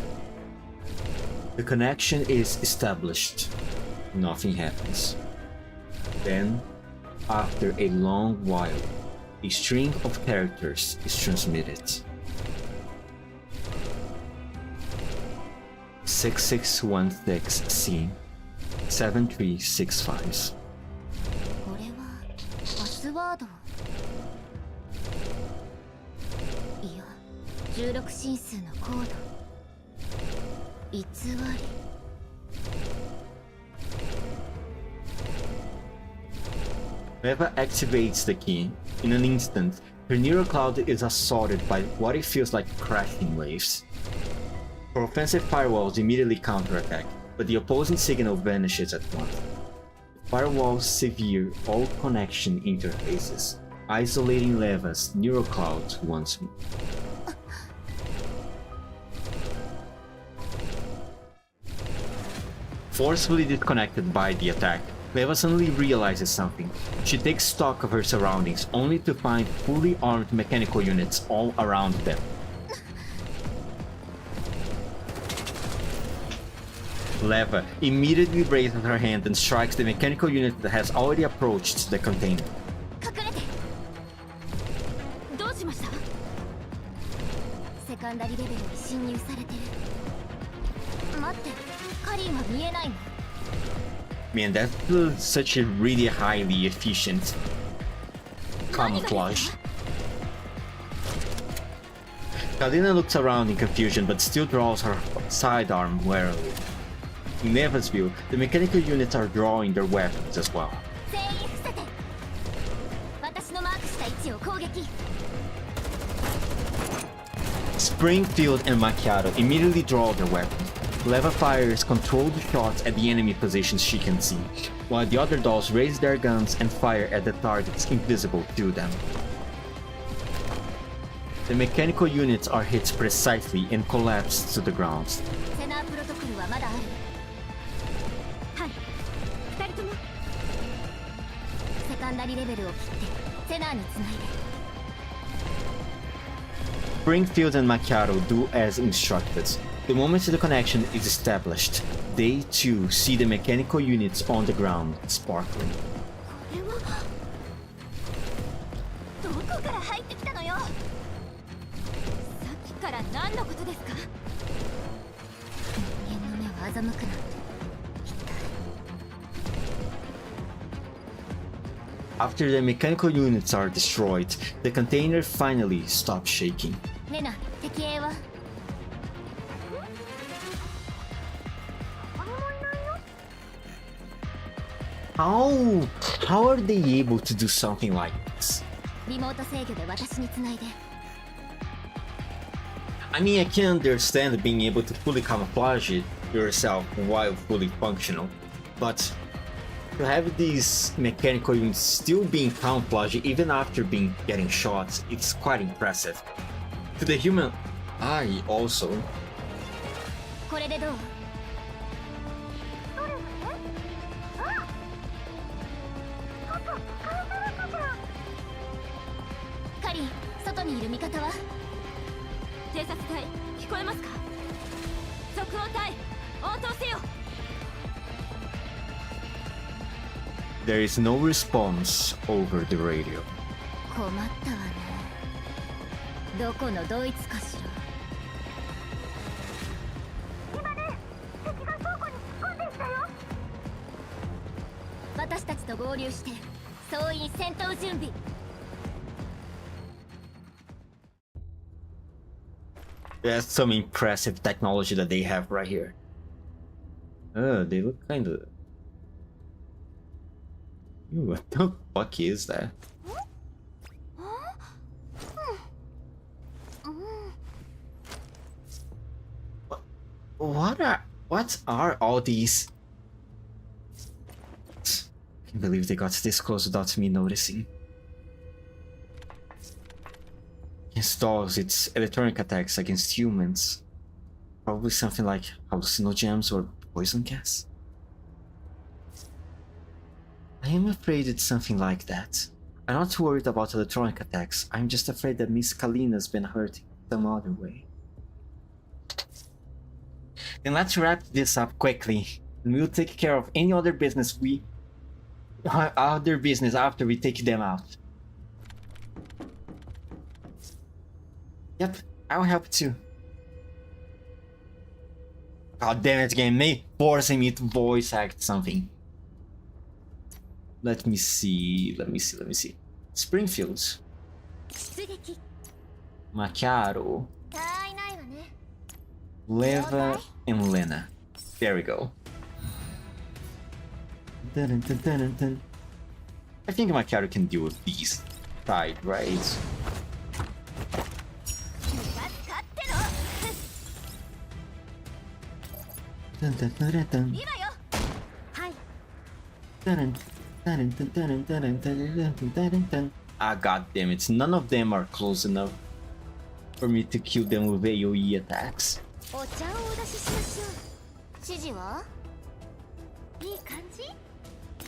The connection is established. Nothing happens. Then, after a long while, a string of characters is transmitted. 6616C 7365. これはパスワード。いや、16進数のコード。偽り。 Leva activates the key. In an instant, her neurocloud is assaulted by what it feels like crashing waves. Her offensive firewalls immediately counterattack, but the opposing signal vanishes at once. The firewalls sever all connection interfaces, isolating Leva's neurocloud once more. Forcefully disconnected by the attack, Leva suddenly realizes something. She takes stock of her surroundings, only to find fully armed mechanical units all around them. Leva immediately raises her hand and strikes the mechanical unit that has already approached the container. カンダリレベルに侵入されてる。待って、カリンは見えないの？ Man, that's such a really highly efficient camouflage. Kalina looks around in confusion but still draws her sidearm warily. In Neva's the mechanical units are drawing their weapons as well. Springfield and Macchiato immediately draw their weapons. Leva fires controlled shots at the enemy positions she can see, while the other dolls raise their guns and fire at the targets invisible to them. The mechanical units are hit precisely and collapse to the ground. Springfield and Macchiato do as instructed. The moment the connection is established, they too see the mechanical units on the ground sparkling. After the mechanical units are destroyed, the container finally stops shaking. How are they able to do something like this? I mean, I can understand being able to fully camouflage it yourself while fully functional, but to have these mechanical units still being camouflaged even after getting shot, it's quite impressive. To the human eye also. There is no response over the radio. That's some impressive technology that they have right here. They look kinda... What the fuck is that? What are all these? I can't believe they got this close without me noticing. Installs its electronic attacks against humans. Probably something like hallucinogens or poison gas. I am afraid it's something like that. I'm not worried about electronic attacks, I'm just afraid that Miss Kalina's been hurt some other way. Then let's wrap this up quickly, and we'll take care of any other business after we take them out. Yep, I'll help too. God damn it, game, forcing me to voice act something. Let me see. Springfield. Macchiato. Leva and Lena. There we go. I think Macchiato can deal with these side, right? Ah, god damn it, none of them are close enough for me to kill them with AoE attacks.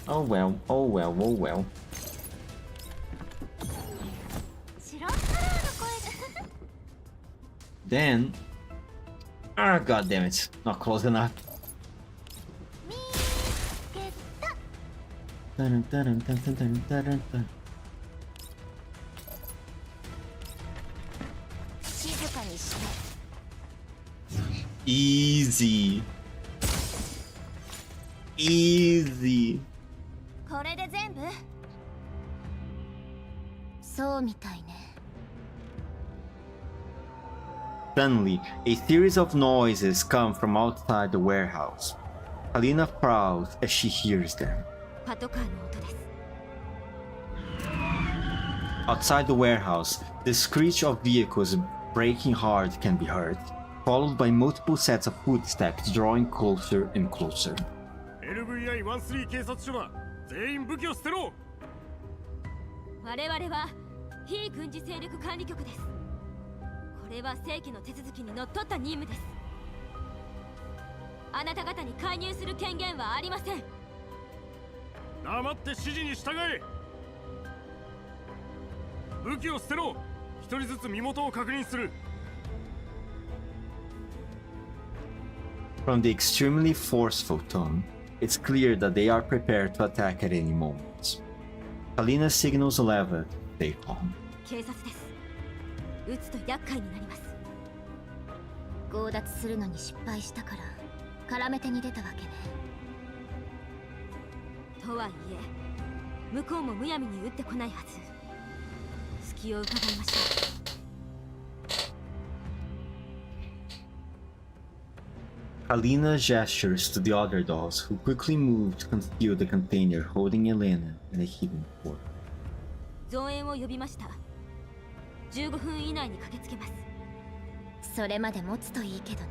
Oh well, oh well, oh well. Then... Ah, god damn it, not close enough. Easy. Easy. これで全部？そうみたいね。Suddenly, a series of noises come from outside the warehouse. Alina frowns as she hears them. パトカーの音です。Outside the warehouse, the screech of vehicles braking hard can be heard, followed by multiple sets of footsteps drawing closer and closer. LVI-13 警察署だ。全員武器を捨てろ。我々は非軍事勢力管理局です。これは正規の手続きにのっとった任務です。あなた方に介入する権限はありません。黙って指示に従え。武器を捨てろ。一人ずつ身元を確認する。From the extremely forceful tone, it's clear that they are prepared to attack at any moment. Alina signals Leva to stay calm. 警察です。撃つと厄介になります。強奪するのに失敗したから絡め手に出たわけね。とはいえ、向こうもむやみに撃ってこないはず。隙を伺いましょう。Alina gestures to the other dolls, who quickly move to conceal the container holding Elena in a hidden port. 増援を呼びました。15分以内に駆けつけます。それまで持つといいけどね。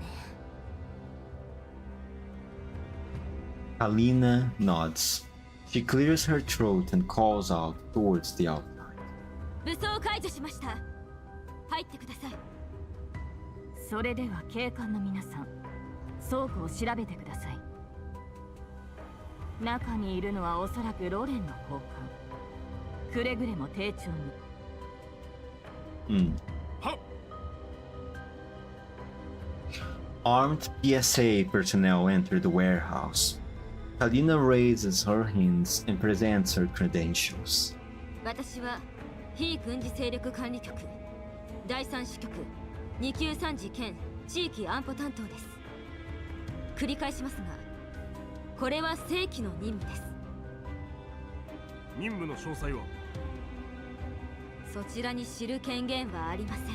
Alina nods. She clears her throat and calls out towards the outside. 武装解除しました。入ってください。それでは警官の皆さん、倉庫を調べてください。中にいるのはおそらくロレンの交換。くれぐれも丁重に。Armed PSA personnel enter the warehouse. Alina raises her hands and presents her credentials. 私は非軍事勢力管理局第3支局293次兼地域安保担当です。繰り返しますが、これは正規の任務です。任務の詳細は？そちらに知る権限はありません。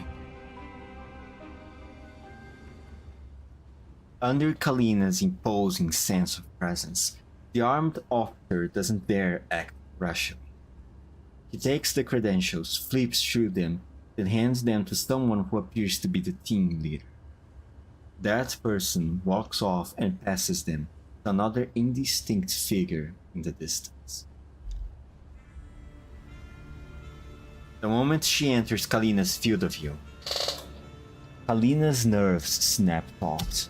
Under Kalina's imposing sense of presence, the armed officer doesn't dare act rashly. He takes the credentials, flips through them, then hands them to someone who appears to be the team leader. That person walks off and passes them to another indistinct figure in the distance. The moment she enters Kalina's field of view, Kalina's nerves snap taut.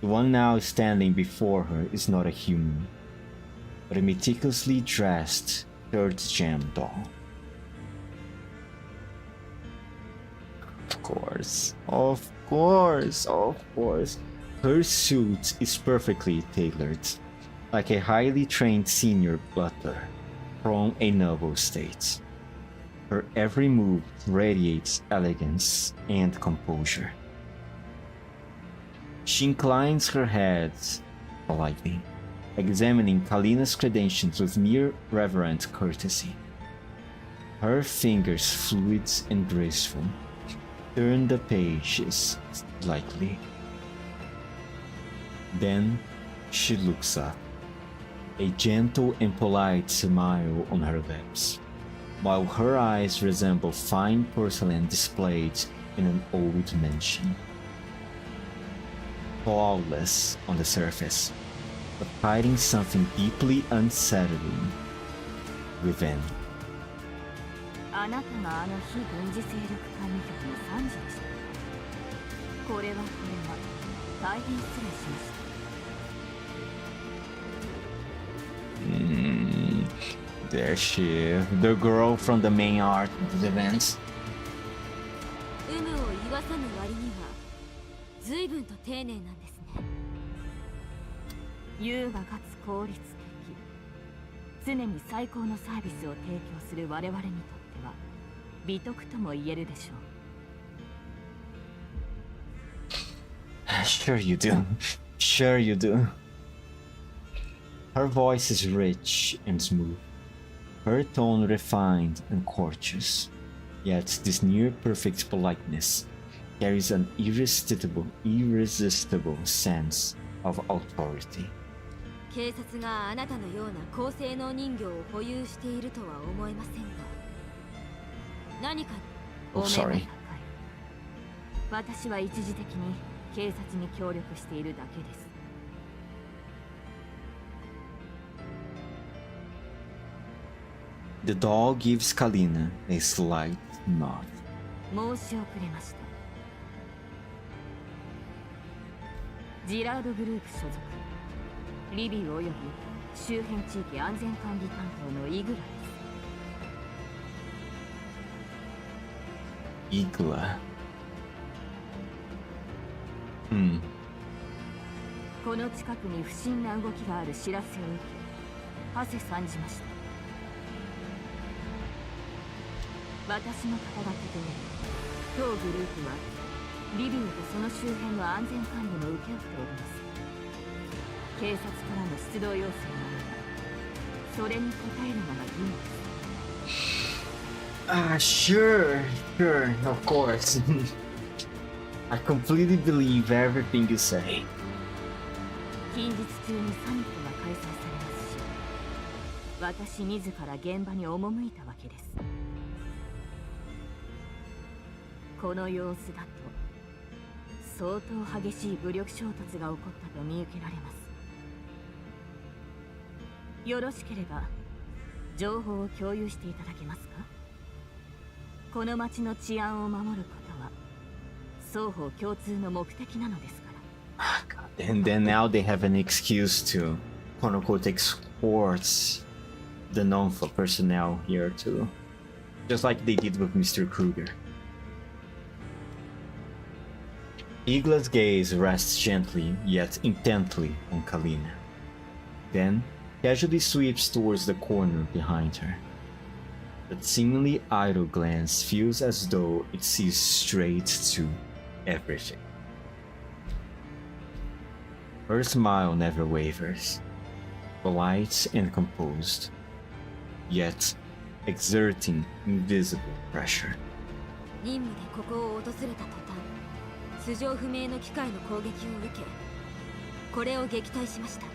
The one now standing before her is not a human, but a meticulously dressed third-gen doll. Of course. Her suit is perfectly tailored, like a highly trained senior butler from a noble state. Her every move radiates elegance and composure. She inclines her head politely, examining Kalina's credentials with mere reverent courtesy. Her fingers, fluid and graceful, turn the pages slightly. Then she looks up, a gentle and polite smile on her lips, while her eyes resemble fine porcelain displayed in an old mansion. Flawless on the surface, but hiding something deeply unsettling within. あなたがあの非軍事勢力管理局の参事でした。これは大変失礼しました。There she is, the girl from the main art of the events. 有無を言わさぬ割には随分と丁寧なんですね。優雅かつ効率的、常に最高のサービスを提供する我々にとっては美徳とも言えるでしょう。Sure you do. Sure you do. Her voice is rich and smooth, her tone refined and courteous, yet this near-perfect politeness carries an irresistible sense of authority. 警察があなたのような高性能人形を保有しているとは思えませんが、何かお目が高い。私は一時的に警察に協力しているだけです。The dog gives Kalina a slight nod. 申し遅れました。ジラードグループ所属、リビウおよび周辺地域安全管理担当のイグラです。イグラ。この近くに不審な動きがある知らせを受け、馳せ参じました。私の肩書きで当グループはリビウとその周辺の安全管理の請け負っております。警察からの出動要請があればそれに応えるのが義務です。Sure, of course. I completely believe everything you say. 近日中にサミットが開催されますし、私自ら現場に赴いたわけです。この様子だと相当激しい武力衝突が起こったと見受けられます。よろしければ情報を共有していただけますか？この町の治安を守ることは双方共通の目的なのですから。And then now they have an excuse to quote unquote export the non-full personnel here too. Just like they did with Mr. Kruger. Igla's gaze rests gently yet intently on Kalina. Then casually sweeps towards the corner behind her. That seemingly idle glance feels as though it sees straight to everything. Her smile never wavers, polite and composed, yet exerting invisible pressure. 任務でここを訪れた途端、素性不明の機械の攻撃を受け、これを撃退しました。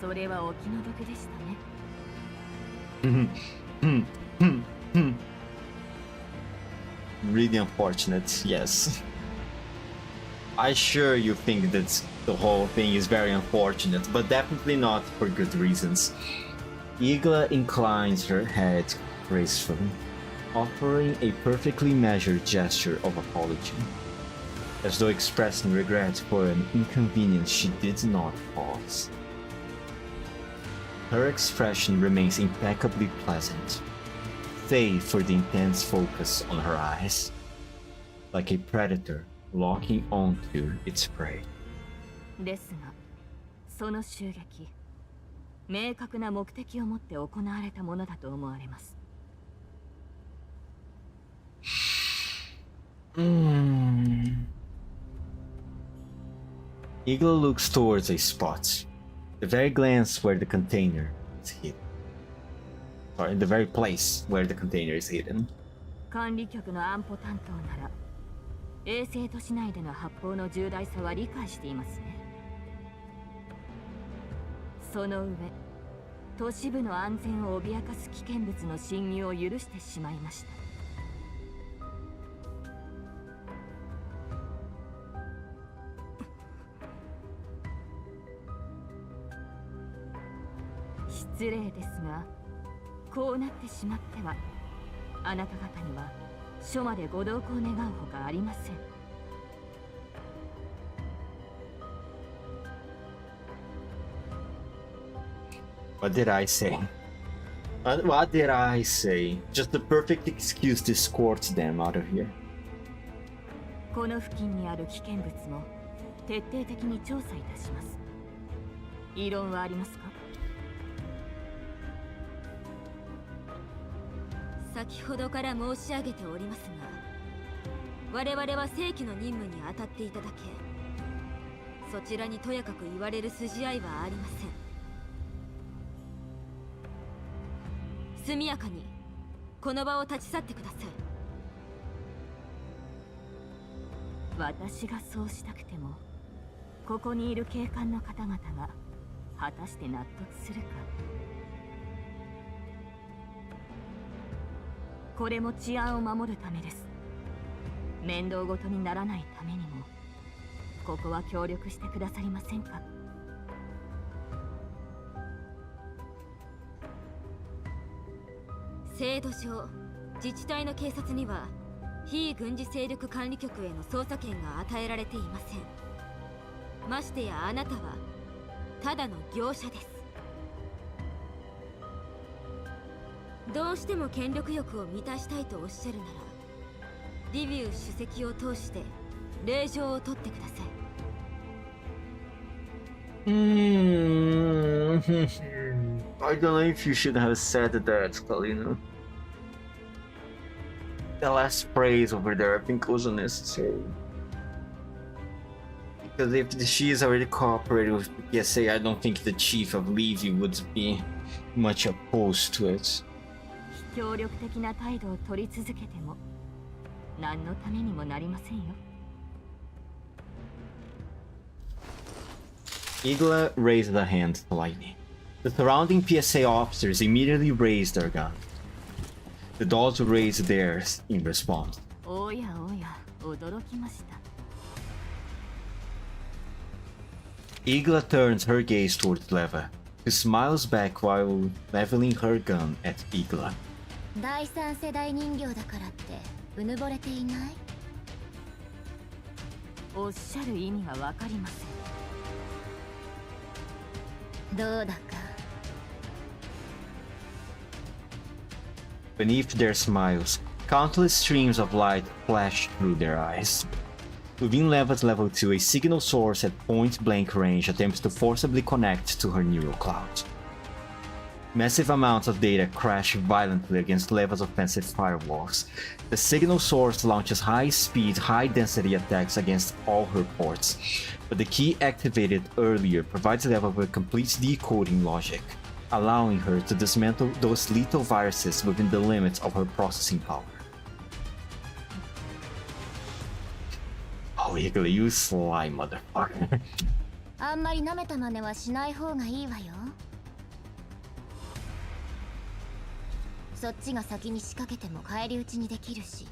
それはお気の毒でしたね。Really unfortunate, yes. I sure you think that the whole thing is very unfortunate, but definitely not for good reasons. Igla inclines her head gracefully, offering a perfectly measured gesture of apology, as though expressing regret for an inconvenience she did not cause. Her expression remains impeccably pleasant, save for the intense focus on her eyes, like a predator locking onto its prey. ですが、その襲撃、明確な目的を持って行われたものだと思われます。Igla looks towards a spot, the very glance where the container is hidden. Or in the very place where the container is hidden. 管理局の安保担当なら、衛星都市内での発砲の重大さは理解していますね。その上、都市部の安全を脅かす危険物の侵入を許してしまいました。失礼ですが、こうなってしまっては、あなた方には署までご同行願うほかありません。What did I say? What did I say? Just the perfect excuse to escort them out of here. この付近にある危険物も徹底的に調査いたします。異論はありますか？先ほどから申し上げておりますが、我々は正規の任務に当たっていただけ。そちらにとやかく言われる筋合いはありません。速やかにこの場を立ち去ってください。私がそうしたくても、ここにいる警官の方々が果たして納得するか。これも治安を守るためです。面倒ごとにならないためにも、ここは協力してくださりませんか。制度上、自治体の警察には非軍事勢力管理局への捜査権が与えられていません。ましてやあなたはただの業者です。どうしても権力欲を満たしたいとおっしゃるなら、リビウ主席を通して令状を取ってください。I don't know if you should have said that, Kalina. The last phrase over there, I think, was unnecessary. Because if she is already cooperating with PSA, I don't think the chief of Levy would be much opposed to it. 協力的な態度を取り続けても何のためにもなりませんよ。Igla raised a hand politely. The surrounding PSA officers immediately raised their guns. The dolls raised theirs in response. おやおや、驚きました。Igla turns her gaze towards Leva, who smiles back while leveling her gun at Igla. 第三世代人形だからってうぬぼれていない？おっしゃる意味がわかりません。どうだか。Beneath their smiles, countless streams of light flash through their eyes. Within Leva's level 2, a signal source at point-blank range attempts to forcibly connect to her neural cloud. Massive amounts of data crash violently against Leva's offensive firewalls. The signal source launches high-speed, high-density attacks against all her ports, but the key activated earlier provides Leva with complete decoding logic, allowing her to dismantle those lethal viruses within the limits of her processing power. Oh, Igla, you sly motherfucker. あんまり舐めた真似はしない方がいいわよ。そっちが先に仕掛けても返り討ちにできるし、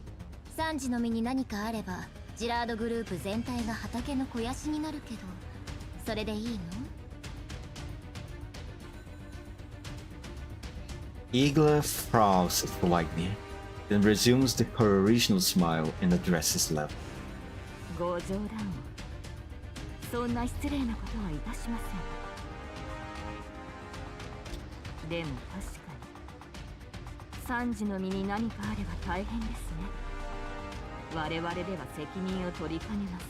サンジの身に何かあればジラードグループ全体が畑の肥やしになるけど、それでいいのIgla frowns politely, then resumes her original smile and addresses Lev. ご冗談を。そんな失礼なことはいたしません。でも確かにサンジの身に何かあれば大変ですね。我々では責任を取りかねます。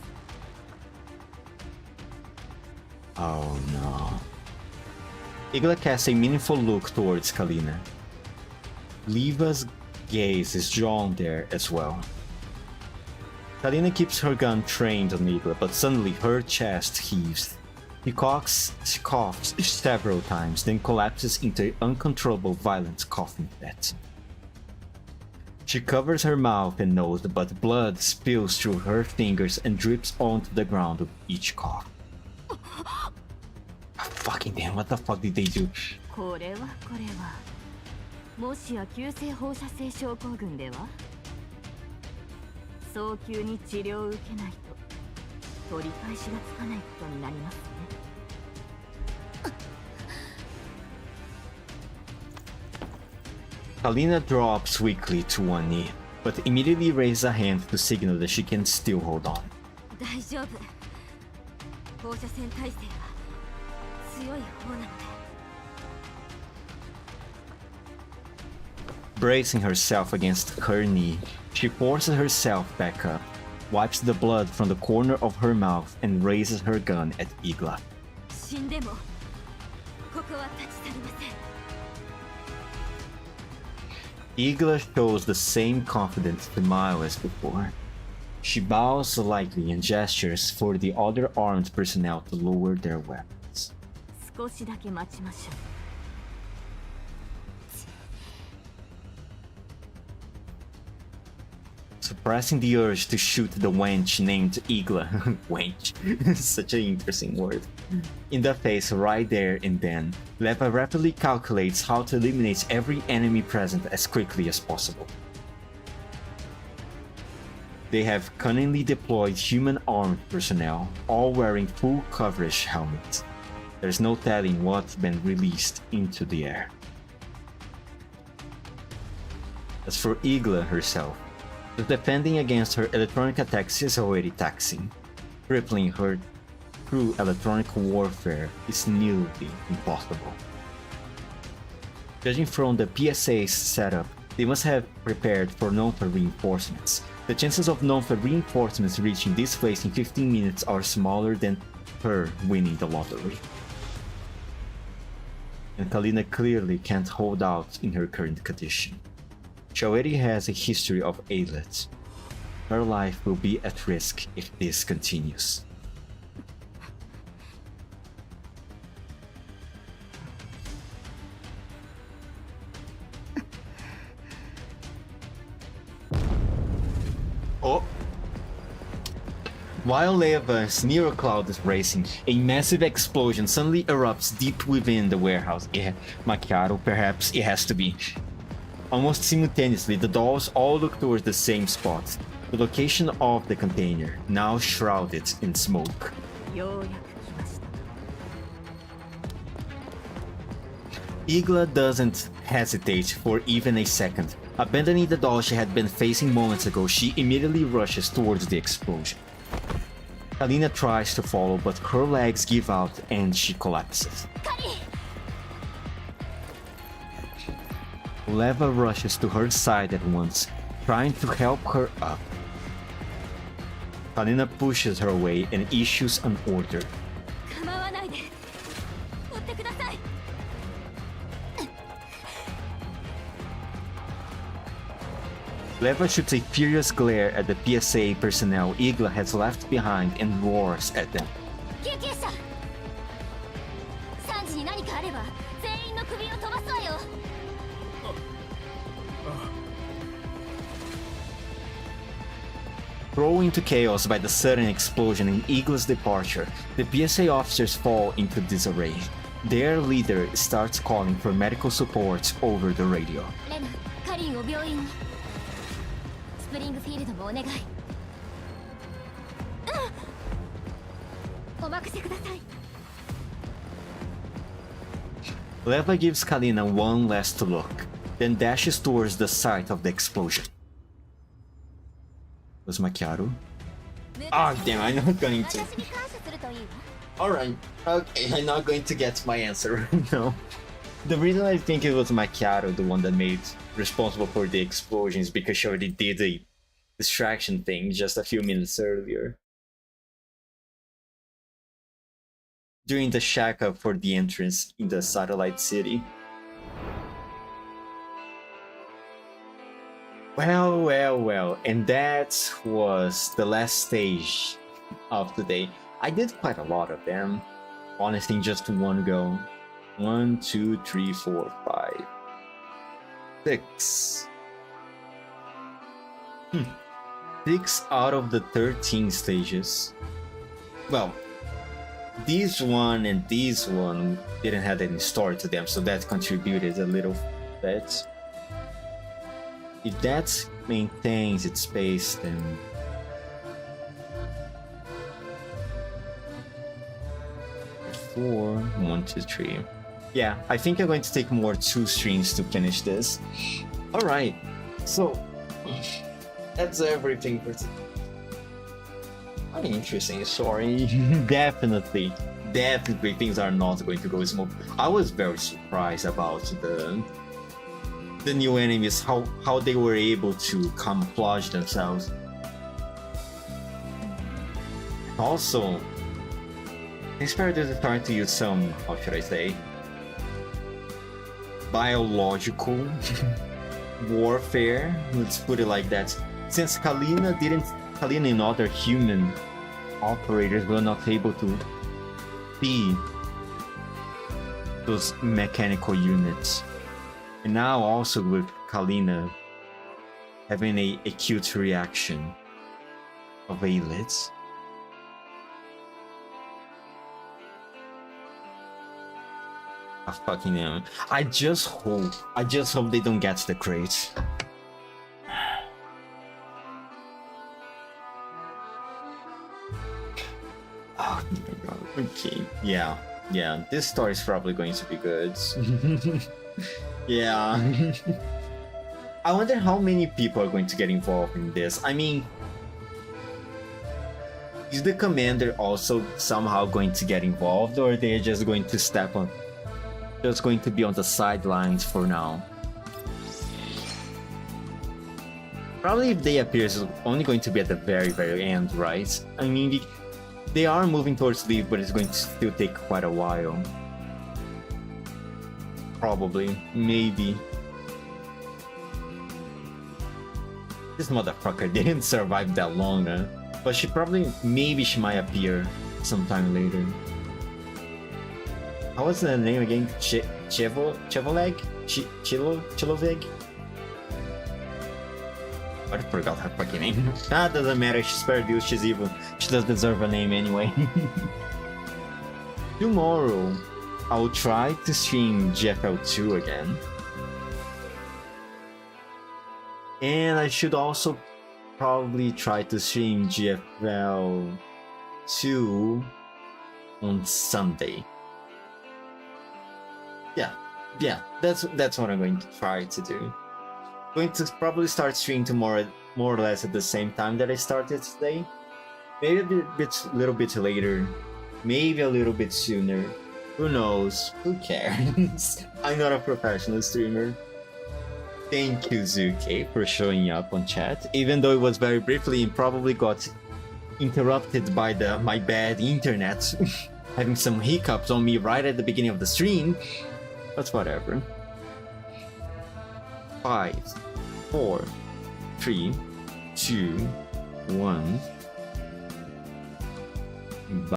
Oh no. Igla casts a meaningful look towards Kalina. Leva's gaze is drawn there as well. Kalina keeps her gun trained on Igla, but suddenly her chest heaves. She coughs several times, then collapses into an uncontrollable violent coughing fit. She covers her mouth and nose, but blood spills through her fingers and drips onto the ground with each cough. Fucking damn, what the fuck did they do? これはもしや急性放射性症候群では早急に治療を受けないと取り返しがつかないことになりますね。Kalina drops weakly to one knee, but immediately raises a hand to signal that she can still hold on. 大丈夫。放射線耐性は強い方なので。Bracing herself against her knee, she forces herself back up, wipes the blood from the corner of her mouth, and raises her gun at Igla. 死んでもここは立ち去りません。Igla shows the same confident smile as before. She bows slightly and gestures for the other armed personnel to lower their weapons. 少しだけ待ちましょう。Suppressing the urge to shoot the wench named Igla, wench, such an interesting word, in the face right there and then, Leva rapidly calculates how to eliminate every enemy present as quickly as possible. They have cunningly deployed human armed personnel, all wearing full coverage helmets. There's no telling what's been released into the air. As for Igla herself, the defending against her electronic attacks is already taxing. Crippling her through electronic warfare is nearly impossible. Judging from the PSA's setup, they must have prepared for non-for reinforcements. The chances of non-for reinforcements reaching this place in 15 minutes are smaller than her winning the lottery. And Kalina clearly can't hold out in her current condition. She already has a history of ailments. Her life will be at risk if this continues. Oh! While Leva's neural cloud is racing, a massive explosion suddenly erupts deep within the warehouse. Yeah, Macchiato, perhaps it has to be. Almost simultaneously, the dolls all look towards the same spot, the location of the container, now shrouded in smoke. Igla doesn't hesitate for even a second. Abandoning the doll she had been facing moments ago, she immediately rushes towards the explosion. Kalina tries to follow, but her legs give out and she collapses. Leva rushes to her side at once, trying to help her up. Kalina pushes her away and issues an order. Leva shoots a furious glare at the PSA personnel Igla has left behind and roars at them. Thrown into chaos by the sudden explosion and Igla's departure, the PSA officers fall into disarray. Their leader starts calling for medical support over the radio. Leva gives Kalina one last look, then dashes towards the site of the explosion. Was Macchiato? Ah, damn, I'm not going to. Alright, okay, I'm not going to get my answer right now. The reason I think it was Macchiato, the one that made responsible for the explosions, because she already did a distraction thing just a few minutes earlier. During the shack up for the entrance in the satellite city. Well, and that was the last stage of today. I did quite a lot of them, honestly, in just one go. 1, 2, 3, 4, 5, 6. 6 out of the 13 stages. Well, this one and this one didn't have any story to them, so that contributed a little bit. If that maintains its pace, then 4, 1, 2, 3. Yeah, I think I'm going to take more 2 streams to finish this. Alright, so that's everything for today. An interesting story. Definitely things are not going to go smooth. I was very surprised about the new enemies, how they were able to camouflage themselves. Also, Inspirators are trying to use some, how should I say, biological warfare, let's put it like that. Since Kalina didn't Kalina and other human operators were not able to see those mechanical units. And now also with Kalina having a acute reaction of eyelids. I fucking am. I just hope they don't get the crate. Oh my god. Okay. Yeah. This story is probably going to be good. Yeah. I wonder how many people are going to get involved in this. I mean, is the commander also somehow going to get involved, or they're just going to just going to be on the sidelines for now? Probably if they appear, it's only going to be at the very end, right? I mean, they are moving towards leave, but it's going to still take quite a while. Probably. Maybe. This motherfucker didn't survive that long, huh? But maybe she might appear sometime later. How was the name again? Chevoleg? Chiloveg? I forgot her fucking name. Doesn't matter, she's Perdue, she's evil. She doesn't deserve a name anyway. Tomorrow, I'll try to stream GFL2 again. And I should also probably try to stream GFL2 on Sunday. Yeah, that's what I'm going to try to do. Going to probably start streaming tomorrow, more or less at the same time that I started today. Maybe a little bit later, maybe a little bit sooner. Who knows? Who cares? I'm not a professional streamer. Thank you, Zuke, for showing up on chat, even though it was very briefly and probably got interrupted by my bad internet, having some hiccups on me right at the beginning of the stream. But whatever. 5, 4, 3, 2, 1. Bye.